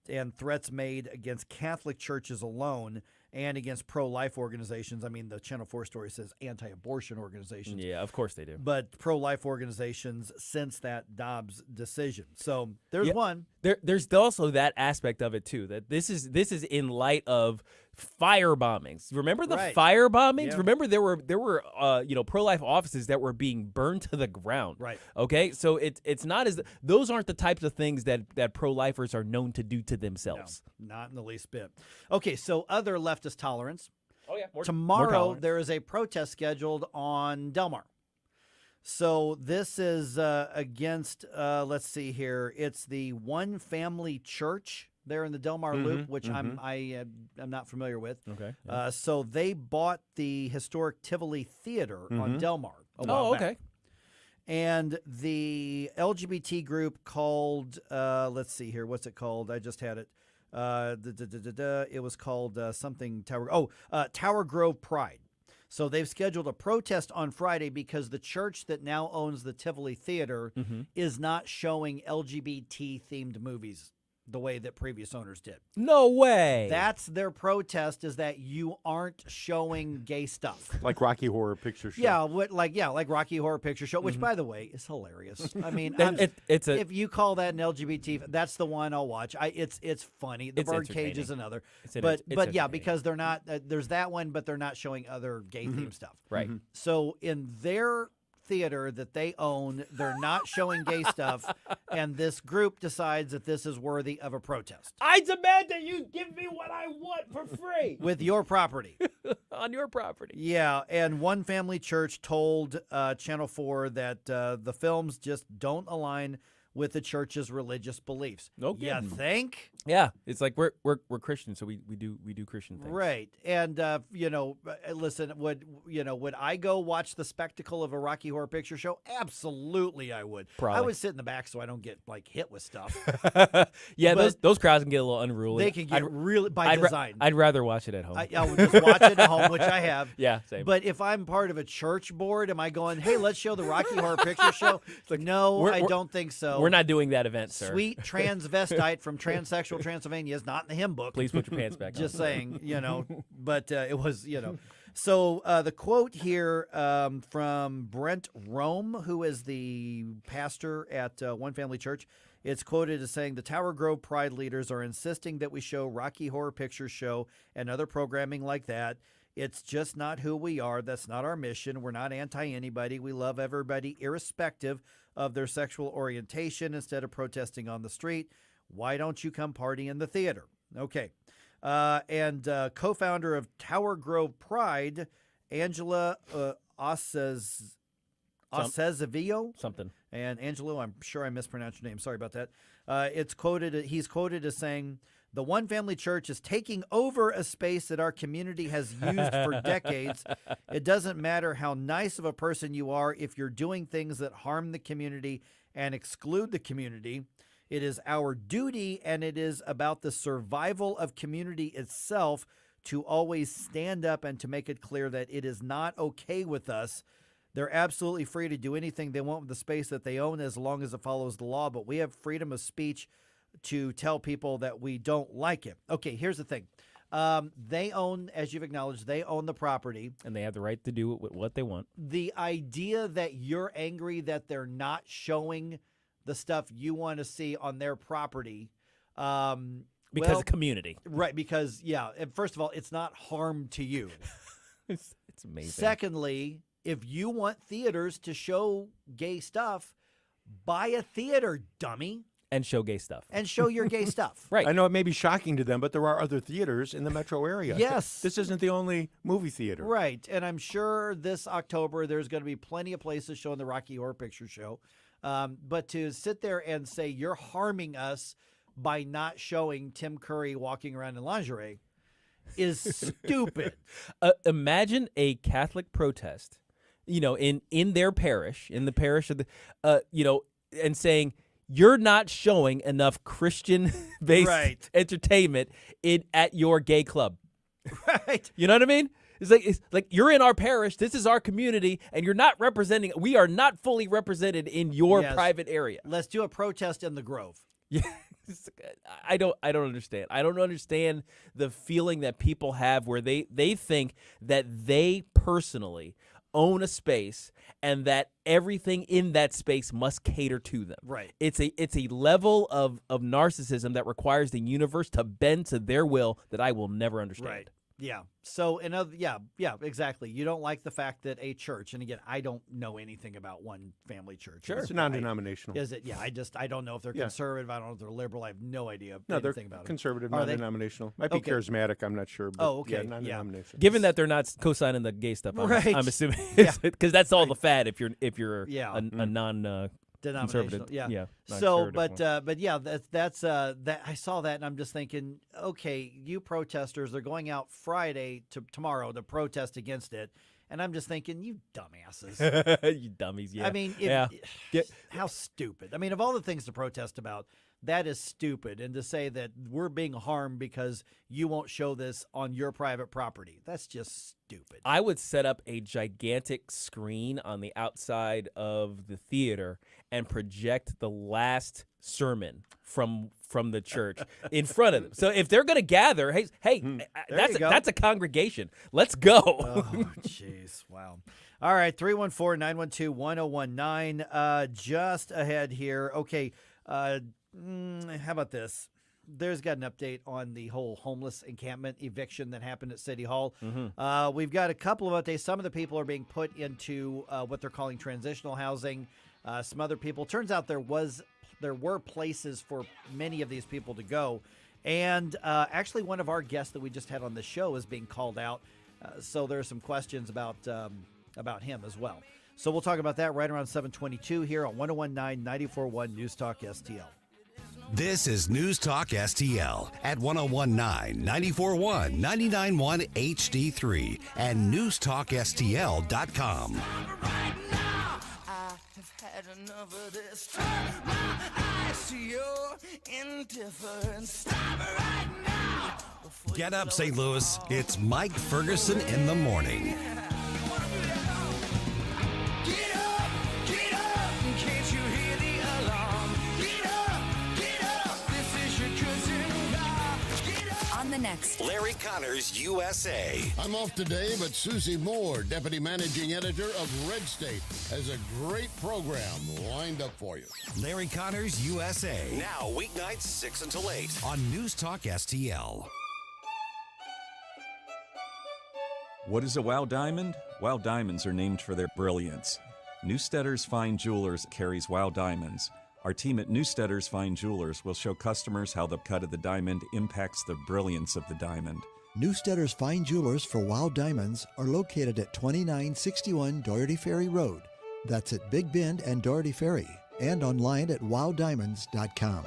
and threats made against Catholic churches alone and against pro-life organizations. I mean, the Channel 4 story says anti-abortion organizations. Yeah, of course they do. But pro-life organizations since that Dobbs decision. So there's one. There's also that aspect of it too. That this is in light of fire bombings. Remember the fire bombings? Yeah. Remember there were pro-life offices that were being burned to the ground. Right. Okay. So it's not as those aren't the types of things that pro-lifers are known to do to themselves. No, not in the least bit. Okay. So other leftist tolerance. Oh yeah. Tomorrow there is a protest scheduled on Del Mar. So this is against, let's see here, it's the One Family Church there in the Del Mar Loop, which I'm not familiar with. Okay. So they bought the historic Tivoli Theater on Del Mar a while back. Okay. And the LGBT group called, let's see here, what's it called? I just had it. It was called something Tower Grove Pride. So they've scheduled a protest on Friday because the church that now owns the Tivoli Theater is not showing LGBT-themed movies the way that previous owners did. No way. That's their protest, is that you aren't showing gay stuff. Like Rocky Horror Picture Show. Yeah, like Rocky Horror Picture Show, which, by the way, is hilarious. I mean, if you call that an LGBT, that's the one I'll watch. It's funny. The Birdcage is another. But yeah, because they're not. There's that one, but they're not showing other gay themed stuff. Right. So in their theater that they own, they're not showing gay stuff, and this group decides that this is worthy of a protest. I demand that you give me what I want for free. With your property. On your property. Yeah, and One Family Church told Channel 4 that the films just don't align with the church's religious beliefs. No You kidding. think? Yeah, it's like we're Christians, so we do Christian things. Right. And listen, would I go watch the spectacle of a Rocky Horror Picture Show? Absolutely I would. Probably. I would sit in the back so I don't get hit with stuff. Yeah, But those crowds can get a little unruly. They can get really by design. I'd rather watch it at home. I would just watch it at home, which I have. Yeah, same. But if I'm part of a church board, am I going, hey, let's show the Rocky Horror Picture Show? No, I don't think so. We're not doing that event, sir. Sweet transvestite from transsexual Transylvania is not in the hymn book. Please put your pants back on. Just saying, but it was, So the quote here from Brent Rome, who is the pastor at One Family Church, it's quoted as saying, the Tower Grove Pride leaders are insisting that we show Rocky Horror Picture Show and other programming like that. It's just not who we are. That's not our mission. We're not anti-anybody. We love everybody irrespective of their sexual orientation instead of protesting on the street. Why don't you come party in the theater? Okay. And co-founder of Tower Grove Pride, Angela Acevedo. Something. And Angelo, I'm sure I mispronounced your name. Sorry about that. He's quoted as saying, the One Family Church is taking over a space that our community has used for decades. It doesn't matter how nice of a person you are if you're doing things that harm the community and exclude the community. It is our duty, and it is about the survival of community itself, to always stand up and to make it clear that it is not okay with us. They're absolutely free to do anything they want with the space that they own as long as it follows the law, but we have freedom of speech to tell people that we don't like it. Okay, here's the thing. They own, as you've acknowledged, they own the property. And they have the right to do what they want. The idea that you're angry that they're not showing the stuff you want to see on their property. Because of community. Right, because, and first of all, it's not harm to you. It's amazing. Secondly, if you want theaters to show gay stuff, buy a theater, dummy. And show gay stuff. And show your gay stuff. Right. I know it may be shocking to them, but there are other theaters in the metro area. Yes. This isn't the only movie theater. Right. And I'm sure this October there's going to be plenty of places showing the Rocky Horror Picture Show. But to sit there and say you're harming us by not showing Tim Curry walking around in lingerie is stupid. Imagine a Catholic protest, in their parish, in the parish of the, and saying you're not showing enough Christian-based entertainment at your gay club. Right. You know what I mean? It's like you're in our parish. This is our community, and you're not representing. We are not fully represented in your private area. Let's do a protest in the Grove. Yeah. I don't understand. I don't understand the feeling that people have where they think that they personally own a space and that everything in that space must cater to them. Right. It's a level of narcissism that requires the universe to bend to their will that I will never understand. Right. Yeah. So, exactly. You don't like the fact that a church, and again, I don't know anything about one family church. Sure. It's non-denominational. Is it? Yeah. I don't know if they're conservative. I don't know if they're liberal. I have no idea No, they're anything about conservative, it. non-denominational. Might be charismatic. I'm not sure. But okay. Non-denominational. Given that they're not co-signing the gay stuff, I'm assuming because that's all the fad if you're a non denominational, yeah. So, but that's that. I saw that, and I'm just thinking, okay, you protesters, they're going out Friday tomorrow to protest against it, and I'm just thinking, you dumbasses, you dummies. Yeah, I mean, how stupid. I mean, of all the things to protest about, that is stupid. And to say that we're being harmed because you won't show this on your private property, that's just stupid. I would set up a gigantic screen on the outside of the theater and project the last sermon from the church in front of them. So if they're going to gather, that's a congregation. Let's go. Oh, jeez. Wow. All right, 314-912-1019. Just ahead here. Okay, how about this? There's got an update on the whole homeless encampment eviction that happened at City Hall. Mm-hmm. We've got a couple of updates. Some of the people are being put into what they're calling transitional housing. Some other people. Turns out there were places for many of these people to go. And actually one of our guests that we just had on the show is being called out. So there's some questions about him as well. So we'll talk about that right around 7:22 here on 101.9 94.1 News Talk STL. This is News Talk STL at 101.9 94.1 99.1 HD3 and newstalkstl.com. Had enough of this. Turn my eyes to your indifference. Stop right now. Get up, St. Louis. It's Mike Ferguson in the morning. Get up, can't you hear the alarm? Get up, this is your cousin car. Get up. On the next Larry Connors USA. I'm off today, but Susie Moore, Deputy Managing Editor of Red State, has a great program lined up for you. Larry Connors USA. Now weeknights 6 until 8 on News Talk STL. What is a Wow Diamond? Wow Diamonds are named for their brilliance. Newstetter's Fine Jewelers carries Wow Diamonds. Our team at Newstetter's Fine Jewelers will show customers how the cut of the diamond impacts the brilliance of the diamond. Newstetter's Fine Jewelers for Wow Diamonds are located at 2961 Doherty Ferry Road. That's at Big Bend and Doherty Ferry, and online at wowdiamonds.com.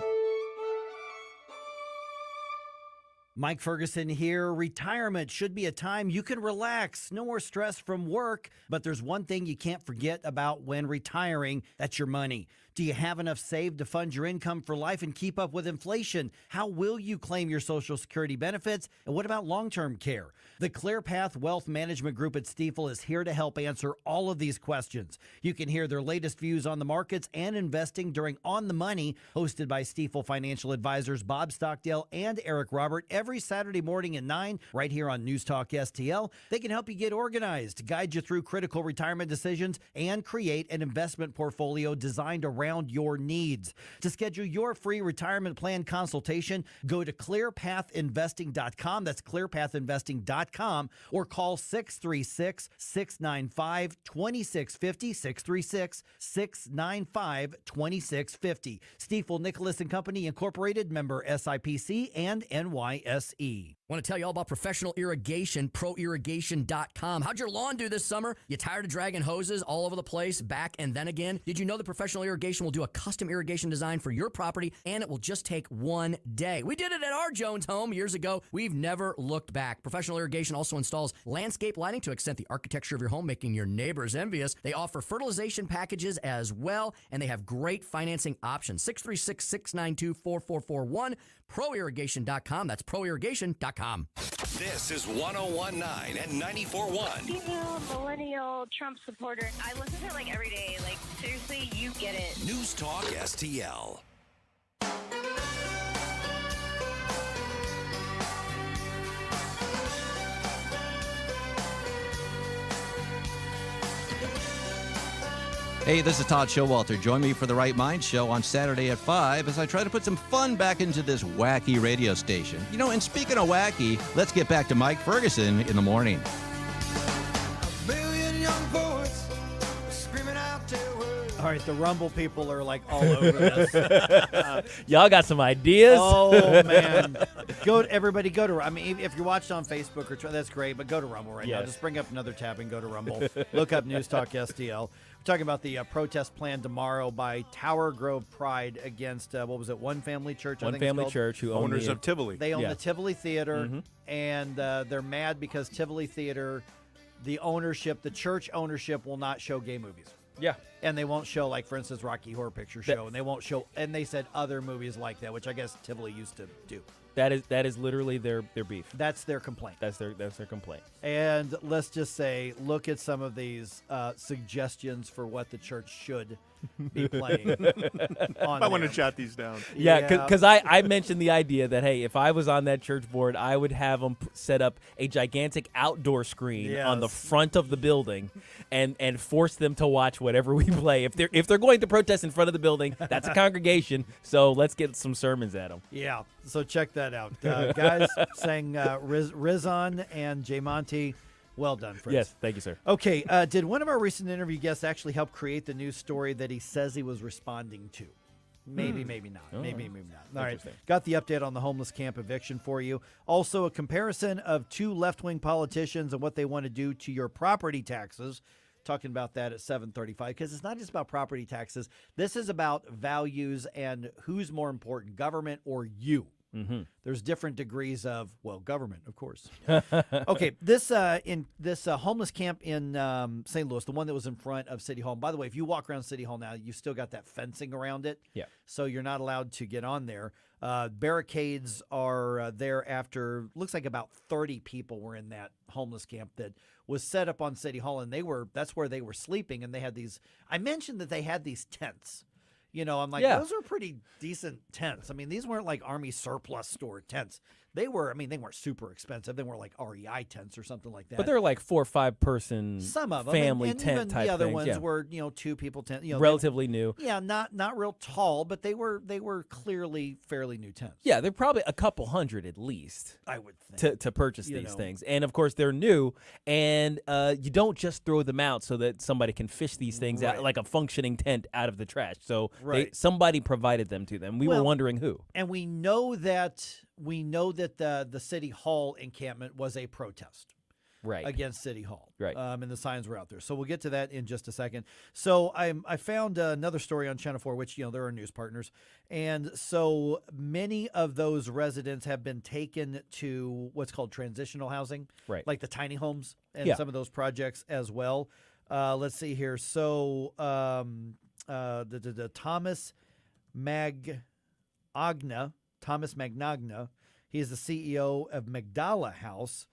Mike Ferguson here. Retirement should be a time you can relax. No more stress from work. But there's one thing you can't forget about when retiring. That's your money. Do you have enough saved to fund your income for life and keep up with inflation? How will you claim your Social Security benefits? And what about long-term care? The ClearPath Wealth Management Group at Stifel is here to help answer all of these questions. You can hear their latest views on the markets and investing during On the Money, hosted by Stifel financial advisors Bob Stockdale and Eric Robert, every Saturday morning at 9, right here on News Talk STL. They can help you get organized, guide you through critical retirement decisions, and create an investment portfolio designed around your needs. To schedule your free retirement plan consultation, go to clearpathinvesting.com. That's clearpathinvesting.com, or call 636-695-2650, 636-695-2650. Stifel Nicholas and Company Incorporated, member SIPC and NYSE. Want to tell you all about professional irrigation, proirrigation.com. How'd your lawn do this summer? You tired of dragging hoses all over the place, back and then again? Did you know that professional irrigation will do a custom irrigation design for your property, and it will just take 1 day? We did it at our Jones home years ago. We've never looked back. Professional irrigation also installs landscape lighting to accent the architecture of your home, making your neighbors envious. They offer fertilization packages as well, and they have great financing options. 636-692-4441, proirrigation.com. That's proirrigation.com. This is 101.9 and 94.1. Female millennial Trump supporter. I listen to it like every day. Like, seriously, you get it. News Talk STL. Hey, this is Todd Showalter. Join me for the Right Mind Show on Saturday at 5 as I try to put some fun back into this wacky radio station. You know, and speaking of wacky, let's get back to Mike Ferguson in the morning. A million young poets screaming out their words. All right, the Rumble people are like all over this. Y'all got some ideas? Oh man, everybody go to. I mean, if you're watching on Facebook or that's great, but go to Rumble right now. Just bring up another tab and go to Rumble. Look up News Talk STL. We're talking about the protest plan tomorrow by Tower Grove Pride against what was it? One Family Church. One Family Church, who owners of Tivoli. They own the Tivoli Theater, and they're mad because Tivoli Theater, the church ownership will not show gay movies. Yeah. And they won't show, like, for instance, Rocky Horror Picture Show, and they won't show, and they said other movies like that, which I guess Tivoli used to do. That is literally their beef. That's their complaint. That's their complaint. And let's just say, look at some of these suggestions for what the church should be playing. I want to jot these down. Yeah, because I mentioned the idea that, hey, if I was on that church board, I would have them set up a gigantic outdoor screen on the front of the building and force them to watch whatever we play. If they're going to protest in front of the building, that's a congregation, so let's get some sermons at them. Yeah, so check that out. Guys saying Rizon and Jay Monty, well done, friends. Yes, thank you, sir. Okay, did one of our recent interview guests actually help create the news story that he says he was responding to? Maybe, maybe not. Maybe not. All right, got the update on the homeless camp eviction for you. Also, a comparison of two left-wing politicians and what they want to do to your property taxes. Talking about that at 7:35, because it's not just about property taxes. This is about values and who's more important, government or you. There's different degrees of, well, government, of course. Okay, this homeless camp in St. Louis, the one that was in front of City Hall. And by the way, if you walk around City Hall now, you still got that fencing around it. Yeah. So you're not allowed to get on there. Barricades are there after, looks like about 30 people were in that homeless camp that was set up on City Hall, and that's where they were sleeping. And they had these, I mentioned that they had these tents. You know, I'm like, those are pretty decent tents. I mean, these weren't like Army surplus store tents. They were, I mean, they weren't super expensive. They weren't like REI tents or something like that. But they're like 4 or 5 person some of them, family and tent even type the other things. ones were, 2 people tent. Relatively new. Yeah, not real tall, but they were clearly fairly new tents. Yeah, they're probably a couple hundred at least. I would think. To purchase these things. And of course they're new, and you don't just throw them out so that somebody can fish these things out like a functioning tent out of the trash. So somebody provided them to them. We were wondering who. And we know that the City Hall encampment was a protest. Against City Hall. And the signs were out there. So we'll get to that in just a second. So I found another story on Channel 4, which, they're our news partners. And so many of those residents have been taken to what's called transitional housing. Like the tiny homes and some of those projects as well. Let's see here. So the Thomas Magnagne, he's the CEO of Magdala House.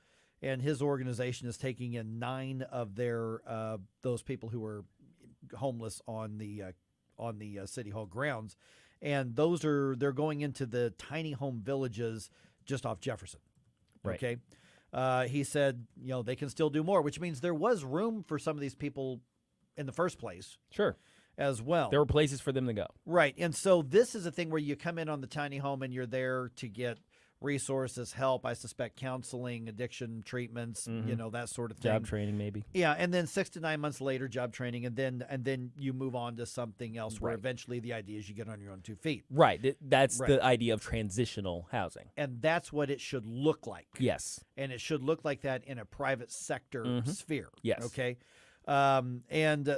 And his organization is taking in 9 of their those people who were homeless on the City Hall grounds, and they're going into the tiny home villages just off Jefferson. Okay, he said they can still do more, which means there was room for some of these people in the first place. Sure. As well, there were places for them to go. Right, and so this is a thing where you come in on the tiny home and you're there to get resources, help, I suspect counseling, addiction treatments, that sort of thing. Job training, maybe. Yeah, and then 6 to 9 months later, job training, and then you move on to something else where eventually the idea is you get on your own 2 feet. Right. That's the idea of transitional housing. And that's what it should look like. Yes. And it should look like that in a private sector sphere. Yes. Okay.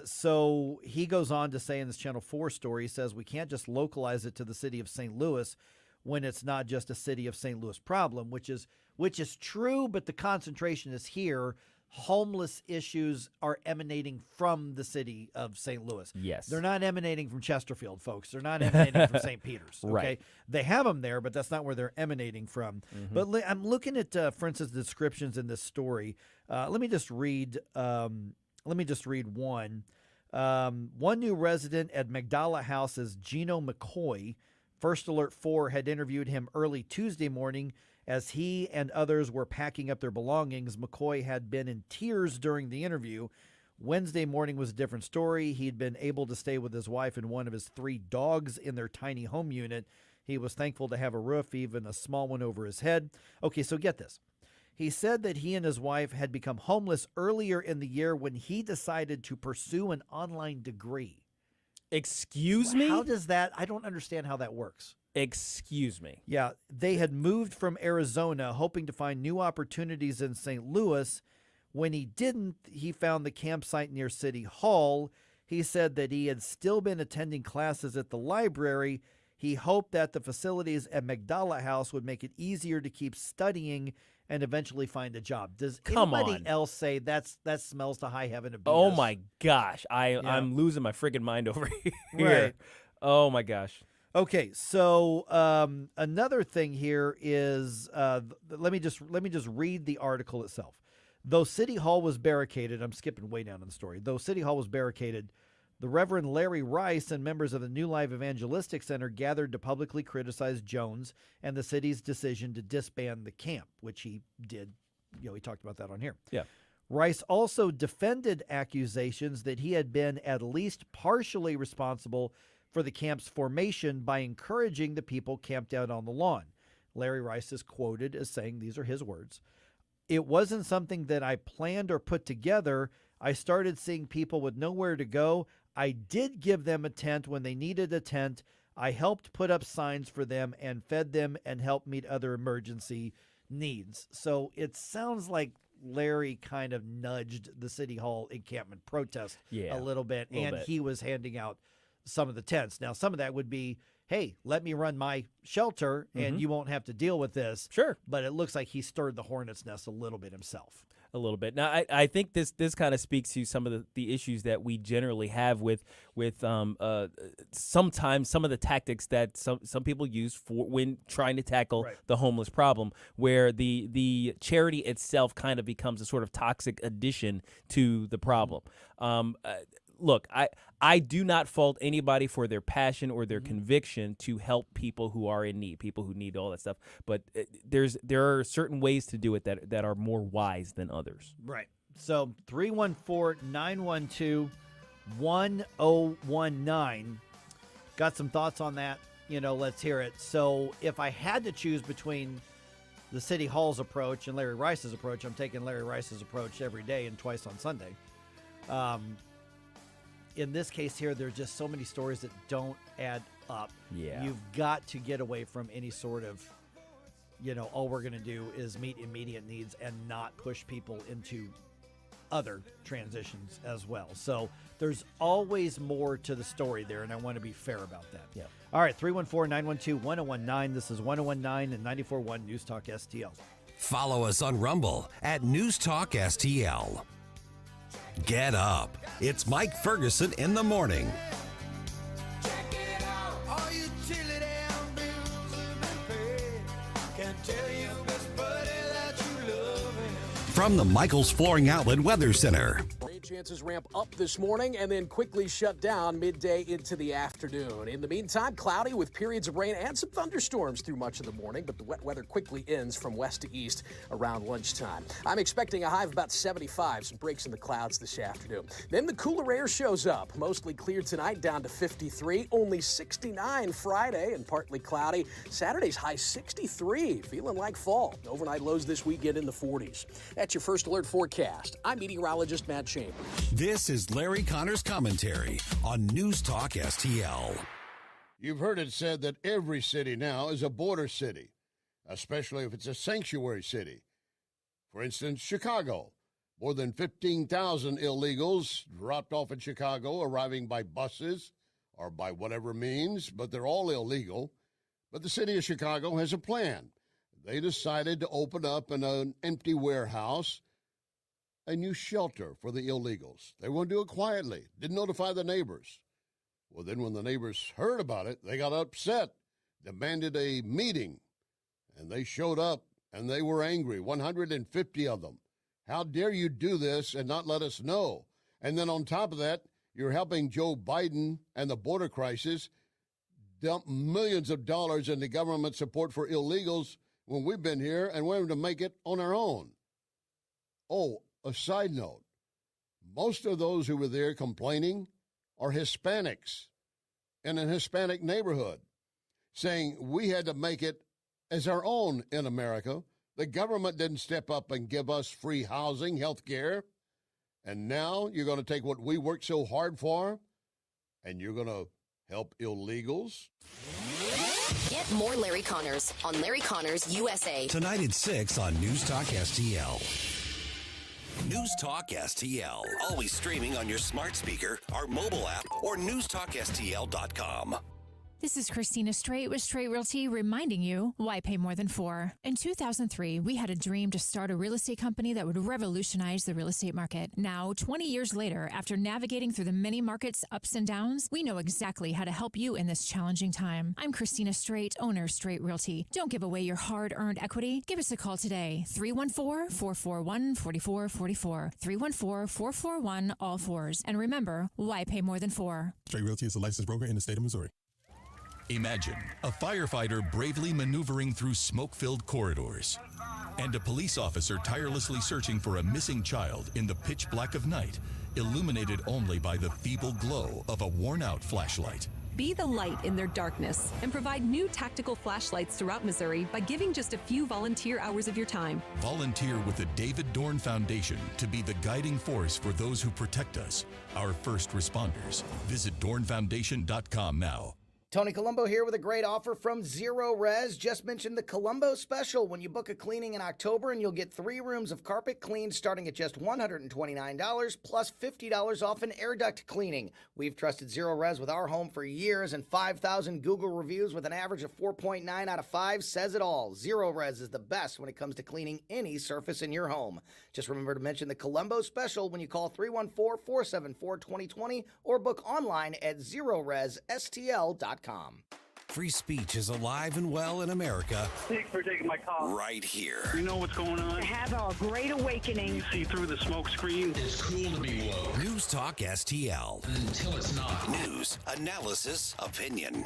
So he goes on to say in this Channel 4 story, he says, we can't just localize it to the city of St. Louis when it's not just a city of St. Louis problem, which is true, but the concentration is here. Homeless issues are emanating from the city of St. Louis. Yes. They're not emanating from Chesterfield, folks. They're not emanating from St. Peter's. Okay. Right. They have them there, but that's not where they're emanating from. But I'm looking at, for instance, the descriptions in this story. Let me just read one. One new resident at Magdala House is Gino McCoy. First Alert 4 had interviewed him early Tuesday morning as he and others were packing up their belongings. McCoy had been in tears during the interview. Wednesday morning was a different story. He'd been able to stay with his wife and one of his 3 dogs in their tiny home unit. He was thankful to have a roof, even a small one over his head. Okay, so get this. He said that he and his wife had become homeless earlier in the year when he decided to pursue an online degree. Excuse me? How does that? I don't understand how that works. Excuse me. Yeah, they had moved from Arizona hoping to find new opportunities in St. Louis. When he didn't, he found the campsite near City Hall. He said that he had still been attending classes at the library. He hoped that the facilities at Magdala House would make it easier to keep studying and eventually find a job. Does anybody else say that smells to high heaven of BS? Oh my gosh. I'm losing my friggin' mind over here. Right. Oh my gosh. Okay, so another thing here is let me just read the article itself. Though City Hall was barricaded, I'm skipping way down in the story. Though City Hall was barricaded, the Reverend Larry Rice and members of the New Life Evangelistic Center gathered to publicly criticize Jones and the city's decision to disband the camp, which he did. He talked about that on here. Yeah. Rice also defended accusations that he had been at least partially responsible for the camp's formation by encouraging the people camped out on the lawn. Larry Rice is quoted as saying, these are his words, "It wasn't something that I planned or put together. I started seeing people with nowhere to go. I did give them a tent when they needed a tent. I helped put up signs for them and fed them and helped meet other emergency needs." So it sounds like Larry kind of nudged the City Hall encampment protest a little bit, he was handing out some of the tents. Now, some of that would be, hey, let me run my shelter and you won't have to deal with this. Sure. But it looks like he stirred the hornet's nest a little bit himself. A little bit. Now, I think this kind of speaks to some of the issues that we generally have with sometimes some of the tactics that some people use for when trying to tackle the homeless problem, where the charity itself kind of becomes a sort of toxic addition to the problem. Look, I do not fault anybody for their passion or their conviction to help people who are in need, people who need all that stuff. But there are certain ways to do it that are more wise than others. Right. So 314-912-1019. Got some thoughts on that? Let's hear it. So if I had to choose between the City Hall's approach and Larry Rice's approach, I'm taking Larry Rice's approach every day and twice on Sunday. In this case here, there's just so many stories that don't add up. Yeah. You've got to get away from any sort of, all we're going to do is meet immediate needs and not push people into other transitions as well. So there's always more to the story there, and I want to be fair about that. Yeah. All right, 314-912-1019. This is 1019 and 94.1 News Talk STL. Follow us on Rumble at News Talk STL. Get up. It's Mike Ferguson in the morning. From the Michaels Flooring Outlet Weather Center. Chances ramp up this morning and then quickly shut down midday into the afternoon. In the meantime, cloudy with periods of rain and some thunderstorms through much of the morning, but the wet weather quickly ends from west to east around lunchtime. I'm expecting a high of about 75, some breaks in the clouds this afternoon. Then the cooler air shows up. Mostly clear tonight, down to 53, only 69 Friday and partly cloudy. Saturday's high 63, feeling like fall. Overnight lows this weekend in the 40s. That's your first alert forecast. I'm meteorologist Matt Chambers. This is Larry Connor's commentary on News Talk STL. You've heard it said that every city now is a border city, especially if it's a sanctuary city. For instance, Chicago. More than 15,000 illegals dropped off in Chicago, arriving by buses or by whatever means, but they're all illegal. But the city of Chicago has a plan. They decided to open up in an empty warehouse a new shelter for the illegals. They want to do it quietly, didn't notify the neighbors. Well, then when the neighbors heard about it, they got upset, demanded a meeting, and they showed up, and they were angry, 150 of them. How dare you do this and not let us know? And then on top of that, you're helping Joe Biden and the border crisis dump millions of dollars into government support for illegals when we've been here and we're able to make it on our own. Oh, a side note, most of those who were there complaining are Hispanics in a Hispanic neighborhood, saying we had to make it as our own in America. The government didn't step up and give us free housing, health care, and now you're going to take what we worked so hard for, and you're going to help illegals? Get more Larry Connors on Larry Connors USA. Tonight at 6 on News Talk STL. News Talk STL. Always streaming on your smart speaker, our mobile app, or newstalkstl.com. This is Christina Straight with Straight Realty reminding you why pay more than 4. In 2003, we had a dream to start a real estate company that would revolutionize the real estate market. Now, 20 years later, after navigating through the many market's ups and downs, we know exactly how to help you in this challenging time. I'm Christina Straight, owner Straight Realty. Don't give away your hard-earned equity. Give us a call today, 314-441-4444, 314-441-all-4s. And remember, why pay more than 4? Straight Realty is a licensed broker in the state of Missouri. Imagine a firefighter bravely maneuvering through smoke-filled corridors and a police officer tirelessly searching for a missing child in the pitch black of night, illuminated only by the feeble glow of a worn-out flashlight. Be the light in their darkness and provide new tactical flashlights throughout Missouri by giving just a few volunteer hours of your time. Volunteer with the David Dorn Foundation to be the guiding force for those who protect us, our first responders. Visit dornfoundation.com now. Tony Colombo here with a great offer from Zero Res. Just mentioned the Colombo special when you book a cleaning in October, and you'll get 3 rooms of carpet cleaned starting at just $129 plus $50 off an air duct cleaning. We've trusted Zero Res with our home for years, and 5,000 Google reviews with an average of 4.9 out of 5 says it all. Zero Res is the best when it comes to cleaning any surface in your home. Just remember to mention the Colombo special when you call 314-474-2020 or book online at ZeroResSTL.com. Free speech is alive and well in America. Thanks for taking my call. Right here. You know what's going on? Have a great awakening. You see through the smoke screen. It's cool to be woke. News Talk STL. Until it's not. News, analysis, opinion.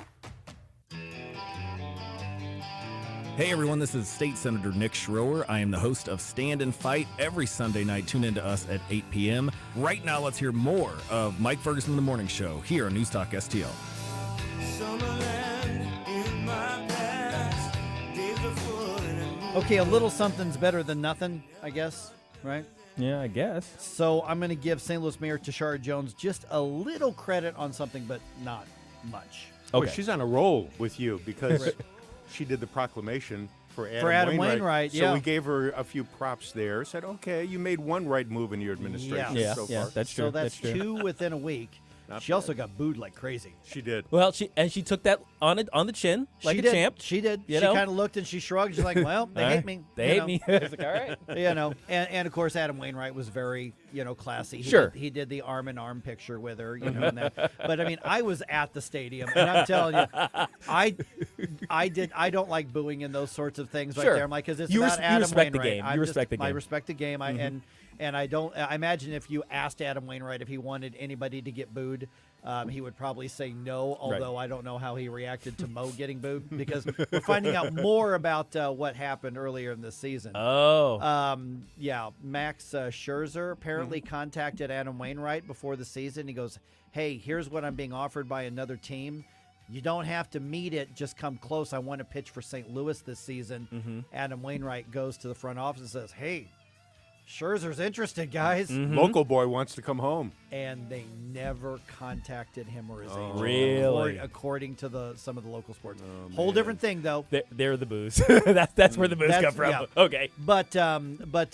Hey everyone, this is State Senator Nick Schroer. I am the host of Stand and Fight every Sunday night. Tune in to us at 8 p.m. Right now, let's hear more of Mike Ferguson in the Morning Show here on News Talk STL. Okay, a little something's better than nothing, I guess, right? Yeah, I guess. So I'm going to give St. Louis Mayor Tashara Jones just a little credit on something, but not much. Okay. Well, she's on a roll with you because she did the proclamation for Adam Wainwright. So we gave her a few props there. Said, okay, you made one right move in your administration so far. That's true. So that's true. 2 within a week. She also got booed like crazy. She did. Well, she took that on the chin, like she a did. champ. She did. You She know? kind of looked and she shrugged. She's like, well, they hate me. They hate me. It's like, all right. You know, and of course, Adam Wainwright was very, classy. He did the arm in arm picture with her, and that. But I mean, I was at the stadium, and I'm telling you, I don't like booing in those sorts of things right there. I'm like, because it's about Adam respect Wainwright. the game. You respect the game. I respect the game. And I don't. I imagine if you asked Adam Wainwright if he wanted anybody to get booed, he would probably say no. Although I don't know how he reacted to Mo getting booed, because we're finding out more about what happened earlier in the season. Yeah, Max Scherzer apparently contacted Adam Wainwright before the season. He goes, "Hey, here's what I'm being offered by another team. You don't have to meet it. Just come close. I want to pitch for St. Louis this season." Adam Wainwright goes to the front office and says, "Hey, Scherzer's interested, guys." Local boy wants to come home. And they never contacted him or his agent. Really? According to some of the local sports. Whole different thing, though. They're the boos. That's where the boos come from. Yeah. Okay. But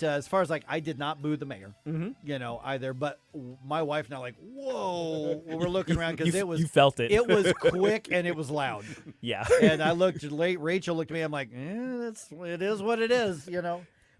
as far as I did not boo the mayor, either. But my wife now whoa, we're looking around because it was. You felt it. It was quick and it was loud. Yeah. And I looked late. Rachel looked at me. I'm like, it is what it is,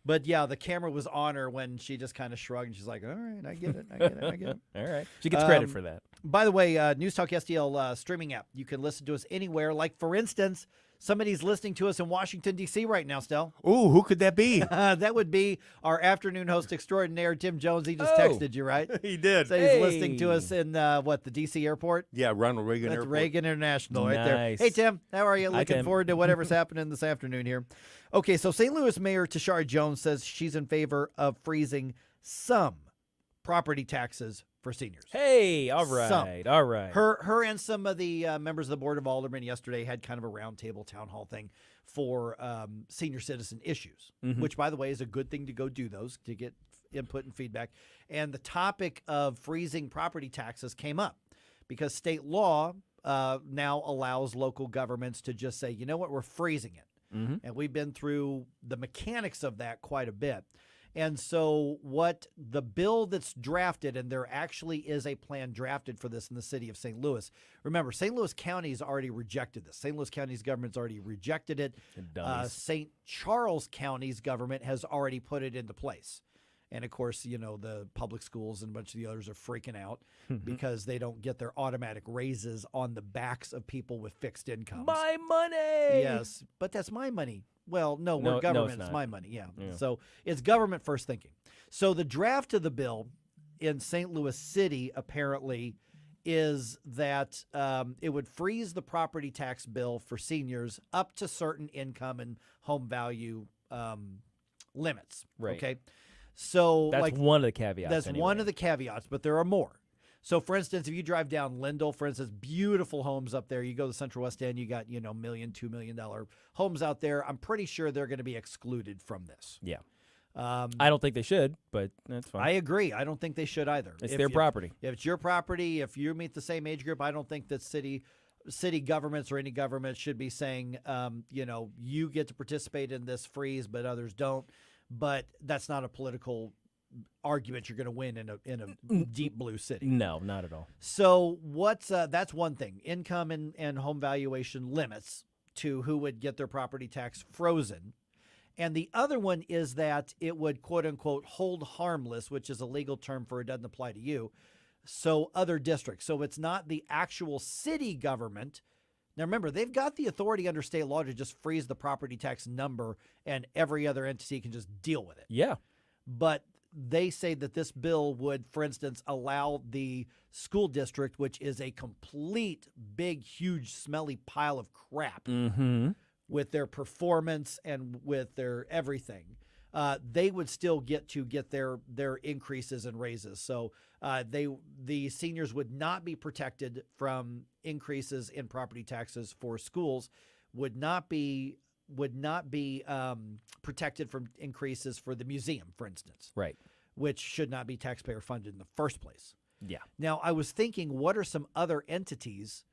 But yeah, the camera was on her when she just kind of shrugged. And she's like, "All right, I get it. All right. She gets credit for that. By the way, News Talk STL streaming app. You can listen to us anywhere. Like, for instance, somebody's listening to us in Washington, D.C. right now, Stel. Ooh, who could that be? That would be our afternoon host extraordinaire, Tim Jones. He just texted you, right? He did. So he's listening to us in, the D.C. airport? Yeah, Ronald Reagan That's Airport. Reagan International right there. Nice. Hey, Tim. How are you? Hi, Looking Tim. forward to whatever's happening this afternoon here. Okay, so St. Louis Mayor Tashara Jones says she's in favor of freezing some property taxes for seniors. Hey, all right, all right. Her and some of the members of the Board of Aldermen yesterday had kind of a roundtable town hall thing for senior citizen issues, which, by the way, is a good thing to go do those to get input and feedback. And the topic of freezing property taxes came up because state law now allows local governments to just say, you know what, we're freezing it. And we've been through the mechanics of that quite a bit. And so what the bill that's drafted, and there actually is a plan drafted for this in the city of St. Louis. Remember, St. Louis County has already rejected this. St. Louis County's government's already rejected it. St. Charles County's government has already put it into place. And, of course, the public schools and a bunch of the others are freaking out because they don't get their automatic raises on the backs of people with fixed incomes. My money! Yes, but that's my money. Well, no, we're government. It's my money, yeah. So it's government first thinking. So the draft of the bill in St. Louis City, apparently, is that it would freeze the property tax bill for seniors up to certain income and home value limits. Right. Okay. So that's one of the caveats. That's one of the caveats, but there are more. So, for instance, if you drive down Lindell, for instance, beautiful homes up there. You go to the Central West End, you got, $1 million, $2 million homes out there. I'm pretty sure they're going to be excluded from this. Yeah. I don't think they should, but that's fine. I agree. I don't think they should either. It's their property. If it's your property, if you meet the same age group, I don't think that city governments or any government should be saying, you get to participate in this freeze, but others don't. But that's not a political argument you're going to win in a deep blue city. No, not at all. So that's one thing. Income and home valuation limits to who would get their property tax frozen. And the other one is that it would, quote unquote, hold harmless, which is a legal term for it doesn't apply to you. So other districts. So it's not the actual city government. Now, remember, they've got the authority under state law to just freeze the property tax number and every other entity can just deal with it. Yeah. But they say that this bill would, for instance, allow the school district, which is a complete, big, huge, smelly pile of crap with their performance and with their everything, they would still get their increases and raises. So the seniors would not be protected from increases in property taxes for schools, would not be protected from increases for the museum, for instance. Right. Which should not be taxpayer funded in the first place. Yeah. Now, I was thinking, what are some other entities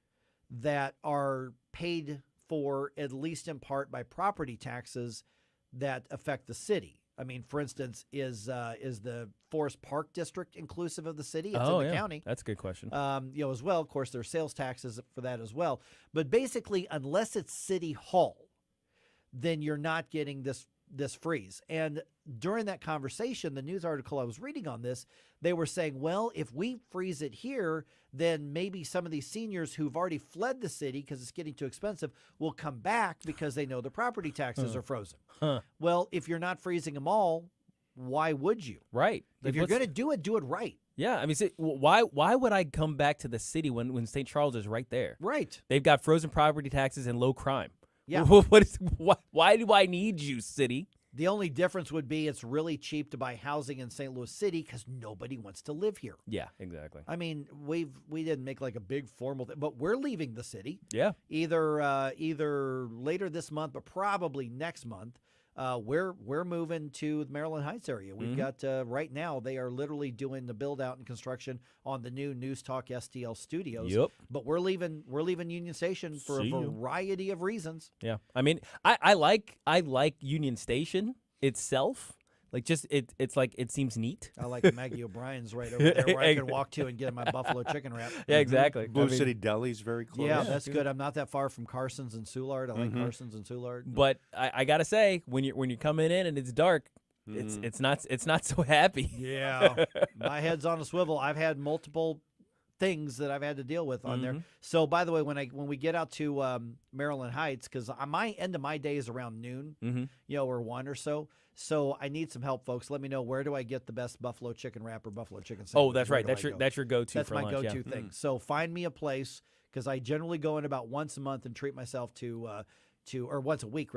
that are paid for, at least in part, by property taxes that affect the city? I mean, for instance, is the Forest Park District inclusive of the city? It's Oh, in the yeah. county. That's a good question. As well. Of course, there's sales taxes for that as well. But basically, unless it's City Hall, then you're not getting this freeze. And during that conversation, the news article I was reading on this, they were saying, well, if we freeze it here, then maybe some of these seniors who've already fled the city because it's getting too expensive will come back because they know the property taxes are frozen. Well, if you're not freezing them all, why would you? Right. If you're going to do it right. Yeah, I mean, why would I come back to the city when St. Charles is right there? Right. They've got frozen property taxes and low crime. Yeah. Why do I need you, city? The only difference would be it's really cheap to buy housing in St. Louis City because nobody wants to live here. Yeah, exactly. I mean, we didn't make like a big formal thing, but we're leaving the city. Yeah. Either later this month, but probably next month. We're moving to the Maryland Heights area. We've got right now they are literally doing the build out and construction on the new News Talk STL studios. Yep. But we're leaving Union Station for a variety of reasons. Yeah. I mean, I like Union Station itself. Like it's like it seems neat. I like Maggie O'Brien's right over there where I can walk to and get my buffalo chicken wrap. Yeah, exactly. Blue City Deli's very close. Yeah, that's good. I'm not that far from Carson's and Soulard. I like Carson's and Soulard. But I gotta say, when you're coming in and it's dark, it's not so happy. Yeah, my head's on a swivel. I've had multiple things that I've had to deal with on there. So, by the way, when we get out to Maryland Heights, because my end of my day is around noon, or 1 or so. So I need some help, folks. Let me know, where do I get the best buffalo chicken wrap or buffalo chicken sandwich? Oh, that's right. That's your go-to. That's for my lunch, go-to thing. So find me a place, because I generally go in about once a month and treat myself or once a week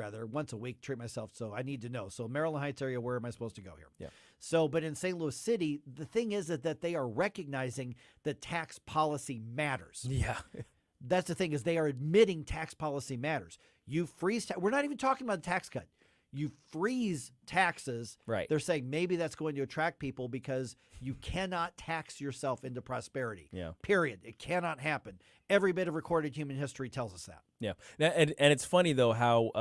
treat myself. So I need to know. So Maryland Heights area, where am I supposed to go here? Yeah. So, but in St. Louis City, the thing is that they are recognizing that tax policy matters. Yeah. That's the thing, is they are admitting tax policy matters. You freeze, we're not even talking about a tax cut. You freeze taxes. Right. They're saying maybe that's going to attract people because you cannot tax yourself into prosperity. Yeah. Period. It cannot happen. Every bit of recorded human history tells us that. Yeah. And it's funny, though, how,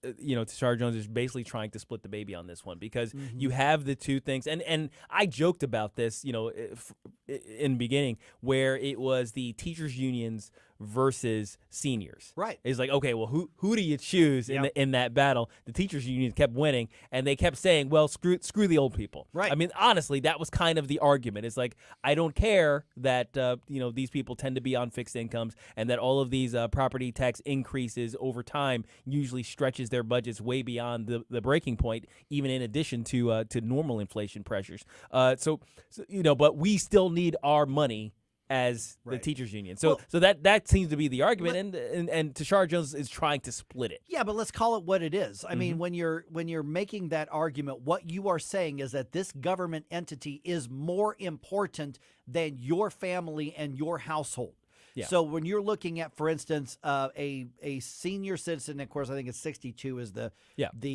Tashara Jones is basically trying to split the baby on this one, because you have the two things. And I joked about this, in the beginning, where it was the teachers' unions versus seniors. Right. It's like, okay, well, who do you choose in that battle? The teachers' union kept winning, and they kept saying, well, screw the old people. Right. I mean, honestly, that was kind of the argument. It's like, I don't care that, these people tend to be on fixed incomes, and that all of these property tax increases over time usually stretches their budgets way beyond the breaking point, even in addition to normal inflation pressures. But we still need our money as the teachers union. So that seems to be the argument, and Tashara Jones is trying to split it. Yeah, but let's call it what it is. I mean, when you're making that argument, what you are saying is that this government entity is more important than your family and your household. Yeah. So when you're looking at, for instance, a senior citizen, of course, I think it's 62 is the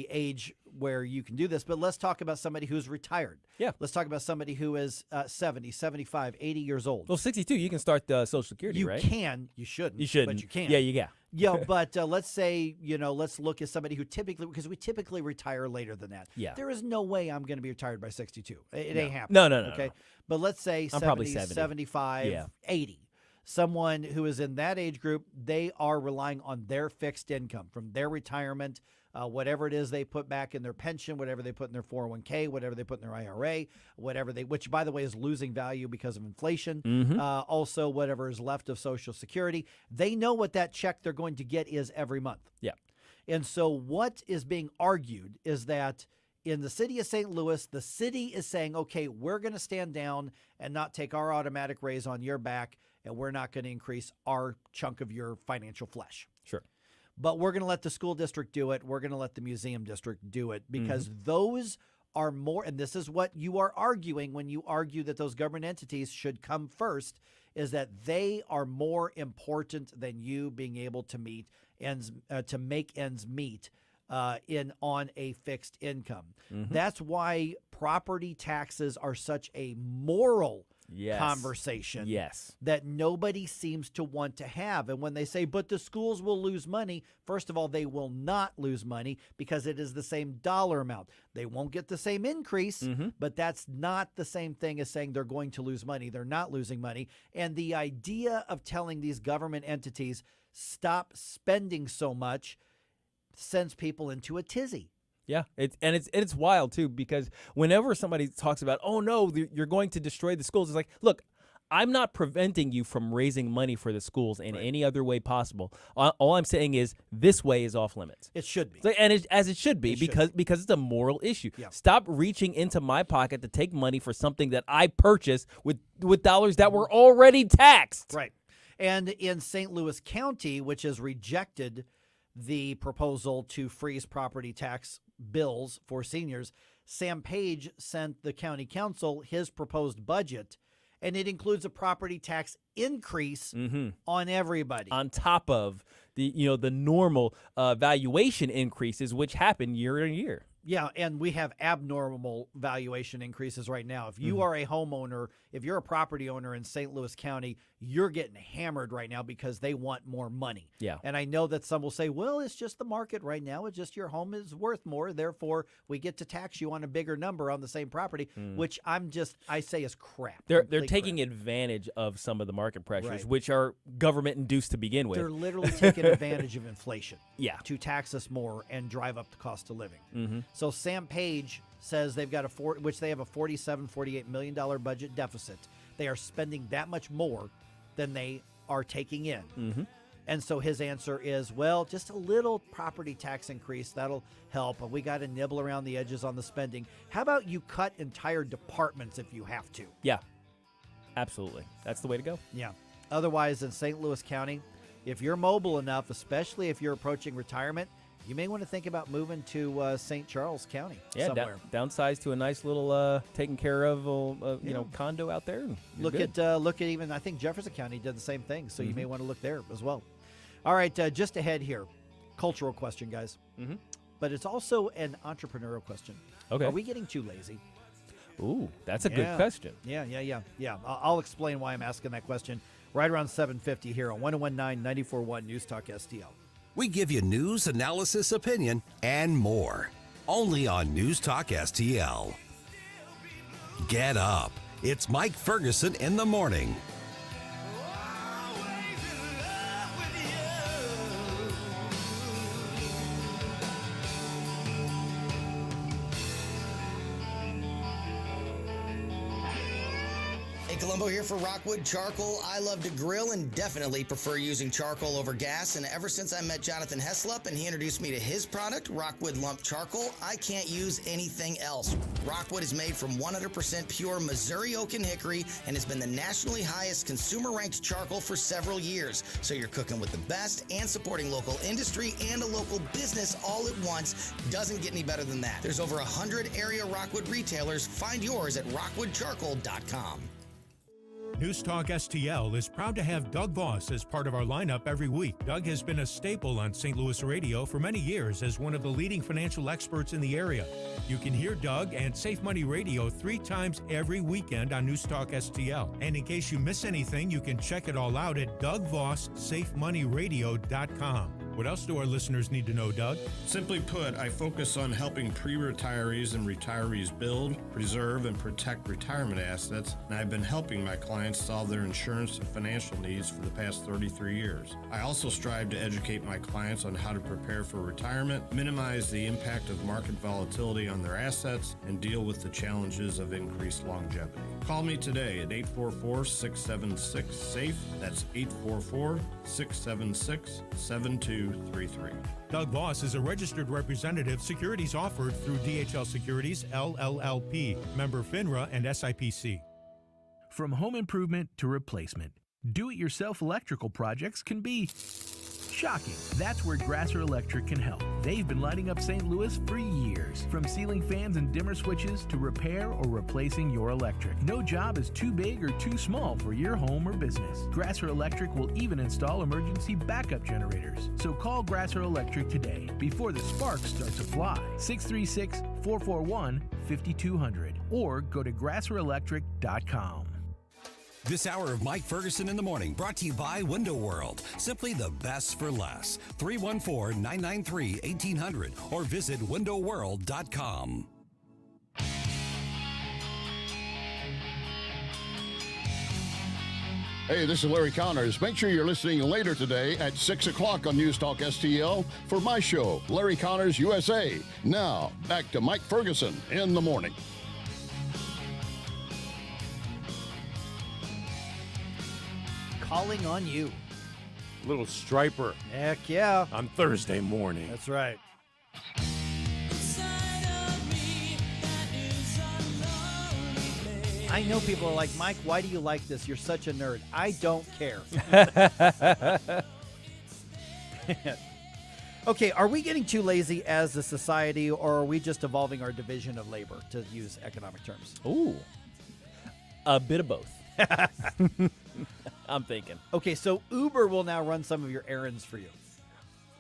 age where you can do this. But let's talk about somebody who's retired. Yeah. Let's talk about somebody who is 70, 75, 80 years old. Well, 62, you can start Social Security, right? You can. You shouldn't. You shouldn't. But you can. Yeah, you got. Yeah, but let's say, let's look at somebody who because we typically retire later than that. Yeah. There is no way I'm going to be retired by 62. It ain't happening. No. Okay. But let's say I'm 70, probably 70. 75, 80. Someone who is in that age group, they are relying on their fixed income from their retirement, whatever it is they put back in their pension, whatever they put in their 401k, whatever they put in their IRA, which by the way is losing value because of inflation. Also, whatever is left of Social Security, they know what that check they're going to get is every month. Yeah. And so what is being argued is that in the city of St. Louis, the city is saying, okay, we're going to stand down and not take our automatic raise on your back, and we're not going to increase our chunk of your financial flesh. Sure. But we're going to let the school district do it. We're going to let the museum district do it, because those are more, and this is what you are arguing when you argue that those government entities should come first, is that they are more important than you being able to make ends meet on a fixed income. That's why property taxes are such a moral conversation Yes. that nobody seems to want to have. And when they say, but the schools will lose money, first of all, they will not lose money because it is the same dollar amount. They won't get the same increase, but that's not the same thing as saying they're going to lose money. They're not losing money. And the idea of telling these government entities, stop spending so much, sends people into a tizzy. Yeah, it's wild too, because whenever somebody talks about, oh no, you're going to destroy the schools, it's like, look, I'm not preventing you from raising money for the schools in any other way possible. All I'm saying is this way is off limits. It should be, as it should be, because it's a moral issue. Yeah. Stop reaching into my pocket to take money for something that I purchased with dollars that were already taxed. Right, and in St. Louis County, which has rejected the proposal to freeze property tax bills for seniors, Sam Page sent the county council his proposed budget, and it includes a property tax increase on everybody, on top of the normal valuation increases which happen year on year. Yeah, and we have abnormal valuation increases right now. If you are a homeowner, if you're a property owner in St. Louis County, you're getting hammered right now because they want more money. Yeah. And I know that some will say, well, it's just the market right now. It's just your home is worth more. Therefore, we get to tax you on a bigger number on the same property, which I say is crap. They're taking advantage of some of the market pressures, which are government induced to begin with. They're literally taking advantage of inflation to tax us more and drive up the cost of living. So Sam Page says they've got they have a $48 million budget deficit. They are spending that much more than they are taking in. And so his answer is, well, just a little property tax increase, that'll help. But we got to nibble around the edges on the spending. How about you cut entire departments if you have to? Yeah, absolutely. That's the way to go. Yeah. Otherwise, in St. Louis County, if you're mobile enough, especially if you're approaching retirement, you may want to think about moving to St. Charles County somewhere. Downsize to a nice little taken care of condo out there. Look at even, I think Jefferson County did the same thing, so you may want to look there as well. All right, just ahead here, cultural question, guys. But it's also an entrepreneurial question. Okay. Are we getting too lazy? Ooh, that's a good question. Yeah. I'll explain why I'm asking that question right around 7:50 here on 101.9 94.1 News Talk STL. We give you news, analysis, opinion, and more. Only on News Talk STL. Get up. It's Mike Ferguson in the morning. Hey, Columbo here for Rockwood Charcoal. I love to grill and definitely prefer using charcoal over gas. And ever since I met Jonathan Heslop and he introduced me to his product, Rockwood Lump Charcoal, I can't use anything else. Rockwood is made from 100% pure Missouri oak and hickory and has been the nationally highest consumer-ranked charcoal for several years. So you're cooking with the best and supporting local industry and a local business all at once. Doesn't get any better than that. There's over 100 area Rockwood retailers. Find yours at rockwoodcharcoal.com. News Talk STL is proud to have Doug Voss as part of our lineup every week. Doug has been a staple on St. Louis radio for many years as one of the leading financial experts in the area. You can hear Doug and Safe Money Radio 3 times every weekend on News Talk STL. And in case you miss anything, you can check it all out at DougVossSafeMoneyRadio.com. What else do our listeners need to know, Doug? Simply put, I focus on helping pre-retirees and retirees build, preserve, and protect retirement assets, and I've been helping my clients solve their insurance and financial needs for the past 33 years. I also strive to educate my clients on how to prepare for retirement, minimize the impact of market volatility on their assets, and deal with the challenges of increased longevity. Call me today at 844-676-SAFE. That's 844-676-7233. Doug Voss is a registered representative. Securities offered through DHL Securities, LLLP, member FINRA and SIPC. From home improvement to replacement, do-it-yourself electrical projects can be shocking. That's where Grasser Electric can help. They've been lighting up St. Louis for years. From ceiling fans and dimmer switches to repair or replacing your electric. No job is too big or too small for your home or business. Grasser Electric will even install emergency backup generators. So call Grasser Electric today before the sparks start to fly. 636-441-5200 or go to grasserelectric.com. This hour of Mike Ferguson in the Morning brought to you by Window World. Simply the best for less. 314-993-1800 or visit windowworld.com. Hey, this is Larry Connors. Make sure you're listening later today at 6 o'clock on News Talk STL for my show, Larry Connors USA. Now, back to Mike Ferguson in the morning. Calling on you. Little striper. Heck yeah. On Thursday morning. That's right. I know people are like, Mike, why do you like this? You're such a nerd. I don't care. Okay, are we getting too lazy as a society, or are we just evolving our division of labor, to use economic terms? Ooh. A bit of both. I'm thinking. Okay, so Uber will now run some of your errands for you.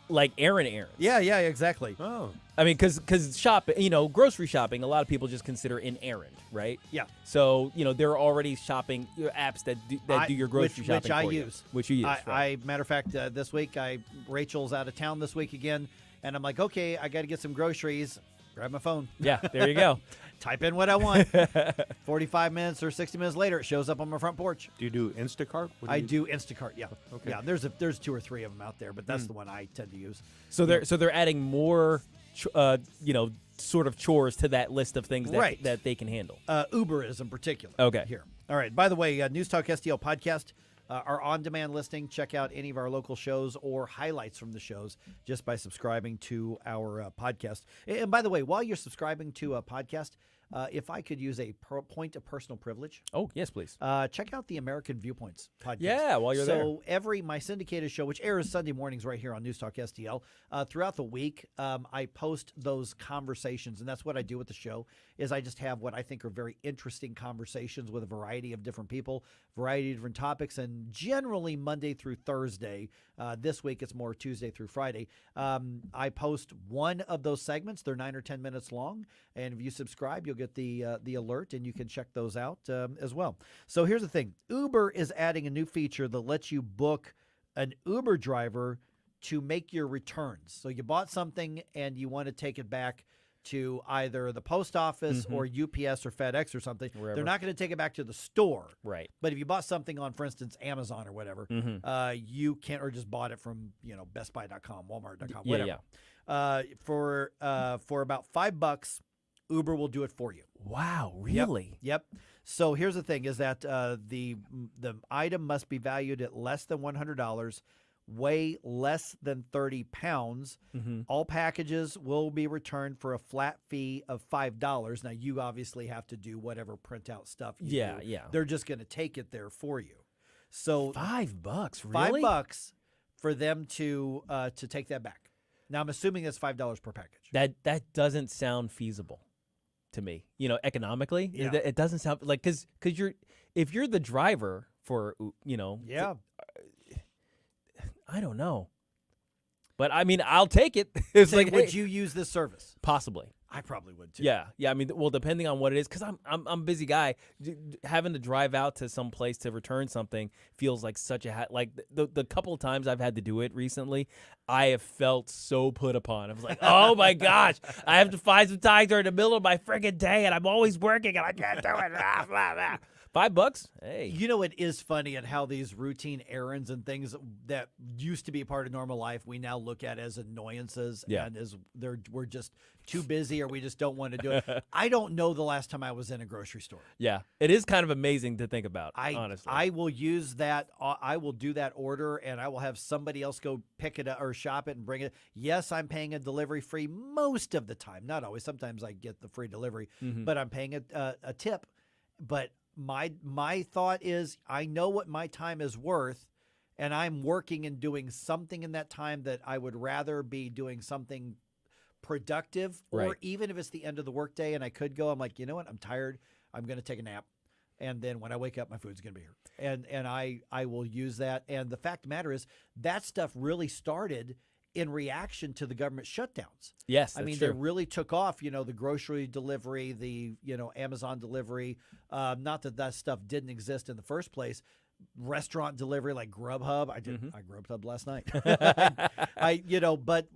Like errands. Yeah, exactly. Oh. I mean, because shopping, grocery shopping, a lot of people just consider an errand, right? Yeah. So, there are already shopping apps that do your grocery shopping which I for you. use. Which you use, right. Matter of fact, this week, Rachel's out of town this week again, and I'm like, okay, I got to get some groceries. Grab my phone. Yeah, there you go. Type in what I want. 45 minutes or 60 minutes later, it shows up on my front porch. Do you do Instacart? I do Instacart, yeah. Okay. Yeah, there's 2 or 3 of them out there, but that's the one I tend to use. So they're adding more, sort of chores to that list of things that they can handle. Uber is in particular. Okay. Here. All right. By the way, News Talk STL podcast, our on-demand listing. Check out any of our local shows or highlights from the shows just by subscribing to our podcast. And by the way, while you're subscribing to a podcast, if I could use a point of personal privilege. Oh, yes, please. Check out the American Viewpoints podcast. Yeah, while you're there. So my syndicated show, which airs Sunday mornings right here on News Talk STL, throughout the week, I post those conversations, and that's what I do with the show, is I just have what I think are very interesting conversations with a variety of different people, variety of different topics, and generally Monday through Thursday. This week it's more Tuesday through Friday. I post one of those segments. They're 9 or 10 minutes long, and if you subscribe, you'll get the alert, and you can check those out as well. So here's the thing. Uber is adding a new feature that lets you book an Uber driver to make your returns. So you bought something and you want to take it back to either the post office or UPS or FedEx or something. Wherever. They're not going to take it back to the store. Right. But if you bought something on, for instance, Amazon or whatever, you can't, or just bought it from, BestBuy.com, Walmart.com, whatever. For about $5, Uber will do it for you. Wow, really? Yep. So here's the thing: is that the item must be valued at less than $100, weigh less than 30 pounds. All packages will be returned for a flat fee of $5. Now you obviously have to do whatever printout stuff. You do. Yeah. They're just going to take it there for you. So $5, really? $5 for them to take that back. Now I'm assuming that's $5 per package. That doesn't sound feasible to me, economically. Yeah. It doesn't sound like, because if you're the driver for, I don't know. But I mean, I'll take it. It's like, would you use this service? Possibly. I probably would too. Yeah. I mean, well, depending on what it is, because I'm a busy guy. Having to drive out to some place to return something feels like such a the couple of times I've had to do it recently, I have felt so put upon. I was like, oh my gosh, I have to find some time during the middle of my friggin' day, and I'm always working, and I can't do it. $5? Hey. It is funny at how these routine errands and things that used to be a part of normal life, we now look at as annoyances and as we're just too busy or we just don't want to do it. I don't know the last time I was in a grocery store. Yeah, it is kind of amazing to think about, honestly. I will use that. I will do that order, and I will have somebody else go pick it up or shop it and bring it. Yes, I'm paying a delivery fee most of the time. Not always. Sometimes I get the free delivery, but I'm paying a tip. But my thought is, I know what my time is worth, and I'm working and doing something in that time that I would rather be doing something productive, or even if it's the end of the workday and I could go, I'm like, you know what? I'm tired. I'm going to take a nap. And then when I wake up, my food's going to be here. And I will use that. And the fact of the matter is that stuff really started in reaction to the government shutdowns. Yes, I mean, that's they true. really took off, the grocery delivery, the, Amazon delivery. Not that stuff didn't exist in the first place. Restaurant delivery like Grubhub. I Grubhubbed last night. But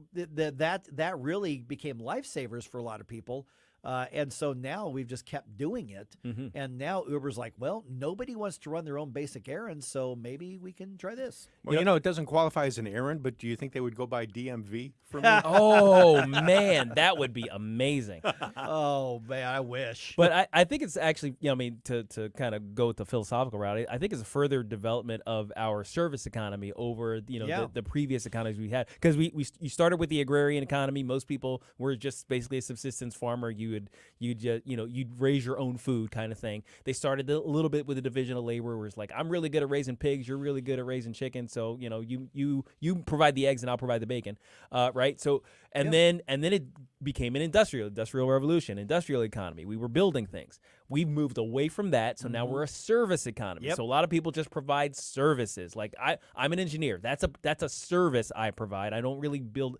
that really became lifesavers for a lot of people. And so now we've just kept doing it. And now Uber's like, well, nobody wants to run their own basic errands, so maybe we can try this. Well, it doesn't qualify as an errand, but do you think they would go by DMV for me? Oh, man, that would be amazing. Oh, man, I wish. But I think it's actually, to kind of go with the philosophical route, I think it's a further development of our service economy over, the previous economies we had. Because you started with the agrarian economy. Most people were just basically a subsistence farmer. You'd raise your own food kind of thing. They started a little bit with a division of labor where it's like, I'm really good at raising pigs, you're really good at raising chickens, so you provide the eggs and I'll provide the bacon, right? So then it became an industrial revolution, industrial economy. We were building things. We've moved away from that, so now we're a service economy. So a lot of people just provide services. Like I'm an engineer. That's a service I provide. I don't really build.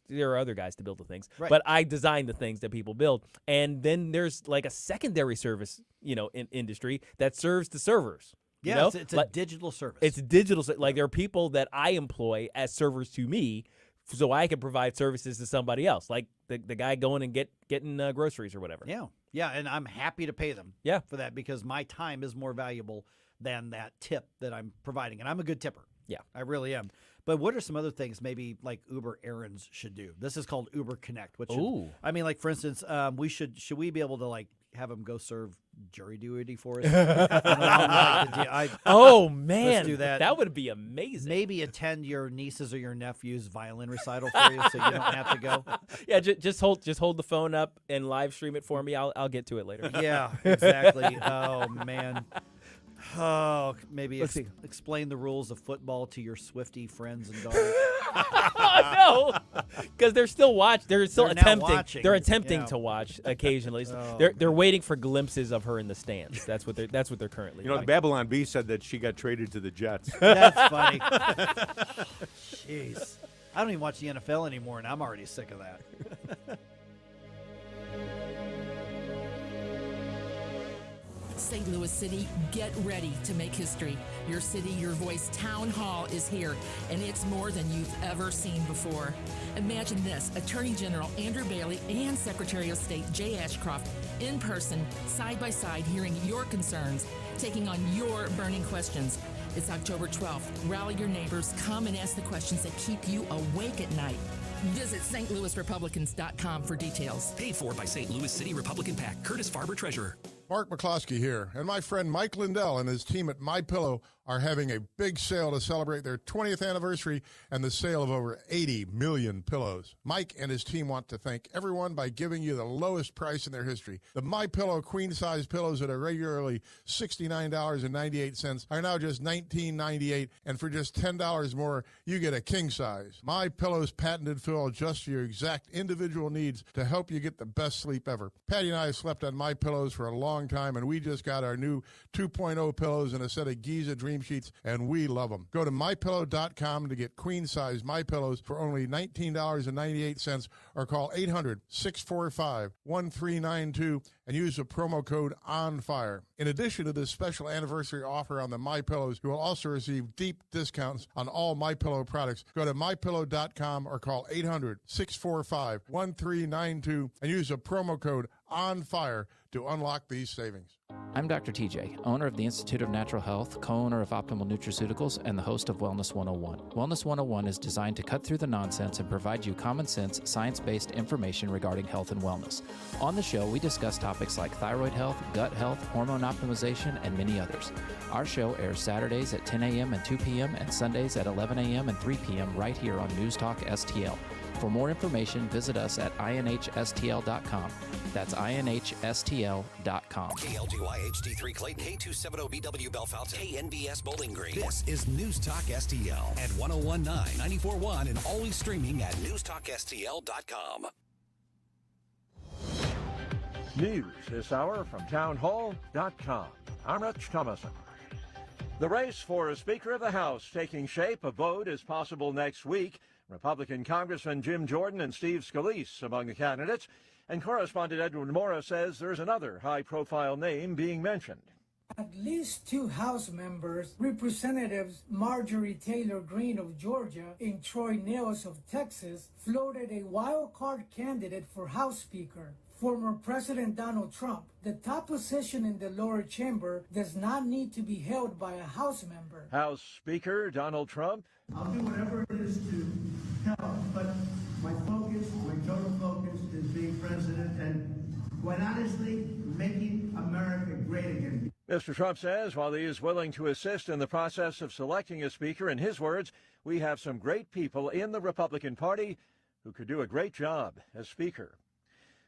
There are other guys to build the things, but I design the things that people build. And then there's like a secondary service, in industry that serves the servers. Yeah, it's a digital service. It's digital. Like there are people that I employ as servers to me, so I can provide services to somebody else, like the guy going and getting groceries or whatever. Yeah, and I'm happy to pay them for that because my time is more valuable than that tip that I'm providing, and I'm a good tipper. Yeah, I really am. But what are some other things maybe like Uber errands should do? This is called Uber Connect. Like for instance, should we be able to like have them go serve jury duty for us? Oh man, let's do that. That would be amazing. Maybe attend your niece's or your nephew's violin recital for you, so you don't have to go. Yeah, just hold the phone up and live stream it for me. I'll get to it later. Yeah, exactly. Oh man. Oh, maybe explain the rules of football to your Swiftie friends and daughters. Oh, no, because they're still attempting. They're attempting to watch occasionally. They're waiting for glimpses of her in the stands. That's what they're currently doing. The Babylon Bee said that she got traded to the Jets. That's funny. Jeez, I don't even watch the NFL anymore, and I'm already sick of that. St. Louis City, get ready to make history. Your city, your voice, town hall is here, and it's more than you've ever seen before. Imagine this, Attorney General Andrew Bailey and Secretary of State Jay Ashcroft in person, side by side, hearing your concerns, taking on your burning questions. It's October 12th. Rally your neighbors, come and ask the questions that keep you awake at night. Visit stlouisrepublicans.com for details. Paid for by St. Louis City Republican PAC. Curtis Farber, Treasurer. Mark McCloskey here, and my friend Mike Lindell and his team at MyPillow are having a big sale to celebrate their 20th anniversary and the sale of over 80 million pillows. Mike and his team want to thank everyone by giving you the lowest price in their history. The MyPillow queen-size pillows that are regularly $69.98 are now just $19.98, and for just $10 more, you get a king size. MyPillow's patented fill adjusts to your exact individual needs to help you get the best sleep ever. Patty and I have slept on MyPillows for a long time, and we just got our new 2.0 pillows and a set of Giza Dream Sheets, and we love them. Go to MyPillow.com to get queen-size MyPillows for only $19.98 or call 800-645-1392 and use the promo code ONFIRE. In addition to this special anniversary offer on the MyPillows, you will also receive deep discounts on all MyPillow products. Go to MyPillow.com or call 800-645-1392 and use the promo code ONFIRE to unlock these savings. I'm Dr. TJ, owner of the Institute of Natural Health, co-owner of Optimal Nutraceuticals, and the host of Wellness 101. Wellness 101 is designed to cut through the nonsense and provide you common sense, science-based information regarding health and wellness. On the show, we discuss topics like thyroid health, gut health, hormone optimization, and many others. Our show airs Saturdays at 10 a.m. and 2 p.m. and Sundays at 11 a.m. and 3 p.m. right here on News Talk STL. For more information, visit us at inhstl.com. That's inhstl.com. KLGY HD3 Clayton, K270BW Bellefontaine, KNBS Bowling Green. This is News Talk STL at 1019, 94.1, and always streaming at newstalkstl.com. News this hour from townhall.com. I'm Rich Thomason. The race for Speaker of the House taking shape. A vote is possible next week. Republican Congressman Jim Jordan and Steve Scalise among the candidates, and correspondent Edwin Mora says there's another high-profile name being mentioned. At least 2 House members, Representatives Marjorie Taylor Greene of Georgia and Troy Nehls of Texas, floated a wild card candidate for House Speaker, former President Donald Trump. The top position in the lower chamber does not need to be held by a House member. House Speaker Donald Trump. I'll do whatever it is to help, but my total focus is being president and, quite honestly, making America great again. Mr. Trump says while he is willing to assist in the process of selecting a speaker, in his words, we have some great people in the Republican Party who could do a great job as speaker.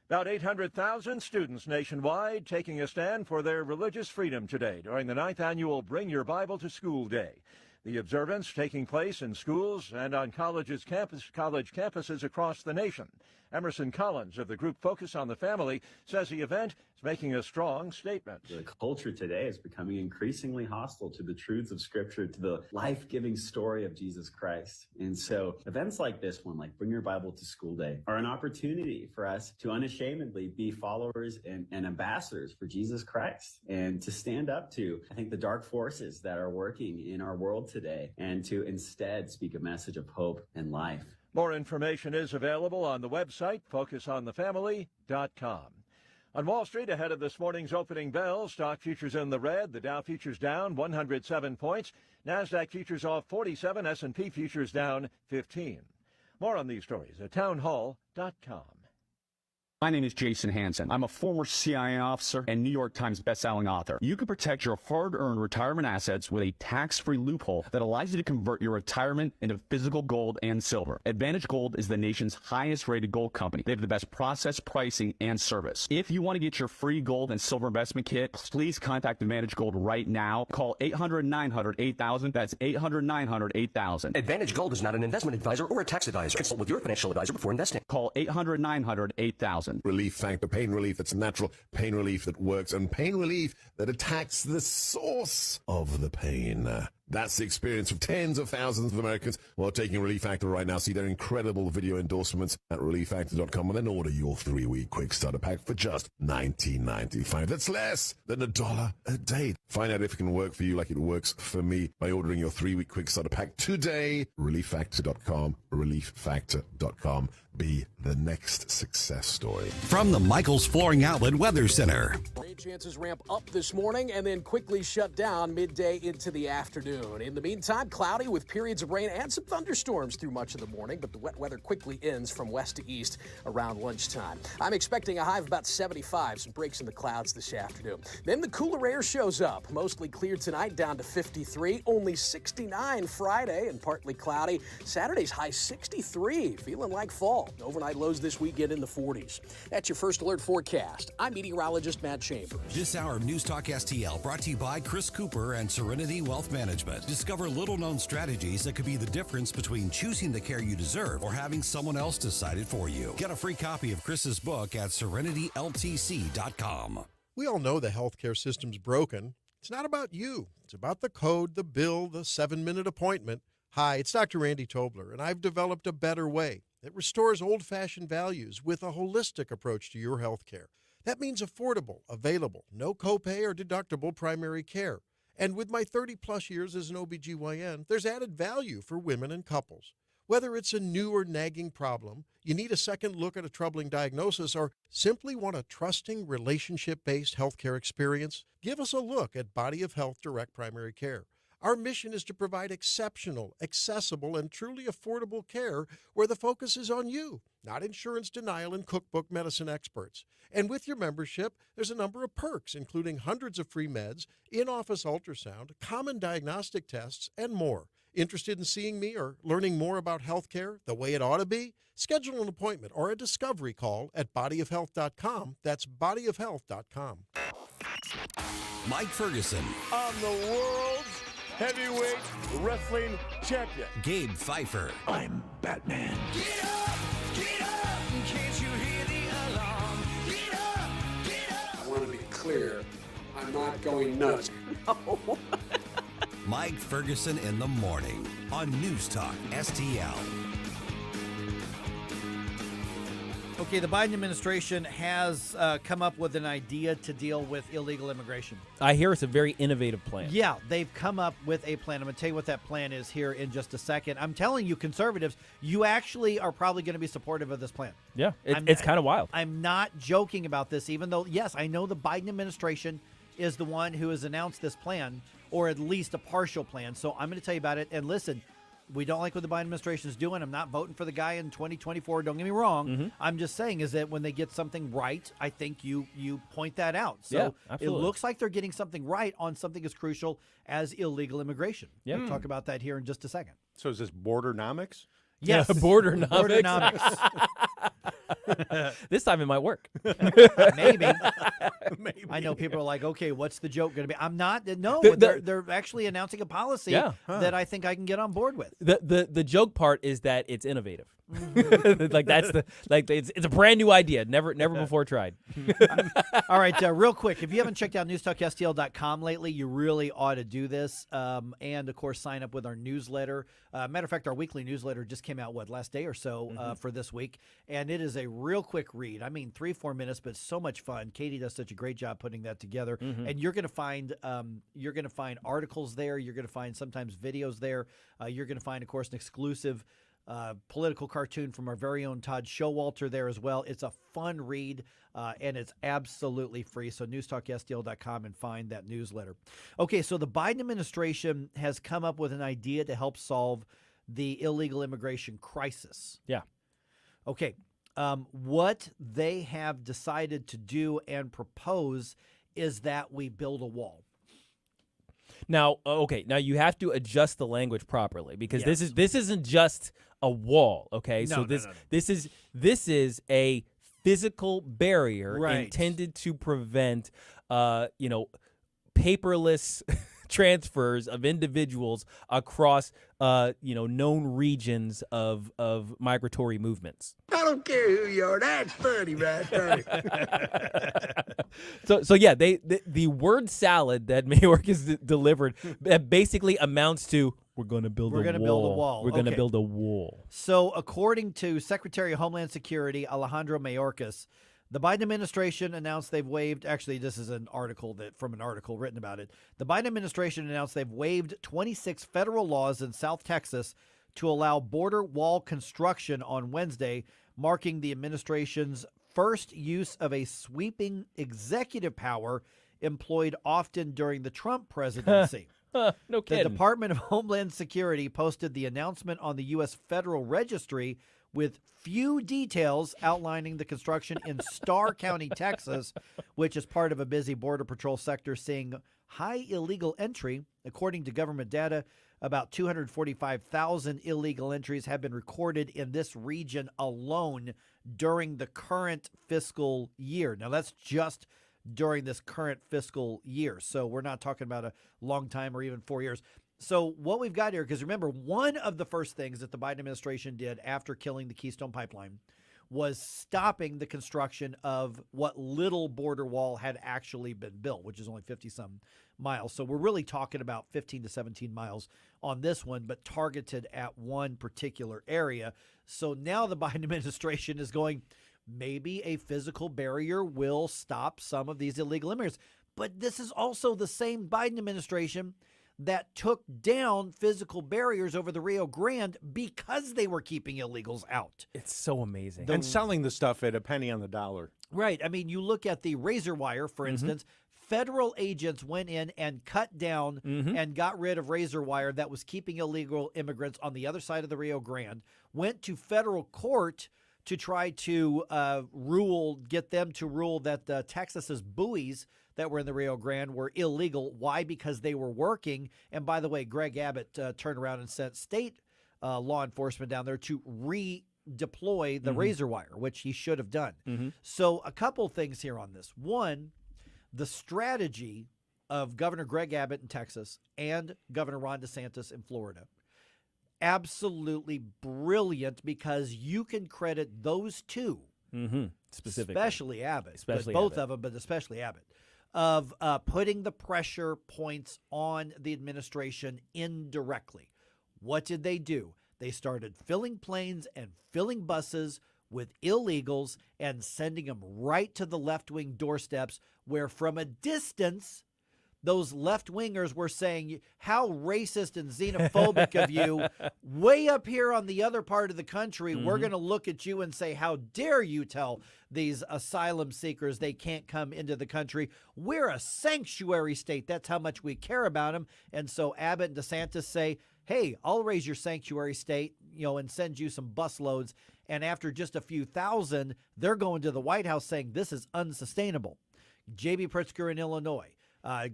About 800,000 students nationwide taking a stand for their religious freedom today during the 9th annual Bring Your Bible to School Day. The observance taking place in schools and on college campuses across the nation. Emerson Collins of the group Focus on the Family says the event is making a strong statement. The culture today is becoming increasingly hostile to the truths of Scripture, to the life-giving story of Jesus Christ. And so events like this one, like Bring Your Bible to School Day, are an opportunity for us to unashamedly be followers and ambassadors for Jesus Christ and to stand up to, I think, the dark forces that are working in our world today and to instead speak a message of hope and life. More information is available on the website, focusonthefamily.com. On Wall Street, ahead of this morning's opening bell, stock futures in the red. The Dow futures down 107 points. NASDAQ futures off 47. S&P futures down 15. More on these stories at townhall.com. My name is Jason Hansen. I'm a former CIA officer and New York Times bestselling author. You can protect your hard-earned retirement assets with a tax-free loophole that allows you to convert your retirement into physical gold and silver. Advantage Gold is the nation's highest-rated gold company. They have the best process, pricing, and service. If you want to get your free gold and silver investment kit, please contact Advantage Gold right now. Call 800-900-8000. That's 800-900-8000. Advantage Gold is not an investment advisor or a tax advisor. Consult with your financial advisor before investing. Call 800-900-8000. Relief Factor, pain relief that's natural, pain relief that works, and pain relief that attacks the source of the pain. That's the experience of tens of thousands of Americans who are taking Relief Factor right now. See their incredible video endorsements at relieffactor.com and then order your 3-week quick starter pack for just $19.95. That's less than $1 a day. Find out if it can work for you like it works for me by ordering your 3-week quick starter pack today. Relieffactor.com, relieffactor.com. Be the next success story. From the Michaels Flooring Outlet Weather Center. Rain chances ramp up this morning and then quickly shut down midday into the afternoon. In the meantime, cloudy with periods of rain and some thunderstorms through much of the morning, but the wet weather quickly ends from west to east around lunchtime. I'm expecting a high of about 75, some breaks in the clouds this afternoon. Then the cooler air shows up, mostly clear tonight down to 53, only 69 Friday and partly cloudy. Saturday's high 63, feeling like fall. Overnight lows this week get in the 40s. That's your first alert forecast. I'm meteorologist Matt Chambers. This hour of News Talk STL brought to you by Chris Cooper and Serenity Wealth Management. Discover little-known strategies that could be the difference between choosing the care you deserve or having someone else decide it for you. Get a free copy of Chris's book at serenityltc.com. We all know the healthcare system's broken. It's not about you. It's about the code, the bill, the 7-minute appointment. Hi, it's Dr. Randy Tobler, and I've developed a better way that restores old-fashioned values with a holistic approach to your health care. That means affordable, available, no copay or deductible primary care. And with my 30-plus years as an OBGYN, there's added value for women and couples. Whether it's a new or nagging problem, you need a second look at a troubling diagnosis, or simply want a trusting, relationship-based healthcare experience, give us a look at Body of Health Direct Primary Care. Our mission is to provide exceptional, accessible, and truly affordable care where the focus is on you, not insurance denial and cookbook medicine experts. And with your membership, there's a number of perks, including hundreds of free meds, in-office ultrasound, common diagnostic tests, and more. Interested in seeing me or learning more about healthcare the way it ought to be? Schedule an appointment or a discovery call at bodyofhealth.com. That's bodyofhealth.com. Mike Ferguson. I'm the world's heavyweight wrestling champion. Gabe Pfeiffer. I'm Batman. Get up, can't you hear the alarm? Get up, get up. I want to be clear, I'm not going nuts. No. Mike Ferguson in the morning on News Talk STL. Okay, the Biden administration has come up with an idea to deal with illegal immigration. I hear it's a very innovative plan. Yeah, they've come up with a plan. I'm going to tell you what that plan is here in just a second. I'm telling you, conservatives, you actually are probably going to be supportive of this plan. Yeah, it's kind of wild. I'm not joking about this, even though, yes, I know the Biden administration is the one who has announced this plan, or at least a partial plan. So I'm going to tell you about it. And listen, we don't like what the Biden administration is doing. I'm not voting for the guy in 2024. Don't get me wrong. Mm-hmm. I'm just saying is that when they get something right, I think you point that out. So Yeah, it absolutely. looks like they're getting something right on something as crucial as illegal immigration. Yeah. We'll talk about that here in just a second. So is this bordernomics? Yes. Bordernomics. Bordernomics. This time it might work. Maybe. I know people are like, okay, what's the joke going to be? I'm not. No, they're actually announcing a policy that I think I can get on board with. The joke part is that it's innovative. Like it's a brand new idea, never before tried. All right, real quick, if you haven't checked out newstalkstl.com lately, you really ought to do this. And of course, sign up with our newsletter. Matter of fact, our weekly newsletter just came out last day or so for this week, and it is a real quick read. I mean, 3-4 minutes, but so much fun. Katie does such a great job putting that together, and you're going to find articles there. You're going to find sometimes videos there. You're going to find, of course, an exclusive political cartoon from our very own Todd Showalter there as well. It's a fun read, and it's absolutely free. So newstalkstl.com and find that newsletter. Okay, so the Biden administration has come up with an idea to help solve the illegal immigration crisis. Yeah. Okay, what they have decided to do and propose is that we build a wall. Now, now you have to adjust the language properly because this isn't just a wall, okay? No, this is a physical barrier intended to prevent paperless transfers of individuals across known regions of migratory movements. I don't care who you are. That's funny right there. So yeah, the word salad that Mayork has delivered basically amounts to we're going to build a wall. We're going to build a wall. So according to Secretary of Homeland Security Alejandro Mayorkas, the Biden administration announced they've waived, actually this is an article from an article written about it. The Biden administration announced they've waived 26 federal laws in South Texas to allow border wall construction on Wednesday, marking the administration's first use of a sweeping executive power employed often during the Trump presidency. No kidding. The Department of Homeland Security posted the announcement on the U.S. Federal Registry with few details outlining the construction in Starr County, Texas, which is part of a busy Border Patrol sector seeing high illegal entry. According to government data, about 245,000 illegal entries have been recorded in this region alone during the current fiscal year. Now, that's just during this current fiscal year. So we're not talking about a long time or even 4 years. So what we've got here, because remember, one of the first things that the Biden administration did after killing the Keystone Pipeline was stopping the construction of what little border wall had actually been built, which is only 50-some miles. So we're really talking about 15 to 17 miles on this one, but targeted at one particular area. So now the Biden administration is going, maybe a physical barrier will stop some of these illegal immigrants. But this is also the same Biden administration that took down physical barriers over the Rio Grande because they were keeping illegals out. It's so amazing. And selling the stuff at a penny on the dollar. Right. I mean, you look at the razor wire, for instance, federal agents went in and cut down and got rid of razor wire that was keeping illegal immigrants on the other side of the Rio Grande, went to federal court to try to get them to rule that Texas's buoys that were in the Rio Grande were illegal. Why? Because they were working. And by the way, Greg Abbott turned around and sent state law enforcement down there to redeploy the razor wire, which he should have done. So a couple things here on this. One, the strategy of Governor Greg Abbott in Texas and Governor Ron DeSantis in Florida, absolutely brilliant, because you can credit those two, specifically, especially Abbott, both of them, but especially Abbott, of putting the pressure points on the administration indirectly. What did they do? They started filling planes and filling buses with illegals and sending them right to the left-wing doorsteps, where from a distance, those left-wingers were saying, how racist and xenophobic of you. Way up here on the other part of the country, we're going to look at you and say, how dare you tell these asylum seekers they can't come into the country. We're a sanctuary state. That's how much we care about them. And so Abbott and DeSantis say, hey, I'll raise your sanctuary state, and send you some busloads. And after just a few thousand, they're going to the White House saying this is unsustainable. J.B. Pritzker in Illinois,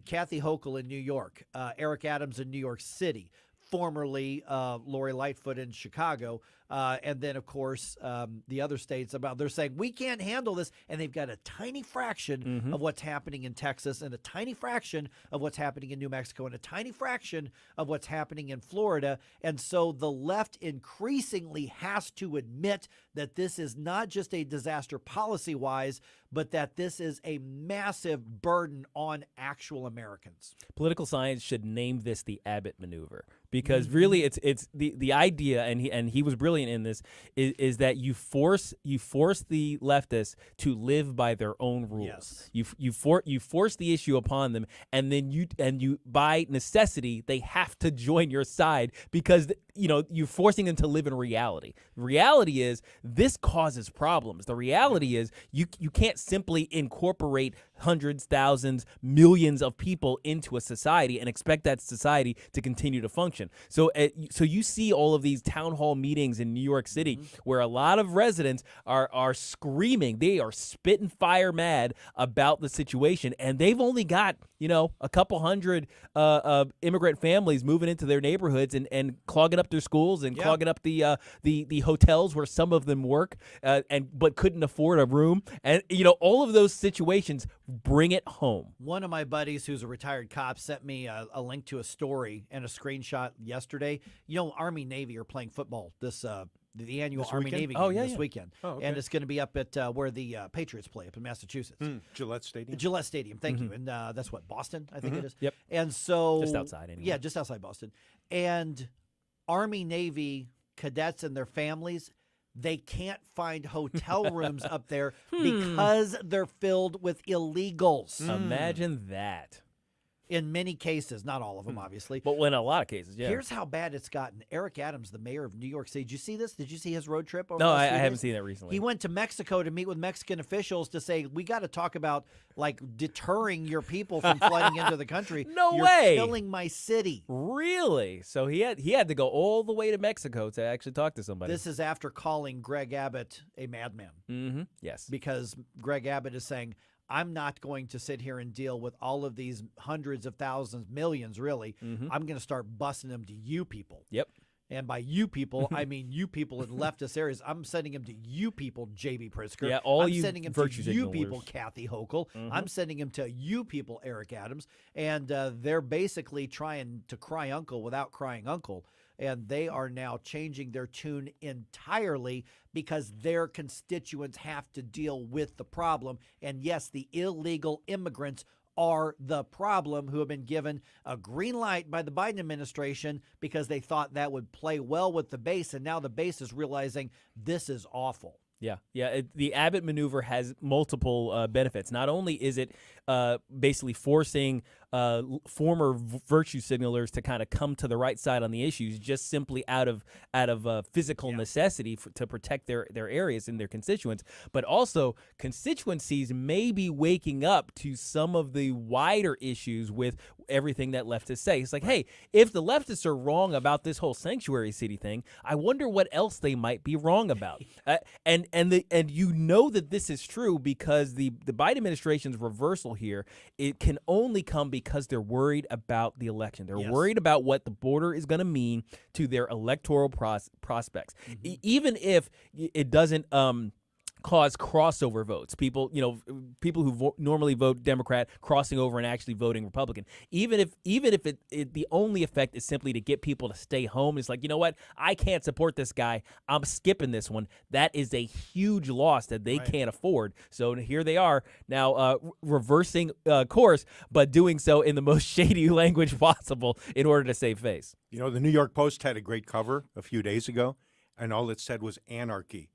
Kathy Hochul in New York, Eric Adams in New York City, formerly Lori Lightfoot in Chicago, and then, of course, the other states. They're saying we can't handle this, and they've got a tiny fraction of what's happening in Texas, and a tiny fraction of what's happening in New Mexico, and a tiny fraction of what's happening in Florida. And so the left increasingly has to admit that this is not just a disaster policy-wise, but that this is a massive burden on actual Americans. Political science should name this the Abbott maneuver, because really it's the idea, and he was brilliant in this, is that you force the leftists to live by their own rules. Yes. You force the issue upon them, and then you by necessity they have to join your side, because you're forcing them to live in reality. The reality is this causes problems. The reality is you can't simply incorporate hundreds, thousands, millions of people into a society and expect that society to continue to function. So you see all of these town hall meetings in New York City where a lot of residents are screaming. They are spitting fire mad about the situation, and they've only got a couple hundred immigrant families moving into their neighborhoods and clogging up their schools and clogging up the hotels where some of them work, but couldn't afford a room, and all of those situations bring it home. One of my buddies who's a retired cop sent me a link to a story and a screenshot yesterday. Army Navy are playing football the annual Army Navy game this weekend. Oh, okay. And it's going to be up at where the Patriots play up in Massachusetts. Gillette Stadium? Gillette Stadium, thank you. And that's what, Boston, I think it is? Yep. And so... Just outside, anyway. Yeah, just outside Boston. And Army Navy cadets and their families, they can't find hotel rooms up there because they're filled with illegals. Imagine that. In many cases, not all of them, obviously. But in a lot of cases, yeah. Here's how bad it's gotten. Eric Adams, the mayor of New York City, did you see this? Did you see his road trip? No, I haven't seen that recently. He went to Mexico to meet with Mexican officials to say, we got to talk about, deterring your people from flooding into the country. No You're way. killing my city. Really? So he had to go all the way to Mexico to actually talk to somebody. This is after calling Greg Abbott a madman. Mm-hmm. Yes. Because Greg Abbott is saying, I'm not going to sit here and deal with all of these hundreds of thousands, millions, really. I'm going to start busting them to you people. Yep. And by you people, I mean you people in leftist areas. I'm sending them to you people, J.B. Pritzker. Yeah, all I'm you sending them virtue to you signalers. people, Kathy Hochul. I'm sending them to you people, Eric Adams. And they're basically trying to cry uncle without crying uncle. And they are now changing their tune entirely because their constituents have to deal with the problem. And yes, the illegal immigrants are the problem, who have been given a green light by the Biden administration because they thought that would play well with the base. And now the base is realizing this is awful. Yeah. The Abbott maneuver has multiple benefits. Not only is it basically forcing former virtue signalers to kind of come to the right side on the issues, just simply out of physical necessity to protect their areas and their constituents, but also constituencies may be waking up to some of the wider issues with everything that leftists say. It's like, hey, if the leftists are wrong about this whole sanctuary city thing, I wonder what else they might be wrong about. And that this is true because the Biden administration's reversal here, it can only come because they're worried about the election. They're worried about what the border is going to mean to their electoral prospects. Even if it doesn't cause crossover votes, people who normally vote Democrat crossing over and actually voting Republican. Even if it the only effect is simply to get people to stay home. It's like, you know what? I can't support this guy. I'm skipping this one. That is a huge loss that they can't afford. So here they are now reversing course, but doing so in the most shady language possible in order to save face. The New York Post had a great cover a few days ago, and all it said was anarchy.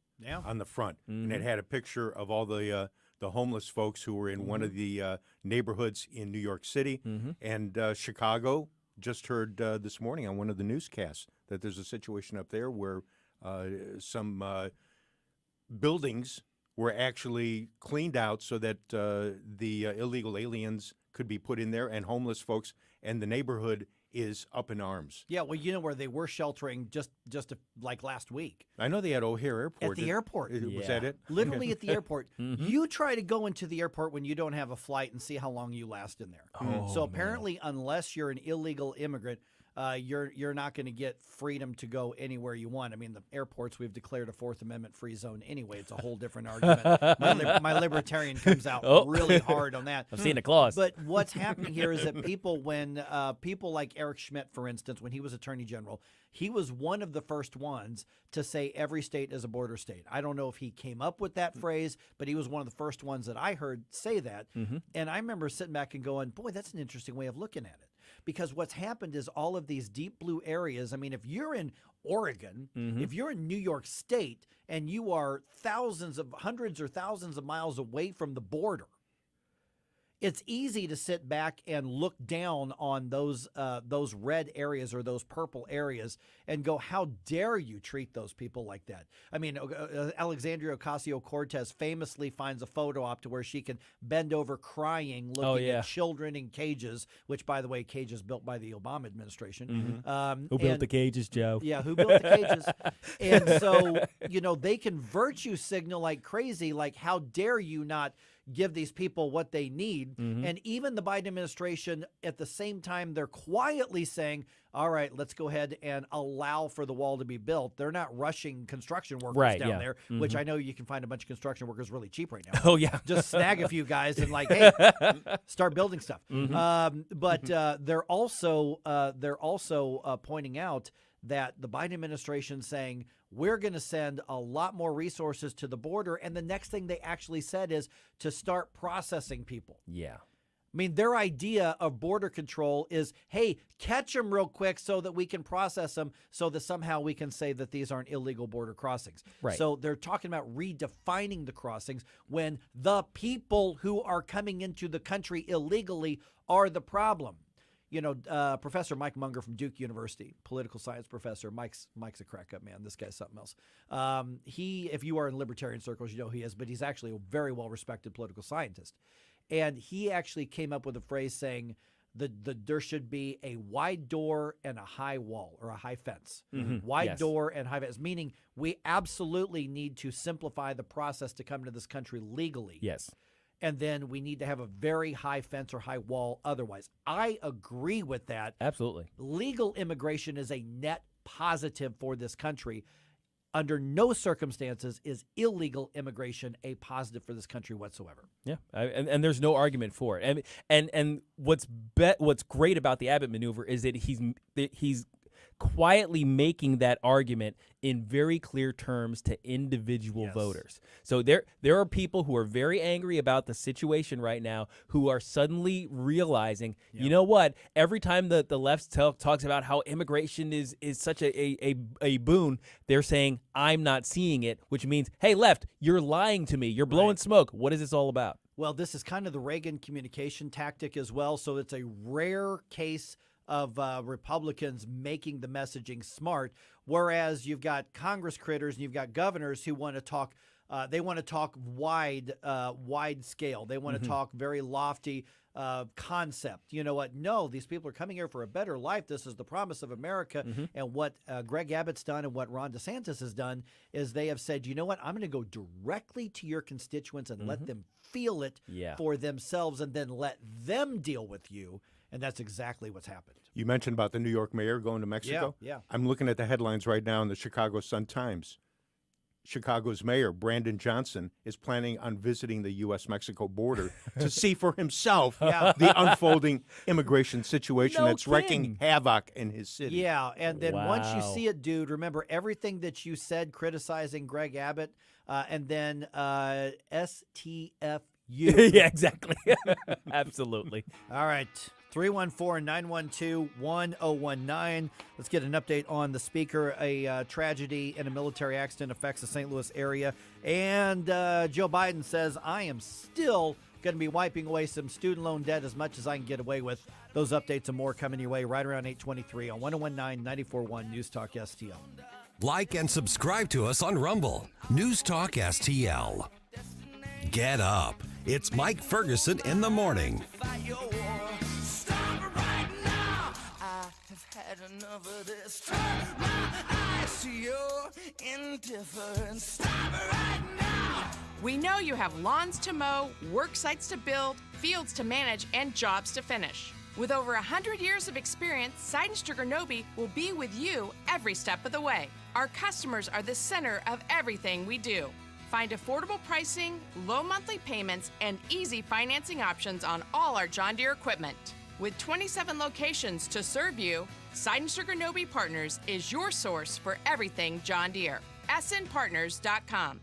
on the front, and it had a picture of all the homeless folks who were in one of the neighborhoods in New York City. And Chicago, just heard this morning on one of the newscasts that there's a situation up there where some buildings were actually cleaned out so that the illegal aliens could be put in there, and homeless folks, and the neighborhood is up in arms. Yeah, well, you know where they were sheltering just like last week. I know they had O'Hare Airport. At the airport. Was that it? Literally at the airport. You try to go into the airport when you don't have a flight and see how long you last in there. So apparently, unless you're an illegal immigrant, you're not going to get freedom to go anywhere you want. I mean, the airports, we've declared a Fourth Amendment free zone anyway. It's a whole different argument. My libertarian comes out really hard on that. I've seen a clause. But what's happening here is that when people like Eric Schmidt, for instance, when he was Attorney General, he was one of the first ones to say every state is a border state. I don't know if he came up with that phrase, but he was one of the first ones that I heard say that. And I remember sitting back and going, boy, that's an interesting way of looking at it. Because what's happened is all of these deep blue areas, I mean, if you're in Oregon, if you're in New York State, and you are hundreds or thousands of miles away from the border, it's easy to sit back and look down on those red areas or those purple areas and go, how dare you treat those people like that? I mean, Alexandria Ocasio-Cortez famously finds a photo op to where she can bend over crying looking at children in cages, which, by the way, cages built by the Obama administration. Who built the cages, Joe? Yeah, who built the cages? And so, they can virtue signal like crazy, like, how dare you not give these people what they need. And even the Biden administration, at the same time, they're quietly saying, all right, let's go ahead and allow for the wall to be built. They're not rushing construction workers down there, which I know you can find a bunch of construction workers really cheap right now. Oh, yeah. Just snag a few guys and like, hey, start building stuff. But they're also pointing out that the Biden administration saying, we're going to send a lot more resources to the border. And the next thing they actually said is to start processing people. Yeah. I mean, their idea of border control is, hey, catch them real quick so that we can process them so that somehow we can say that these aren't illegal border crossings. Right. So they're talking about redefining the crossings when the people who are coming into the country illegally are the problem. Professor Mike Munger from Duke University, political science professor. Mike's a crack up man. This guy's something else. If you are in libertarian circles, you know who he is, but he's actually a very well-respected political scientist. And he actually came up with a phrase saying there should be a wide door and a high wall or a high fence. Wide door and high fence, meaning we absolutely need to simplify the process to come to this country legally. Yes. And then we need to have a very high fence or high wall otherwise. I agree with that. Absolutely. Legal immigration is a net positive for this country. Under no circumstances is illegal immigration a positive for this country whatsoever. Yeah, and there's no argument for it. And what's great about the Abbott maneuver is that he's quietly making that argument in very clear terms to individual voters. So there are people who are very angry about the situation right now who are suddenly realizing, you know what? Every time the left talks about how immigration is such a boon, they're saying, I'm not seeing it, which means, hey, left, you're lying to me. You're blowing smoke. What is this all about? Well, this is kind of the Reagan communication tactic as well. So it's a rare case of Republicans making the messaging smart, whereas you've got Congress critters and you've got governors who want to talk. They want to talk wide scale. They want to talk very lofty concept. You know what? No, these people are coming here for a better life. This is the promise of America. And what Greg Abbott's done and what Ron DeSantis has done is they have said, you know what? I'm going to go directly to your constituents and let them feel it for themselves and then let them deal with you. And that's exactly what's happened. You mentioned about the New York mayor going to Mexico. Yeah. I'm looking at the headlines right now in the Chicago Sun-Times. Chicago's mayor, Brandon Johnson, is planning on visiting the U.S.-Mexico border to see for himself the unfolding immigration situation that's wreaking havoc in his city. Yeah, and then once you see it, dude, remember everything that you said criticizing Greg Abbott, and then STFU You. Yeah, exactly. Absolutely. All right. 314-912-1019. Let's get an update on the speaker. A tragedy in a military accident affects the St. Louis area. And Joe Biden says, I am still going to be wiping away some student loan debt as much as I can get away with. Those updates and more coming your way right around 8:23 on 1019-94.1 News Talk STL. Like and subscribe to us on Rumble. News Talk STL. Get up. It's Mike Ferguson in the morning. Had enough of this. Turn my eyes to your indifference. Stop it right now. We know you have lawns to mow, work sites to build, fields to manage, and jobs to finish. With over 100 years of experience, Seidenstricker Nobe will be with you every step of the way. Our customers are the center of everything we do. Find affordable pricing, low monthly payments, and easy financing options on all our John Deere equipment. With 27 locations to serve you, Seidenstricker Nobe Partners is your source for everything John Deere. snpartners.com.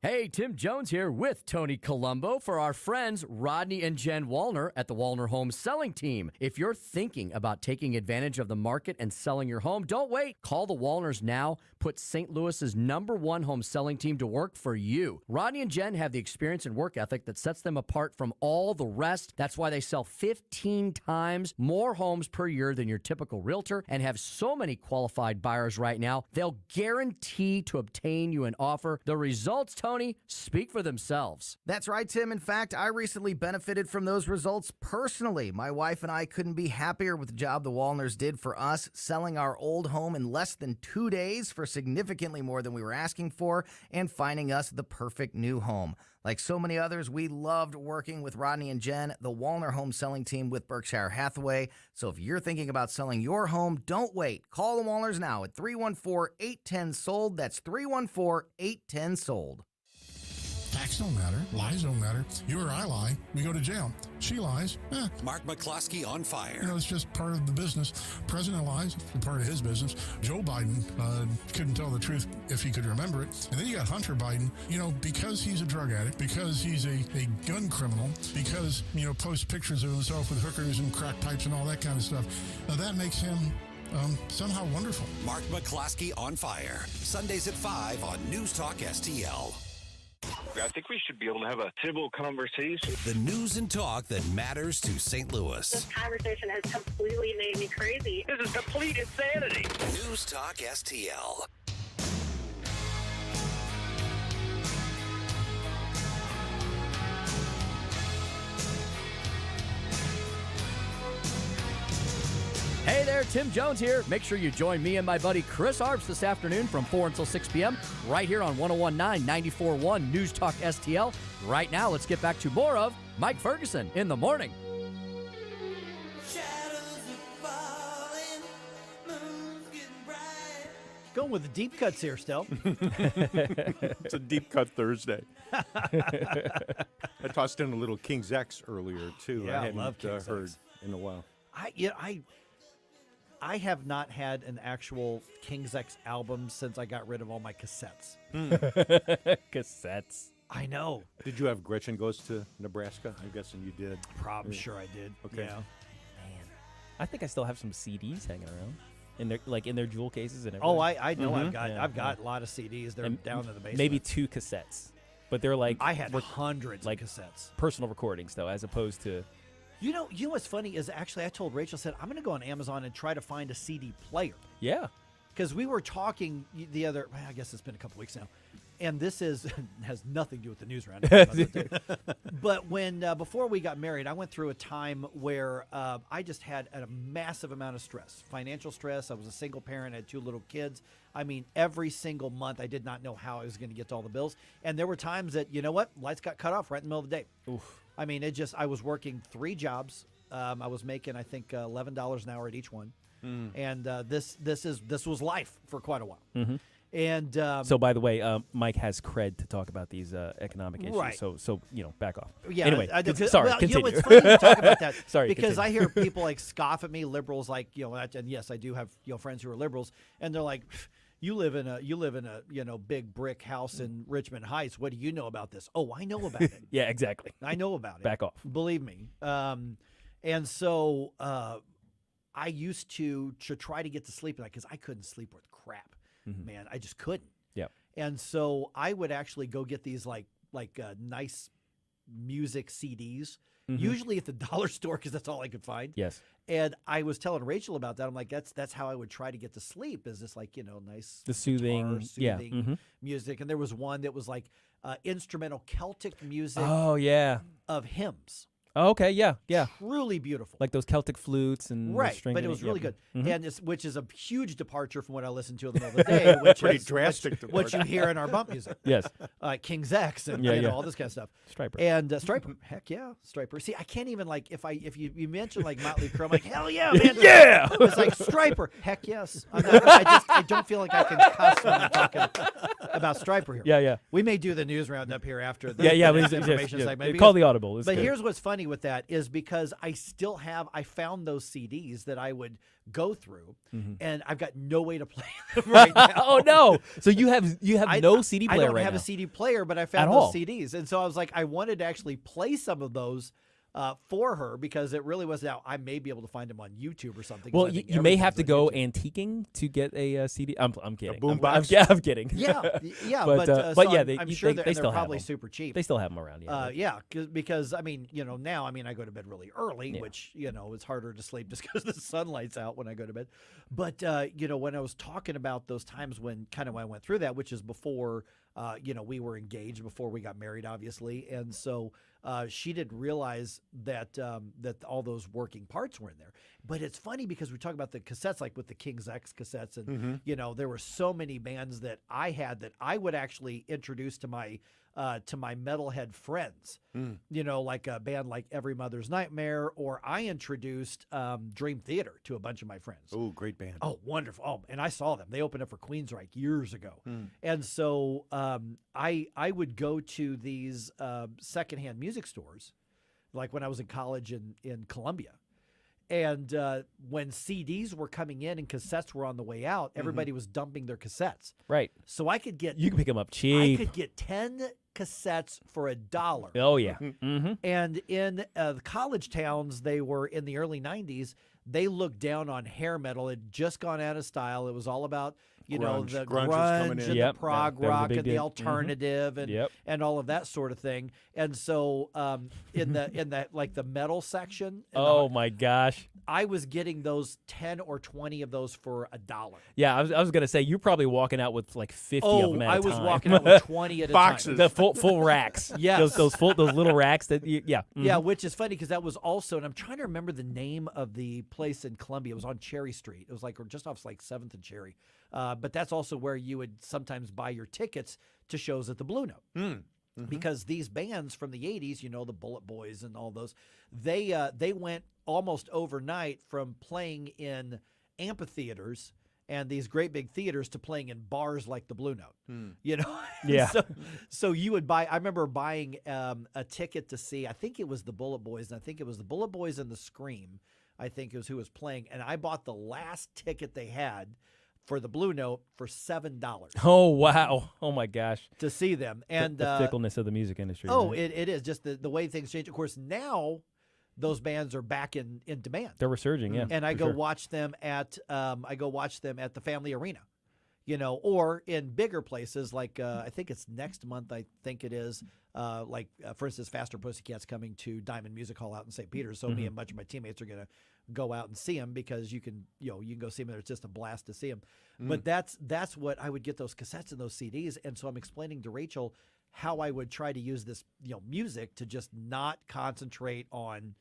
Hey, Tim Jones here with Tony Colombo for our friends Rodney and Jen Wallner at the Wallner Home Selling Team. If you're thinking about taking advantage of the market and selling your home, don't wait. Call the Wallners now. Put St. Louis's #1 home selling team to work for you. Rodney and Jen have the experience and work ethic that sets them apart from all the rest. That's why they sell 15 times more homes per year than your typical realtor and have so many qualified buyers right now. They'll guarantee to obtain you an offer. The results, Tony, speak for themselves. That's right, Tim. In fact, I recently benefited from those results personally. My wife and I couldn't be happier with the job the Wallners did for us, selling our old home in less than 2 days for significantly more than we were asking for and finding us the perfect new home. Like so many others, we loved working with Rodney and Jen, the Wallner Home Selling Team with Berkshire Hathaway. So if you're thinking about selling your home, don't wait. Call the Wallners now at 314-810-SOLD. That's 314-810-SOLD. Facts don't matter. Lies don't matter. You or I lie, we go to jail. She lies. Mark McCloskey on fire. You know, it's just part of the business. President lies, it's part of his business. Joe Biden couldn't tell the truth if he could remember it. And then you got Hunter Biden, you know, because he's a drug addict, because he's a gun criminal, because, you know, posts pictures of himself with hookers and crack pipes and all that kind of stuff. Now that makes him somehow wonderful. Mark McCloskey on fire. Sundays at 5 on News Talk STL. I think we should be able to have a civil conversation. The news and talk that matters to St. Louis. This conversation has completely made me crazy. This is complete insanity. News Talk STL. Hey there, Tim Jones here. Make sure you join me and my buddy Chris Arps this afternoon from 4 until 6 p.m. right here on 1019 94.1 News Talk STL. Right now, let's get back to more of Mike Ferguson in the morning. Going with the deep cuts here still. It's a deep cut Thursday. I tossed in a little King's X earlier, too. Yeah, I hadn't love King's heard X. in a while. I have not had an actual King's X album since I got rid of all my cassettes. Cassettes. I know. Did you have Gretchen Goes to Nebraska? I'm guessing you did. I'm sure I did. Okay. Yeah. I think I still have some CDs hanging around in their jewel cases and everything. Oh, I know. Mhm. I've got a lot of CDs. They're And down in the basement. Maybe 2 cassettes, but they're like I had hundreds of cassettes. Personal recordings though, as opposed to. You know what's funny is actually I told Rachel, said I'm going to go on Amazon and try to find a CD player. Yeah. Because we were talking the other, I guess it's been a couple weeks now, and this has nothing to do with the news round. But when before we got married, I went through a time where I just had a massive amount of stress, financial stress. I was a single parent, I had 2 little kids. I mean, every single month I did not know how I was going to get to all the bills. And there were times that, you know what, lights got cut off right in the middle of the day. Oof. I mean, I was working 3 jobs. I was making, I think, $11 an hour at each one. And this was life for quite a while. Mm-hmm. And so, by the way, Mike has cred to talk about these economic issues. Right. So back off. Yeah. Anyway, sorry. continue. You know, it's funny to talk about that. Sorry, because continue. I hear people like scoff at me, liberals, like and yes, I do have friends who are liberals, and they're like, you live in a big brick house in Richmond Heights. What do you know about this? Oh, I know about it. Yeah, exactly. I know about it. Back off. Believe me. And so I used to try to get to sleep at night because I couldn't sleep worth crap. Man, I just couldn't. Yeah. And so I would actually go get these like nice music CDs, usually at the dollar store because that's all I could find. Yes. And I was telling Rachel about that. I'm like, that's how I would try to get to sleep. Is this like nice, The soothing, guitar, music? And there was one that was like instrumental Celtic music. Oh yeah. Of hymns. Oh, okay. Yeah. Yeah. Truly beautiful. Like those Celtic flutes and right, string but it was really good, Mhm. and which is a huge departure from what I listen to in the middle of the day, which Pretty is drastic what you hear in our bump music. Yes, King's X and all this kind of stuff. Striper and Striper, heck yeah, Striper. See, I can't even like if you mention like Motley Crue, I'm like hell yeah, man, yeah. It's like Striper, heck yes. I don't feel like I can cuss when I'm talking about Striper here. Yeah. We may do the news roundup here after the please, information yes, segment. call the audible. It's but good. here's what's funny with that is because I found those CDs that I would go through, and I've got no way to play them right now. Oh no! So you have no CD player I don't right have now. a CD player, but I found At those all. CDs, and so I was like, I wanted to actually play some of those for her because it really was. Now I may be able to find them on YouTube or something. Well, you may have to go antiquing to get a CD. I'm kidding. I'm kidding. Yeah, but so yeah, I'm sure they they're still probably have them. super cheap. They still have them around. Yeah. Because I mean, now I go to bed really early, which it's harder to sleep just because the sunlight's out when I go to bed. But when I was talking about those times when I went through that, which is before we were engaged, before we got married, obviously, and so. She didn't realize that all those working parts were in there. But it's funny because we talk about the cassettes, like with the King's X cassettes, and there were so many bands that I had that I would actually introduce to my metalhead friends. Like a band like Every Mother's Nightmare, or I introduced Dream Theater to a bunch of my friends. Oh, great band. Oh, wonderful. Oh, and I saw them. They opened up for Queensryche years ago. And so I would go to these secondhand music stores, like when I was in college in Columbia. And when CDs were coming in and cassettes were on the way out, everybody was dumping their cassettes. Right. So I could get... You can pick them up cheap. I could get 10 cassettes for $1. Oh, yeah. And in the college towns, they were in the early 90s, they looked down on hair metal. It had just gone out of style. It was all about, the grunge and the prog rock and the alternative and all of that sort of thing. And so in the like the metal section, oh my gosh, I was getting those 10 or 20 of those for $1. Yeah, I was gonna say you're probably walking out with like 50 of them at a time. I was walking out with 20 at a boxes, time. the full racks. Yes, those little racks that yeah, which is funny because that was also, and I'm trying to remember the name of the place in Columbia. It was on Cherry Street. It was like just off like 7th and Cherry. But that's also where you would sometimes buy your tickets to shows at the Blue Note. Because these bands from the 80s, the Bullet Boys and all those, they went almost overnight from playing in amphitheaters and these great big theaters to playing in bars like the Blue Note. Yeah. So you would buy. I remember buying a ticket to see. I think it was the Bullet Boys, and I think it was the Bullet Boys and the Scream. I think it was who was playing, and I bought the last ticket they had for the Blue Note for $7. Oh wow! Oh my gosh! To see them, and the fickleness of the music industry. Oh, right? it is just the way things change. Of course, now those bands are back in demand. They're resurging, yeah. And I go watch them at the Family Arena, or in bigger places like I think it's next month. I think it is. For instance, Faster Pussycat's coming to Diamond Music Hall out in St. Peter's. So me and a bunch of my teammates are going to go out and see them because you can go see them. It's just a blast to see them. But that's what I would get, those cassettes and those CDs. And so I'm explaining to Rachel how I would try to use this, music to just not concentrate on,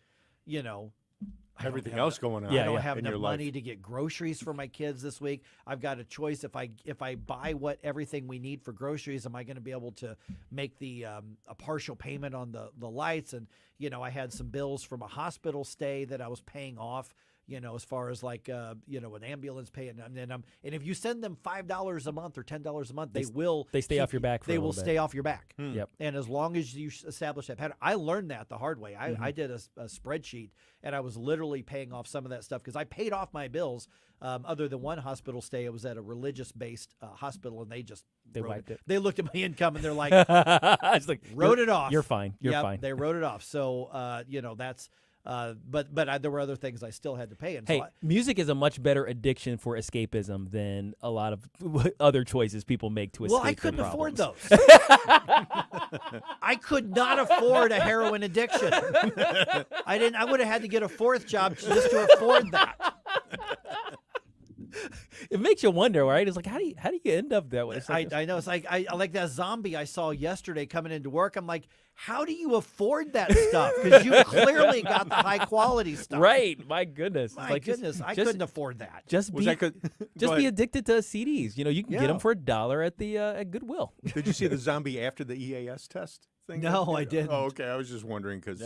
everything else going on. I don't have enough money to get groceries for my kids this week. I've got a choice. If I buy everything we need for groceries, am I going to be able to make a partial payment on the lights? And I had some bills from a hospital stay that I was paying off, as far as like, an ambulance pay. And if you send them $5 a month or $10 a month, they stay off your back for a They will little bit. stay off your back. Yep. And as long as you establish that pattern, I learned that the hard way. I did a spreadsheet, and I was literally paying off some of that stuff because I paid off my bills. Other than one hospital stay, it was at a religious-based hospital, and they wiped it. They looked at my income and they're like, It's like, wrote it off. You're fine. You're Yep, fine. They wrote it off. So that's. But there were other things I still had to pay. And Hey, music is a much better addiction for escapism than a lot of other choices people make to escape. Well, I couldn't their afford problems. those. I could not afford a heroin addiction. I would have had to get a fourth job just to afford that. It makes you wonder, right? It's like, how do you end up that way? It's like, I know. It's like I like that zombie I saw yesterday coming into work. I'm like, how do you afford that stuff? Because you clearly got the high quality stuff. Right. My goodness. My goodness. I couldn't afford that. Just be addicted to CDs. You can get them for $1 at the at Goodwill. Did you see the zombie after the EAS test thing? No, I didn't. Oh, okay. I was just wondering because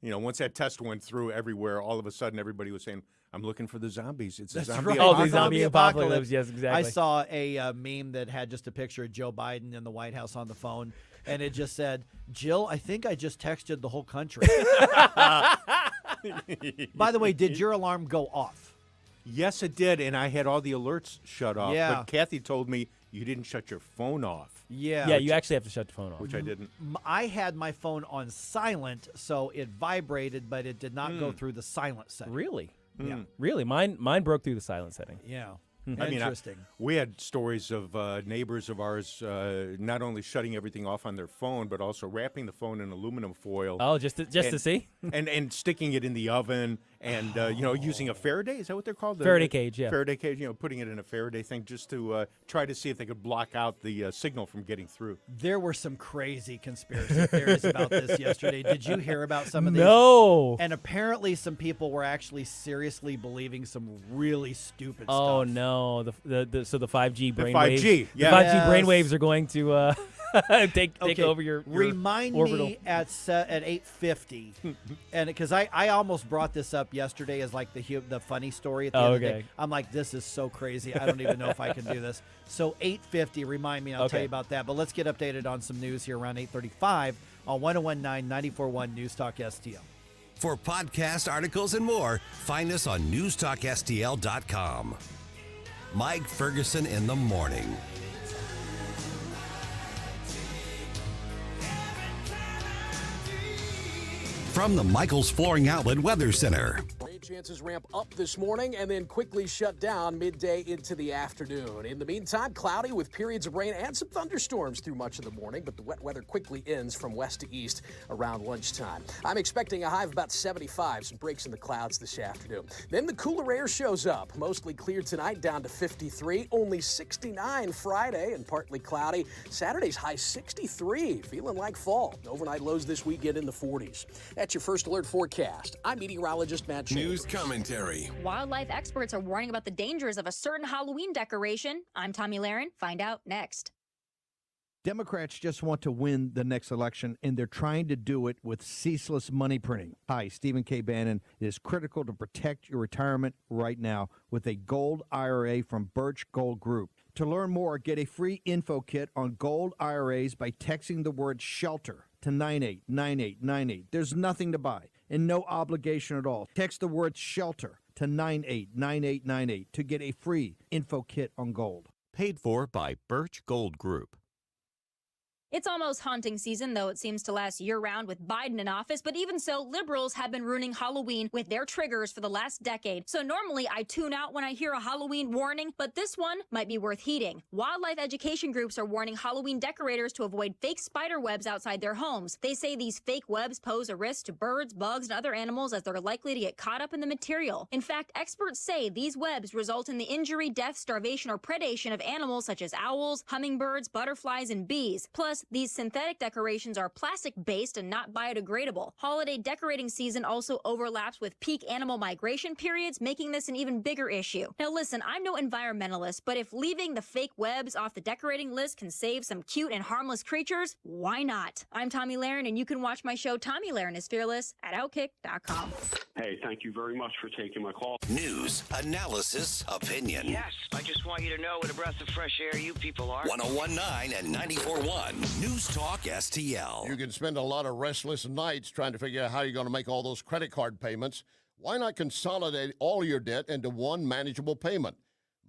once that test went through everywhere, all of a sudden everybody was saying, "I'm looking for the zombies." It's a zombie. Right. Oh, the zombie apocalypse. Yes, exactly. I saw a meme that had just a picture of Joe Biden in the White House on the phone, and it just said, "Jill, I think I just texted the whole country." By the way, did your alarm go off? Yes, it did, and I had all the alerts shut off. Yeah. But Kathy told me you didn't shut your phone off. Yeah. You actually have to shut the phone off. Which I didn't. I had my phone on silent, so it vibrated, but it did not go through the silent setting. Really? Yeah. Really? Mine broke through the silent setting. Yeah. Interesting. We had stories of neighbors of ours not only shutting everything off on their phone, but also wrapping the phone in aluminum foil. Oh, just to see? and sticking it in the oven, and using a Faraday. Is that what they're called? Faraday cage, yeah. Faraday cage. Putting it in a Faraday thing just to try to see if they could block out the signal from getting through. There were some crazy conspiracy theories about this yesterday. Did you hear about some of these? No. And apparently some people were actually seriously believing some really stupid stuff. Oh no. So the 5G brainwaves. 5G, yeah. The 5G brainwaves are going to take over your Remind orbital. me at 8:50, and because I almost brought this up yesterday as like the funny story at the end of the day. I'm like, this is so crazy. I don't even know if I can do this. So 8:50, remind me. I'll tell you about that. But let's get updated on some news here around 8:35 on 101.9 94.1 News Talk STL. For podcast articles and more, find us on newstalkstl.com. Mike Ferguson in the morning. From the Michaels Flooring Outlet Weather Center. Rain chances ramp up this morning and then quickly shut down midday into the afternoon. In the meantime, cloudy with periods of rain and some thunderstorms through much of the morning, but the wet weather quickly ends from west to east around lunchtime. I'm expecting a high of about 75, some breaks in the clouds this afternoon. Then the cooler air shows up, mostly clear tonight down to 53, only 69 Friday and partly cloudy. Saturday's high 63, feeling like fall. Overnight lows this week get in the 40s. That's your first alert forecast. I'm meteorologist Matt Chambers. News commentary. Wildlife experts are warning about the dangers of a certain Halloween decoration. I'm Tommy Lahren. Find out next. Democrats just want to win the next election, and they're trying to do it with ceaseless money printing. Hi, Stephen K. Bannon. It is critical to protect your retirement right now with a gold IRA from Birch Gold Group. To learn more, get a free info kit on gold IRAs by texting the word SHELTER to 989898. There's nothing to buy and no obligation at all. Text the word SHELTER to 989898 to get a free info kit on gold. Paid for by Birch Gold Group. It's almost haunting season, though it seems to last year-round with Biden in office, but even so, liberals have been ruining Halloween with their triggers for the last decade. So normally I tune out when I hear a Halloween warning, but this one might be worth heeding. Wildlife education groups are warning Halloween decorators to avoid fake spider webs outside their homes. They say these fake webs pose a risk to birds, bugs, and other animals as they're likely to get caught up in the material. In fact, experts say these webs result in the injury, death, starvation, or predation of animals such as owls, hummingbirds, butterflies, and bees. Plus, Plus, these synthetic decorations are plastic-based and not biodegradable. Holiday decorating season also overlaps with peak animal migration periods, making this an even bigger issue. Now listen, I'm no environmentalist, but if leaving the fake webs off the decorating list can save some cute and harmless creatures, why not? I'm Tommy Lahren, and you can watch my show Tommy Lahren is Fearless at Outkick.com. Hey, thank you very much for taking my call. News, analysis, opinion. Yes, I just want you to know what a breath of fresh air you people are. 101.9 and 94.1 News Talk STL. You can spend a lot of restless nights trying to figure out how you're going to make all those credit card payments. Why not consolidate all your debt into one manageable payment?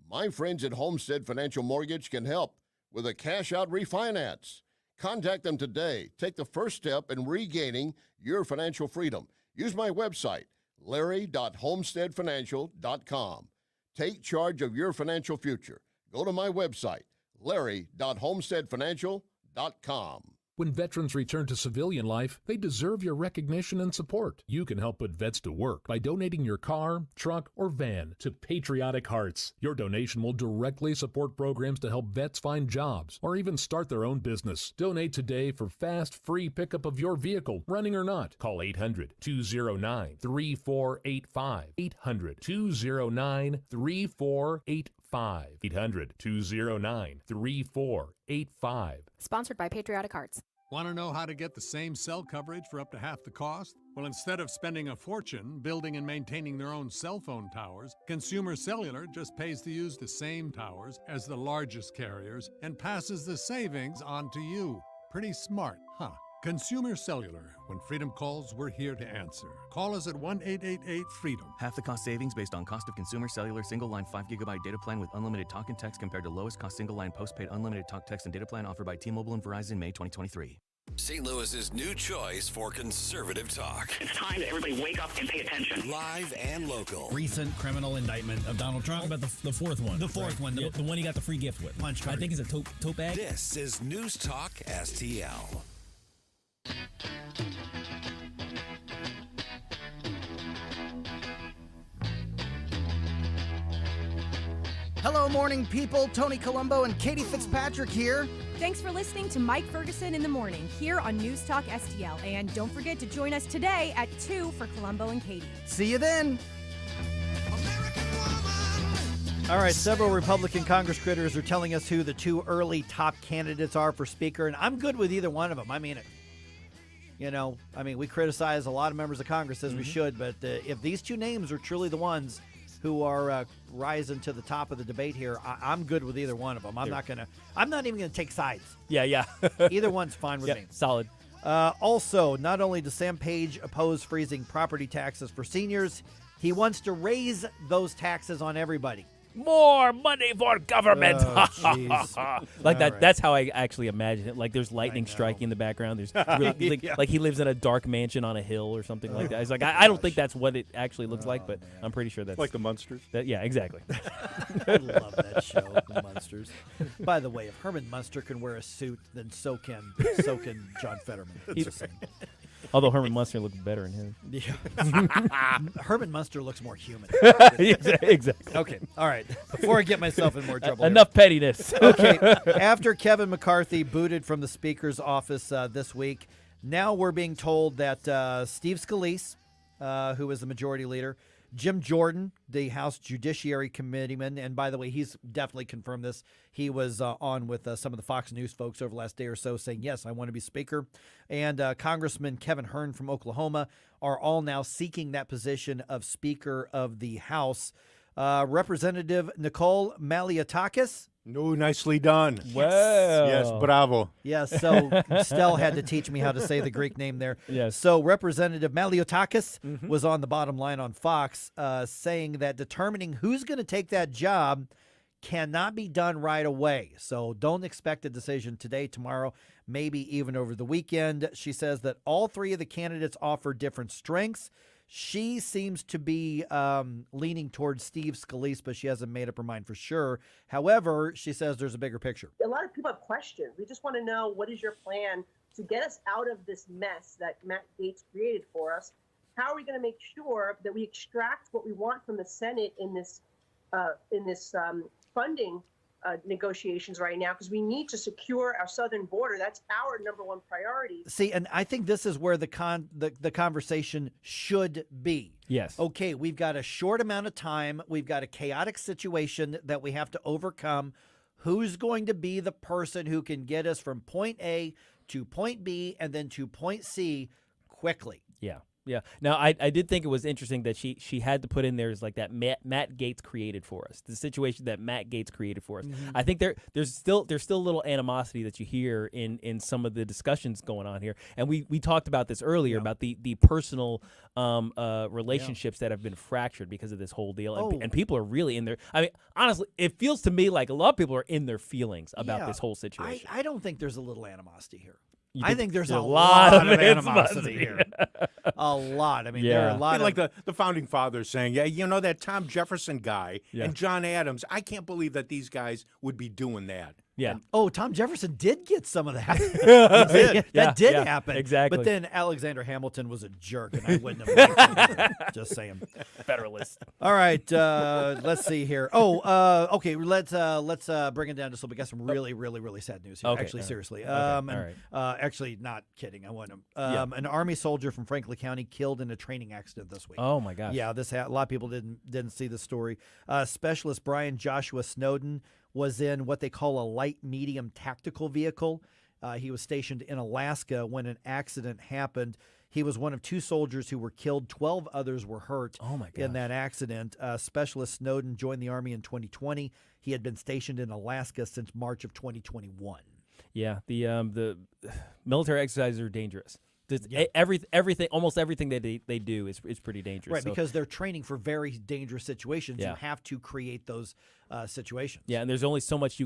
My friends at Homestead Financial Mortgage can help with a cash-out refinance. Contact them today. Take the first step in regaining your financial freedom. Use my website, larry.homesteadfinancial.com. Take charge of your financial future. Go to my website, larry.homesteadfinancial.com. When veterans return to civilian life, they deserve your recognition and support. You can help put vets to work by donating your car, truck, or van to Patriotic Hearts. Your donation will directly support programs to help vets find jobs or even start their own business. Donate today for fast, free pickup of your vehicle, running or not. Call 800-209-3485. 800-209-3485. 800-209-3485. Sponsored by Patriotic Hearts. Want to know how to get the same cell coverage for up to half the cost? Well, instead of spending a fortune building and maintaining their own cell phone towers, Consumer Cellular just pays to use the same towers as the largest carriers and passes the savings on to you. Pretty smart, huh? Consumer Cellular. When freedom calls, we're here to answer. Call us at 1-888-FREEDOM. Half the cost savings based on cost of Consumer Cellular single-line 5GB data plan with unlimited talk and text compared to lowest cost single-line postpaid unlimited talk, text, and data plan offered by T-Mobile and Verizon May 2023. St. Louis's new choice for conservative talk. It's time that everybody wake up and pay attention. Live and local. Recent criminal indictment of Donald Trump. About the fourth one. The fourth one. The one he got the free gift with. Punch card. I think it's a tote bag. This is News Talk STL. Hello, morning people. Tony Colombo and Katie Fitzpatrick here. Thanks for listening to Mike Ferguson in the morning here on News Talk STL. And don't forget to join us today at 2 for Colombo and Katie. See you then. All right, several Republican Congress critters are telling us who the two early top candidates are for Speaker, and I'm good with either one of them. I mean it. You know, we criticize a lot of members of Congress as we should, but if these two names are truly the ones who are rising to the top of the debate here, I'm good with either one of them. I'm not even gonna take sides. Yeah. Either one's fine with me. Solid. Also, not only does Sam Page oppose freezing property taxes for seniors, he wants to raise those taxes on everybody. More money for government. Oh, jeez. Like that. Right. That's how I actually imagine it. Like there's lightning striking in the background. There's really, like he lives in a dark mansion on a hill or something like that. It's like I don't think that's what it actually looks like, but I'm pretty sure that's like the Munsters. Yeah, exactly. I love that show, The Munsters. By the way, if Herman Munster can wear a suit, then so can John Fetterman. It's the same. Although Herman Munster looked better in him. Yeah. Herman Munster looks more human. Exactly. Okay. All right. Before I get myself in more trouble. Enough pettiness. Okay. After Kevin McCarthy booted from the Speaker's office this week, now we're being told that Steve Scalise, who is the majority leader, Jim Jordan, the House Judiciary Committeeman, and by the way, he's definitely confirmed this. He was on with some of the Fox News folks over the last day or so saying, yes, I want to be Speaker. And Congressman Kevin Hern from Oklahoma are all now seeking that position of Speaker of the House. Representative Nicole Maliotakis. No, nicely done. Well. Yes, bravo. Yes, so Stell had to teach me how to say the Greek name there. Yes. So Representative Maliotakis was on the bottom line on Fox saying that determining who's going to take that job cannot be done right away. So don't expect a decision today, tomorrow, maybe even over the weekend. She says that all three of the candidates offer different strengths. She seems to be leaning towards Steve Scalise, but she hasn't made up her mind for sure. However, she says there's a bigger picture. A lot of people have questions. We just want to know, what is your plan to get us out of this mess that Matt Gaetz created for us? How are we going to make sure that we extract what we want from the Senate in this funding negotiations right now because we need to secure our southern border. That's our number one priority. See, and I think this is where the conversation should be. Yes. Okay, we've got a short amount of time. We've got a chaotic situation that we have to overcome. Who's going to be the person who can get us from point A to point B and then to point C quickly? Yeah. Yeah. Now, I did think it was interesting that she had to put in there is like that Matt Gaetz created for us, the situation that Matt Gaetz created for us. Mm-hmm. I think there's still a little animosity that you hear in some of the discussions going on here, and we talked about this earlier about the personal relationships that have been fractured because of this whole deal, and people are really in there. I mean, honestly, it feels to me like a lot of people are in their feelings about this whole situation. I don't think there's a little animosity here. I think there's a lot of animosity here. A lot. I mean, there are a lot like the founding fathers saying, yeah, you know, that Tom Jefferson guy and John Adams, I can't believe that these guys would be doing that. Yeah. Tom Jefferson did get some of that. That did happen. Exactly. But then Alexander Hamilton was a jerk, and I wouldn't have liked him. Just saying. Federalist. All right. Let's see here. Okay. Let's bring it down just a little bit. Got some really, really, really sad news here. Okay, Actually, all right. seriously. Okay, all Actually, not kidding. I want him. An Army soldier from Franklin County killed in a training accident this week. Oh my gosh. Yeah. A lot of people didn't see the story. Specialist Brian Joshua Snowden was in what they call a light medium tactical vehicle. He was stationed in Alaska when an accident happened. He was one of 2 soldiers who were killed. 12 others were hurt in that accident. Specialist Snowden joined the Army in 2020. He had been stationed in Alaska since March of 2021. Yeah, the military exercises are dangerous. Everything, almost everything that they do is pretty dangerous. Right, because they're training for very dangerous situations. You have to create those situations. Yeah, and there's only so much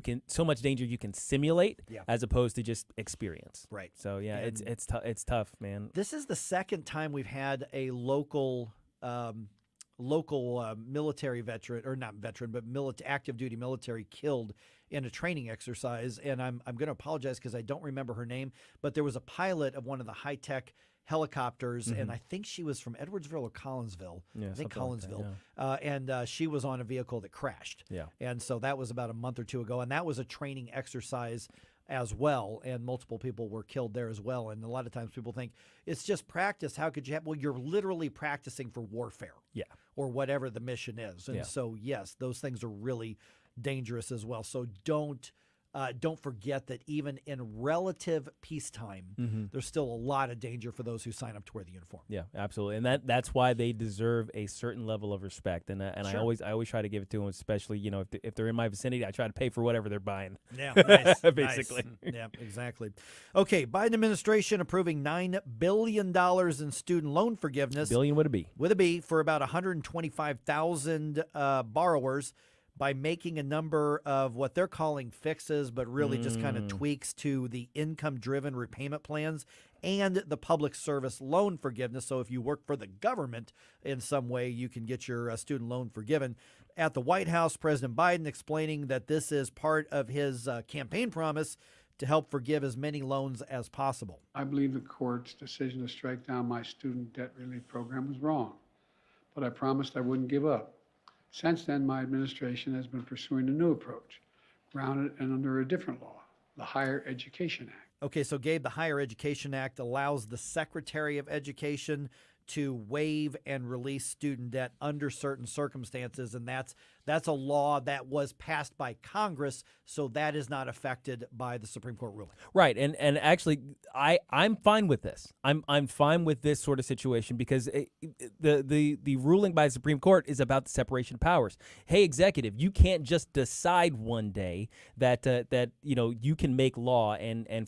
danger you can simulate as opposed to just experience. Right. So yeah, it's tough, man. This is the second time we've had a local military veteran, or not veteran, but active duty military killed in a training exercise. And I'm going to apologize because I don't remember her name, but there was a pilot of one of the high-tech helicopters, and I think she was from Edwardsville or Collinsville. Yeah, I think Collinsville. Like and she was on a vehicle that crashed. Yeah. And so that was about a month or 2 ago, and that was a training exercise as well, and multiple people were killed there as well. And a lot of times people think it's just practice. How could you have? Well, you're literally practicing for warfare. Yeah. Or whatever the mission is. And so, yes, those things are really dangerous as well. So don't forget that even in relative peacetime, there's still a lot of danger for those who sign up to wear the uniform. Yeah, absolutely, and that's why they deserve a certain level of respect. And Sure. I always try to give it to them, especially if they're in my vicinity, I try to pay for whatever they're buying. Yeah, nice, basically. Nice. Yeah, exactly. Okay, Biden administration approving $9 billion in student loan forgiveness. Billion with a B. With a B for about 125,000 borrowers, by making a number of what they're calling fixes, but really just kind of tweaks to the income-driven repayment plans and the public service loan forgiveness. So if you work for the government in some way, you can get your student loan forgiven. At the White House, President Biden explaining that this is part of his campaign promise to help forgive as many loans as possible. I believe the court's decision to strike down my student debt relief program was wrong, but I promised I wouldn't give up. Since then, my administration has been pursuing a new approach, grounded and under a different law, the Higher Education Act. Okay, so Gabe, the Higher Education Act allows the Secretary of Education to waive and release student debt under certain circumstances, and that's a law that was passed by Congress, so that is not affected by the Supreme Court ruling. Right, and actually, I'm fine with this. I'm fine with this sort of situation because the ruling by the Supreme Court is about the separation of powers. Hey, executive, you can't just decide one day that you can make law and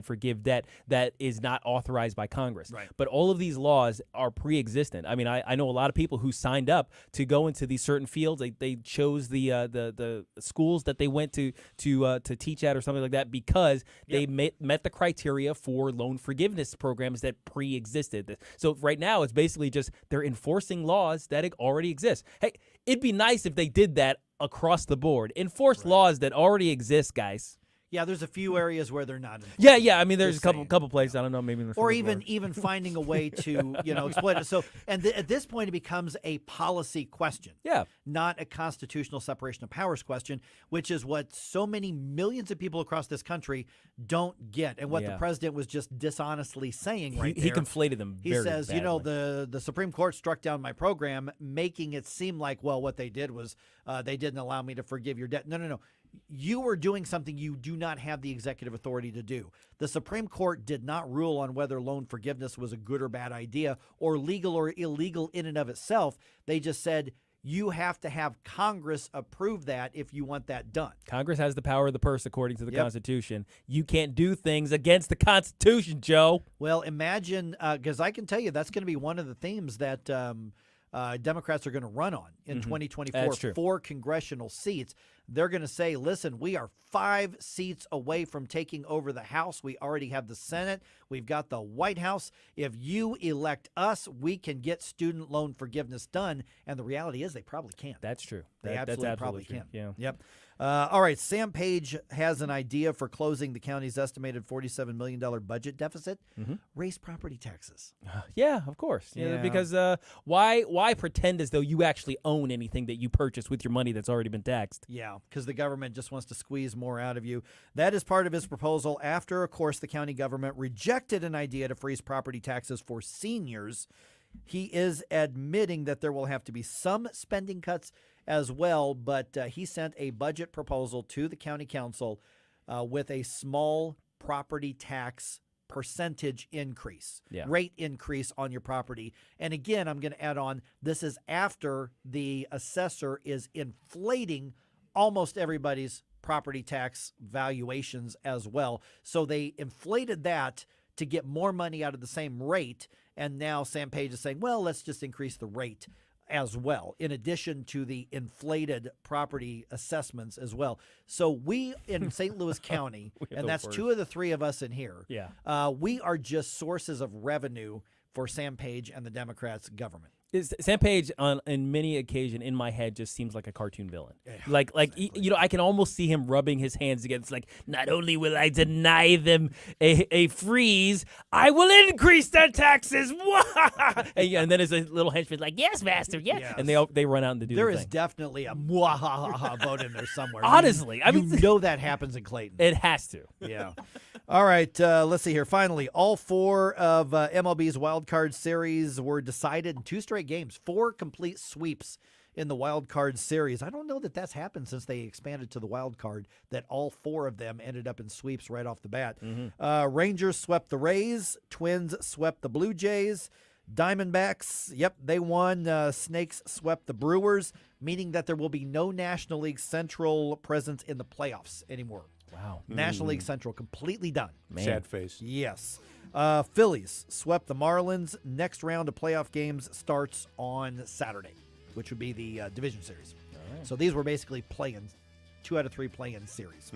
forgive debt that is not authorized by Congress. Right. But all of these laws are pre-existent. I mean, I know a lot of people who signed up to go into these certain fields. They chose the schools that they went to teach at or something like that because they met the criteria for loan forgiveness programs that pre-existed. So right now it's basically just they're enforcing laws that already exist. Hey, it'd be nice if they did that across the board. Enforce laws that already exist, guys. Yeah, there's a few areas where they're not. Yeah. I mean, there's Just a saying. couple places. I don't know, maybe in the Or fourth even finding a way to exploit it. So, and at this point, it becomes a policy question. Yeah, not a constitutional separation of powers question, which is what so many millions of people across this country don't get, and what the president was just dishonestly saying right there. He conflated them. He says, badly. The Supreme Court struck down my program, making it seem like, well, what they did was they didn't allow me to forgive your debt. No. You were doing something you do not have the executive authority to do. The Supreme Court did not rule on whether loan forgiveness was a good or bad idea or legal or illegal in and of itself. They just said you have to have Congress approve that if you want that done. Congress has the power of the purse according to the Constitution. You can't do things against the Constitution, Joe. Well, imagine, because I can tell you that's going to be one of the themes that Democrats are going to run on in 2024 for congressional seats. They're going to say, listen, we are 5 seats away from taking over the House. We already have the Senate. We've got the White House. If you elect us, we can get student loan forgiveness done. And the reality is they probably can't. That's true. They absolutely probably true. can. Yeah. Yep. All right. Sam Page has an idea for closing the county's estimated $47 million budget deficit. Raise property taxes. Yeah, of course. Yeah. Because why pretend as though you actually own anything that you purchased with your money that's already been taxed? Yeah, because the government just wants to squeeze more out of you. That is part of his proposal after, of course, the county government rejected an idea to freeze property taxes for seniors. He is admitting that there will have to be some spending cuts as well, but he sent a budget proposal to the county council with a small property tax percentage increase, rate increase on your property. And again, I'm going to add on, this is after the assessor is inflating almost everybody's property tax valuations as well. So they inflated that to get more money out of the same rate. And now Sam Page is saying, well, let's just increase the rate as well, in addition to the inflated property assessments as well. So we in St. Louis County, and that's worst. 2 of the 3 of us in here, we are just sources of revenue for Sam Page and the Democrats' government. Sam Page, on many occasions in my head, just seems like a cartoon villain. Yeah, like I can almost see him rubbing his hands against, like, not only will I deny them a freeze, I will increase their taxes. And then his little henchman like, yes, master, yes. And they run out and do There the is thing. definitely a mwahaha vote in there somewhere. Honestly, you know that happens in Clayton. It has to. Yeah. All right, let's see here. Finally, all 4 of MLB's Wild Card Series were decided in 2 straight games, 4 complete sweeps in the Wild Card Series. I don't know that that's happened since they expanded to the Wild Card, that all 4 of them ended up in sweeps right off the bat. Rangers swept the Rays. Twins swept the Blue Jays. Diamondbacks, they won. Snakes swept the Brewers, meaning that there will be no National League Central presence in the playoffs anymore. Wow. National League Central completely done. Man. Sad face. Yes. Phillies swept the Marlins. Next round of playoff games starts on Saturday, which would be the division series. Right. So these were basically play-in, 2 out of 3 play-in series.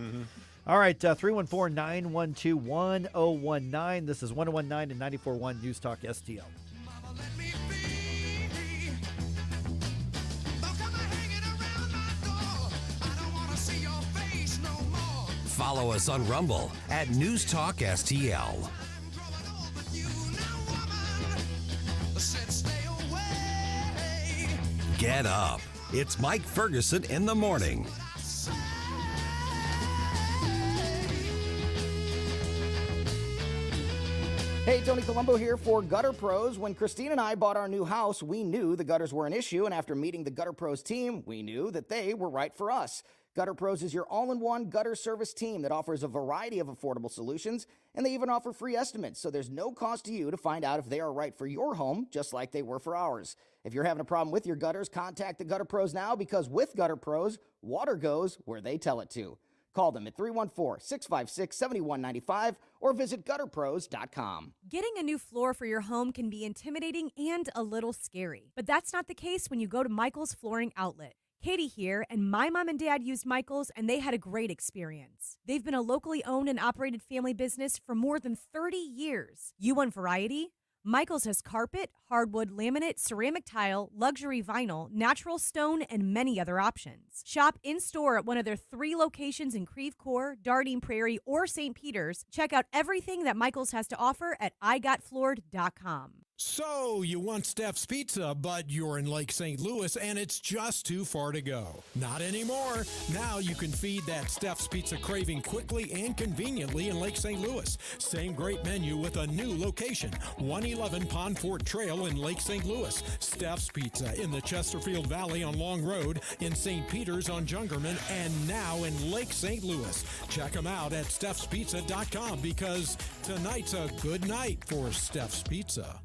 All right, 314-912-1019. This is 1019 and 94.1 News Talk STL. Follow us on Rumble at News Talk STL. Get up. It's Mike Ferguson in the morning. Hey, Tony Colombo here for Gutter Pros. When Christine and I bought our new house, we knew the gutters were an issue, and after meeting the Gutter Pros team, we knew that they were right for us. Gutter Pros is your all-in-one gutter service team that offers a variety of affordable solutions, and they even offer free estimates, so there's no cost to you to find out if they are right for your home, just like they were for ours. If you're having a problem with your gutters, contact the Gutter Pros now, because with Gutter Pros, water goes where they tell it to. Call them at 314-656-7195 or visit gutterpros.com. Getting a new floor for your home can be intimidating and a little scary, but that's not the case when you go to Michael's Flooring Outlet. Katie here, and my mom and dad used Michael's, and they had a great experience. They've been a locally owned and operated family business for more than 30 years. You want variety? Michaels has carpet, hardwood, laminate, ceramic tile, luxury vinyl, natural stone, and many other options. Shop in-store at one of their 3 locations in Creve Coeur, Dardine Prairie, or St. Peters. Check out everything that Michaels has to offer at igotfloored.com. So, you want Steph's Pizza, but you're in Lake St. Louis and it's just too far to go. Not anymore. Now you can feed that Steph's Pizza craving quickly and conveniently in Lake St. Louis. Same great menu with a new location. 111 Pond Fort Trail in Lake St. Louis. Steph's Pizza in the Chesterfield Valley on Long Road, in St. Peters on Jungerman, and now in Lake St. Louis. Check them out at stephspizza.com because tonight's a good night for Steph's Pizza.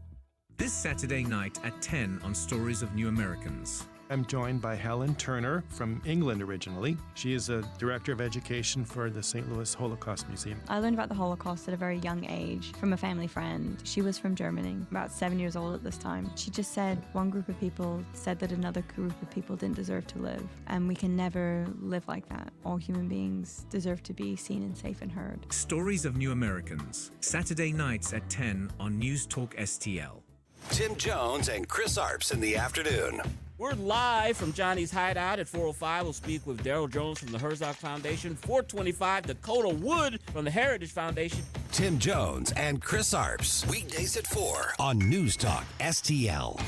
This Saturday night at 10 on Stories of New Americans. I'm joined by Helen Turner from England originally. She is a director of education for the St. Louis Holocaust Museum. I learned about the Holocaust at a very young age from a family friend. She was from Germany, about 7 years old at this time. She just said one group of people said that another group of people didn't deserve to live, and we can never live like that. All human beings deserve to be seen and safe and heard. Stories of New Americans, Saturday nights at 10 on News Talk STL. Tim Jones and Chris Arps in the afternoon. We're live from Johnny's Hideout at 4:05. We'll speak with Daryl Jones from the Herzog Foundation. 4:25, Dakota Wood from the Heritage Foundation. Tim Jones and Chris Arps. Weekdays at 4 on News Talk STL.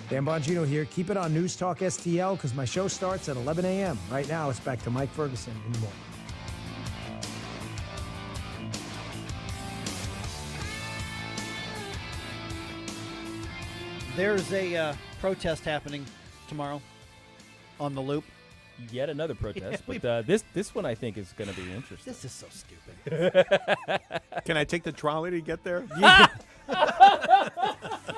Dan Bongino here. Keep it on News Talk STL because my show starts at 11 a.m. Right now, it's back to Mike Ferguson in the morning. There's a protest happening tomorrow on the Loop. Yet another protest, Yeah, but this one I think is going to be interesting. This is so stupid. Can I take the trolley to get there?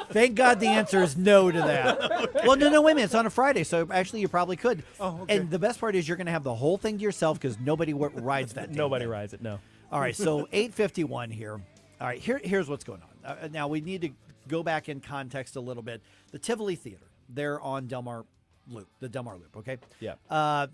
Thank God the answer is no to that. Well, no, wait a minute. It's on a Friday, so actually you probably could. Oh, okay. And the best part is you're going to have the whole thing to yourself because nobody rides that. Nobody rides it, no. All right, so 8:51 here. All right, here's what's going on. Now we need to go back in context a little bit. The Tivoli Theater, they're on Delmar Loop, the Delmar Loop, okay? Yeah.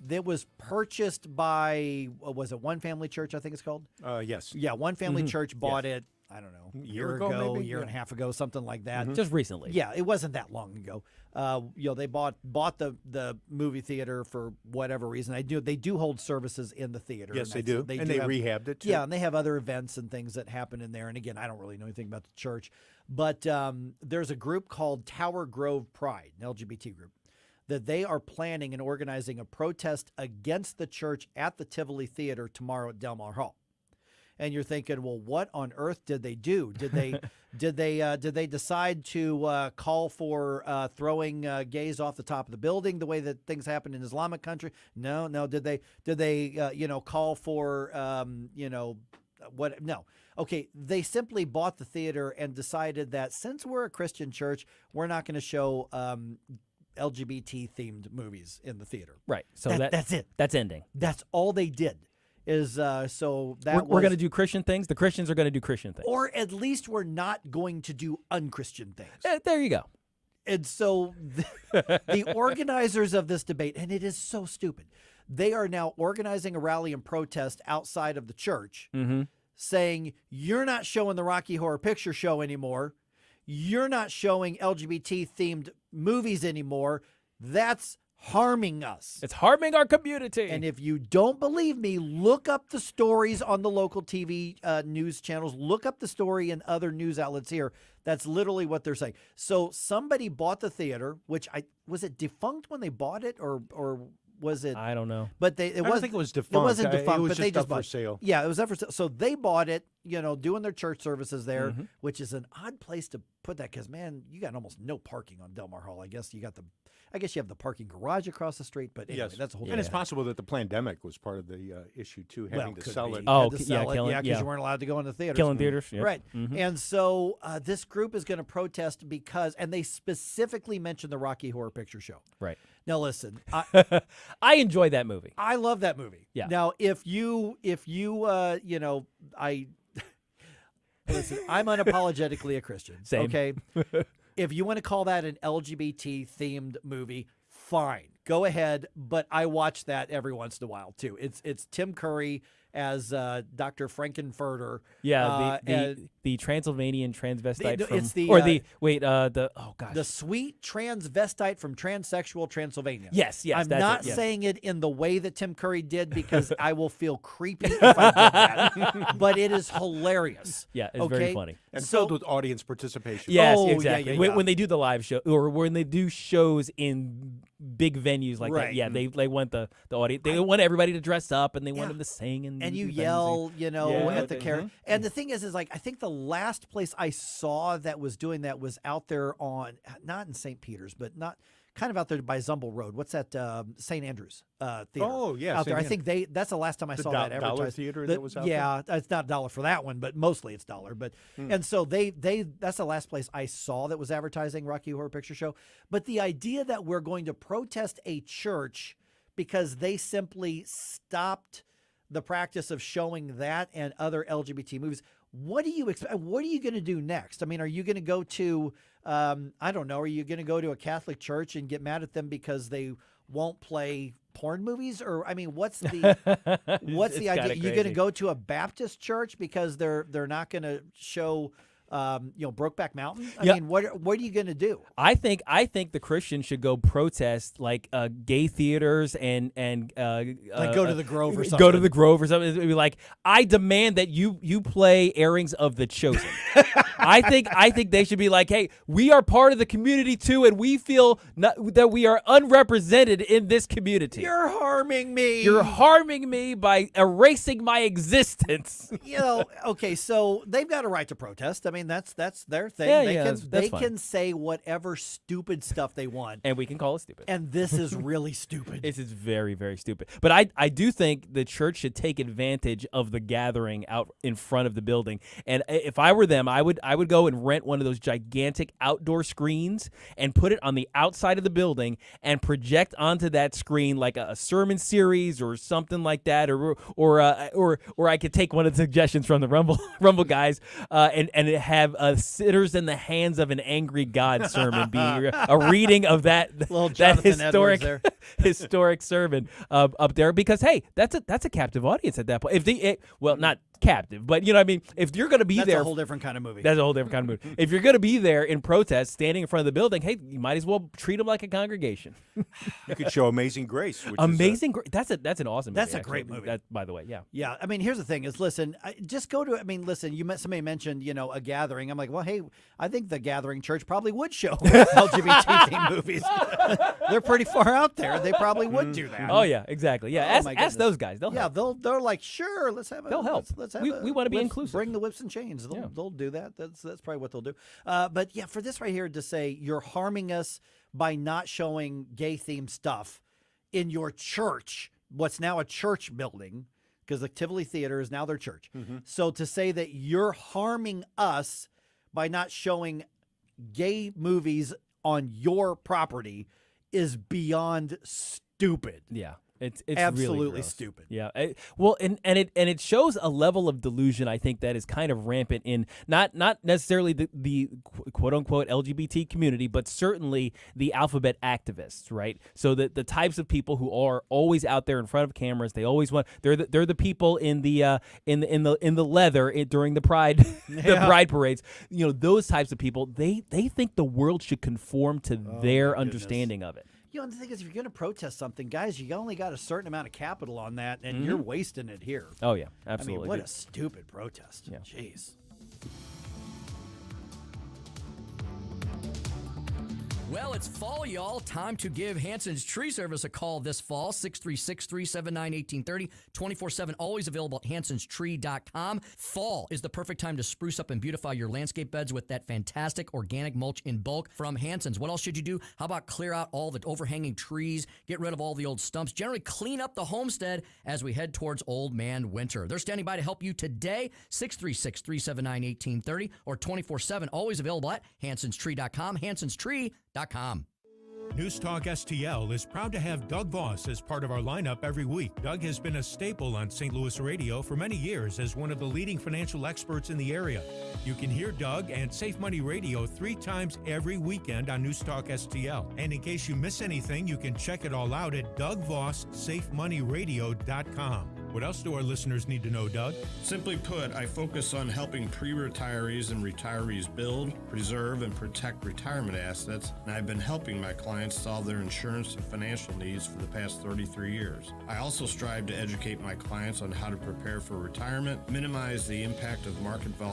That was purchased by, was it One Family Church, I think it's called? Yes. Yeah, One Family Church bought it, I don't know, A year ago, maybe? year and a half ago, something like that. Just recently. Yeah, it wasn't that long ago. They bought the movie theater for whatever reason. They do hold services in the theater. Yes, they and do. They And do they have, rehabbed it, too. Yeah, and they have other events and things that happen in there. And again, I don't really know anything about the church. But there's a group called Tower Grove Pride, an LGBT group, that they are planning and organizing a protest against the church at the Tivoli Theater tomorrow at Delmar Hall. And you're thinking, well, what on earth did they do? Did they decide to call for throwing gays off the top of the building the way that things happen in Islamic country? No. Did they call for what? No. Okay, they simply bought the theater and decided that since we're a Christian church, we're not going to show LGBT themed movies in the theater. Right. So that's it. That's ending. That's all they did. Is so that we're going to do Christian things. The Christians are going to do Christian things. Or at least we're not going to do unchristian things. There you go. And so the organizers of this debate, and it is so stupid, they are now organizing a rally and protest outside of the church saying, you're not showing the Rocky Horror Picture Show anymore. You're not showing LGBT-themed movies anymore. That's harming us. It's harming our community. And if you don't believe me, look up the stories on the local TV news channels. Look up the story in other news outlets here. That's literally what they're saying. So somebody bought the theater, which was it defunct when they bought it, or was it? I don't know. But I don't think it was defunct. It wasn't defunct, it was but they just up bought for sale. Yeah, it was up for sale. So they bought it, doing their church services there, which is an odd place to put that because, man, you got almost no parking on Delmar Hall. I guess you have the parking garage across the street, but anyway, that's a whole thing. And it's possible that the pandemic was part of the issue, too, having to sell it. Because you weren't allowed to go in the theaters. Killing theaters. Yep. Right. And so this group is going to protest because, and they specifically mentioned the Rocky Horror Picture Show. Right. Now, listen. I enjoy that movie. I love that movie. Yeah. Now, if you listen, I'm unapologetically a Christian. Same. Okay. If you want to call that an LGBT-themed movie, fine. Go ahead, but I watch that every once in a while, too. It's Tim Curry as Dr. Frankenfurter. Yeah, and the Transylvanian transvestite from, it's the, or the wait, the oh gosh, the sweet transvestite from transsexual Transylvania. Yes, I'm that's not it, yes. saying it in the way that Tim Curry did because I will feel creepy if I did that. But it is hilarious. Yeah, it's very funny. And filled with audience participation. Yes, Oh, yeah, exactly. yeah, When they do the live show, or when they do shows in big venues like that, Right. yeah, they want the audience. They want everybody to dress up, and they want them to sing and you do yell, things. you know, Yeah, at the character. And the thing is like I think the last place I saw that was doing that was out there on not in St. Peter's, but not kind of out there by Zumble Road. What's that? St. Andrews Theater. Oh, yeah, out there. St. I think that's the last time I saw that advertised. Dollar Theater that was out there? Yeah, it's not $1 for that one, but mostly it's $1. But and so they that's the last place I saw that was advertising Rocky Horror Picture Show. But the idea that we're going to protest a church because they simply stopped the practice of showing that and other LGBT movies. What do you expect? What are you going to do next? I mean, are you going to go to, I don't know, are you going to go to a Catholic church and get mad at them because they won't play porn movies? Or, I mean, what's the idea? You're going to go to a Baptist church because they're not going to show Brokeback Mountain? I mean, what are you going to do? I think the Christians should go protest like gay theaters and like go to the Grove or something. Go to the Grove or something. It'd be like, I demand that you play airings of The Chosen. I think they should be like, hey, we are part of the community too, and we feel that we are unrepresented in this community. You're harming me. You're harming me by erasing my existence. Okay, so they've got a right to protest. I mean, that's their thing. Yeah, they can say whatever stupid stuff they want. And we can call it stupid. And this is really stupid. This is very, very stupid. But I do think the church should take advantage of the gathering out in front of the building. And if I were them, I would go and rent one of those gigantic outdoor screens and put it on the outside of the building and project onto that screen like a sermon series or something like that, or I could take one of the suggestions from the Rumble guys and have sinners in the hands of an angry God sermon be a reading of that historic sermon up there, because hey, that's a captive audience at that point. If not captive, but you know what I mean, if you're going to be there, that's a whole different kind of movie. That's a whole different kind of movie. If you're going to be there in protest, standing in front of the building, hey, you might as well treat them like a congregation. You could show Amazing Grace. Which Amazing Grace. That's an awesome movie. That's a great movie. That, by the way, yeah. Yeah, I mean, here's the thing: is listen, just go to. I mean, listen. Somebody mentioned, a gathering. I'm like, well, hey, I think the Gathering Church probably would show LGBT themed movies. They're pretty far out there. They probably would do that. Oh yeah, exactly. Yeah, ask those guys. They'll help. They're like, sure, let's have. They'll help. Let's have. We want to be inclusive. Bring the whips and chains. They'll do that. That's probably what they'll do. But yeah, for this right here to say you're harming us by not showing gay themed stuff in your church, what's now a church building, because the Tivoli Theater is now their church. Mm-hmm. So to say that you're harming us by not showing gay movies on your property is beyond stupid. Yeah. It's absolutely really stupid. Yeah. And it shows a level of delusion, I think, that is kind of rampant in not necessarily the quote unquote LGBT community, but certainly the alphabet activists, right? So the types of people who are always out there in front of cameras, they always want they're the people in the leather during the pride pride parades. Those types of people, they think the world should conform to their understanding of it. The thing is, if you're going to protest something, guys, you only got a certain amount of capital on that, and you're wasting it here. Oh, yeah, absolutely. I mean, what a stupid protest. Yeah. Jeez. Well, it's fall, y'all. Time to give Hanson's Tree Service a call this fall. 636-379-1830. 24/7, always available at hansonstree.com. Fall is the perfect time to spruce up and beautify your landscape beds with that fantastic organic mulch in bulk from Hanson's. What else should you do? How about clear out all the overhanging trees, get rid of all the old stumps, generally clean up the homestead as we head towards Old Man Winter. They're standing by to help you today. 636-379-1830 or 24/7, always available at hansonstree.com. hansonstree.com. News Talk STL is proud to have Doug Voss as part of our lineup every week. Doug has been a staple on St. Louis radio for many years as one of the leading financial experts in the area. You can hear Doug and Safe Money Radio 3 times every weekend on News Talk STL. And in case you miss anything, you can check it all out at DougVossSafeMoneyRadio.com. What else do our listeners need to know, Doug? Simply put, I focus on helping pre-retirees and retirees build, preserve, and protect retirement assets, and I've been helping my clients solve their insurance and financial needs for the past 33 years. I also strive to educate my clients on how to prepare for retirement, minimize the impact of market volatility,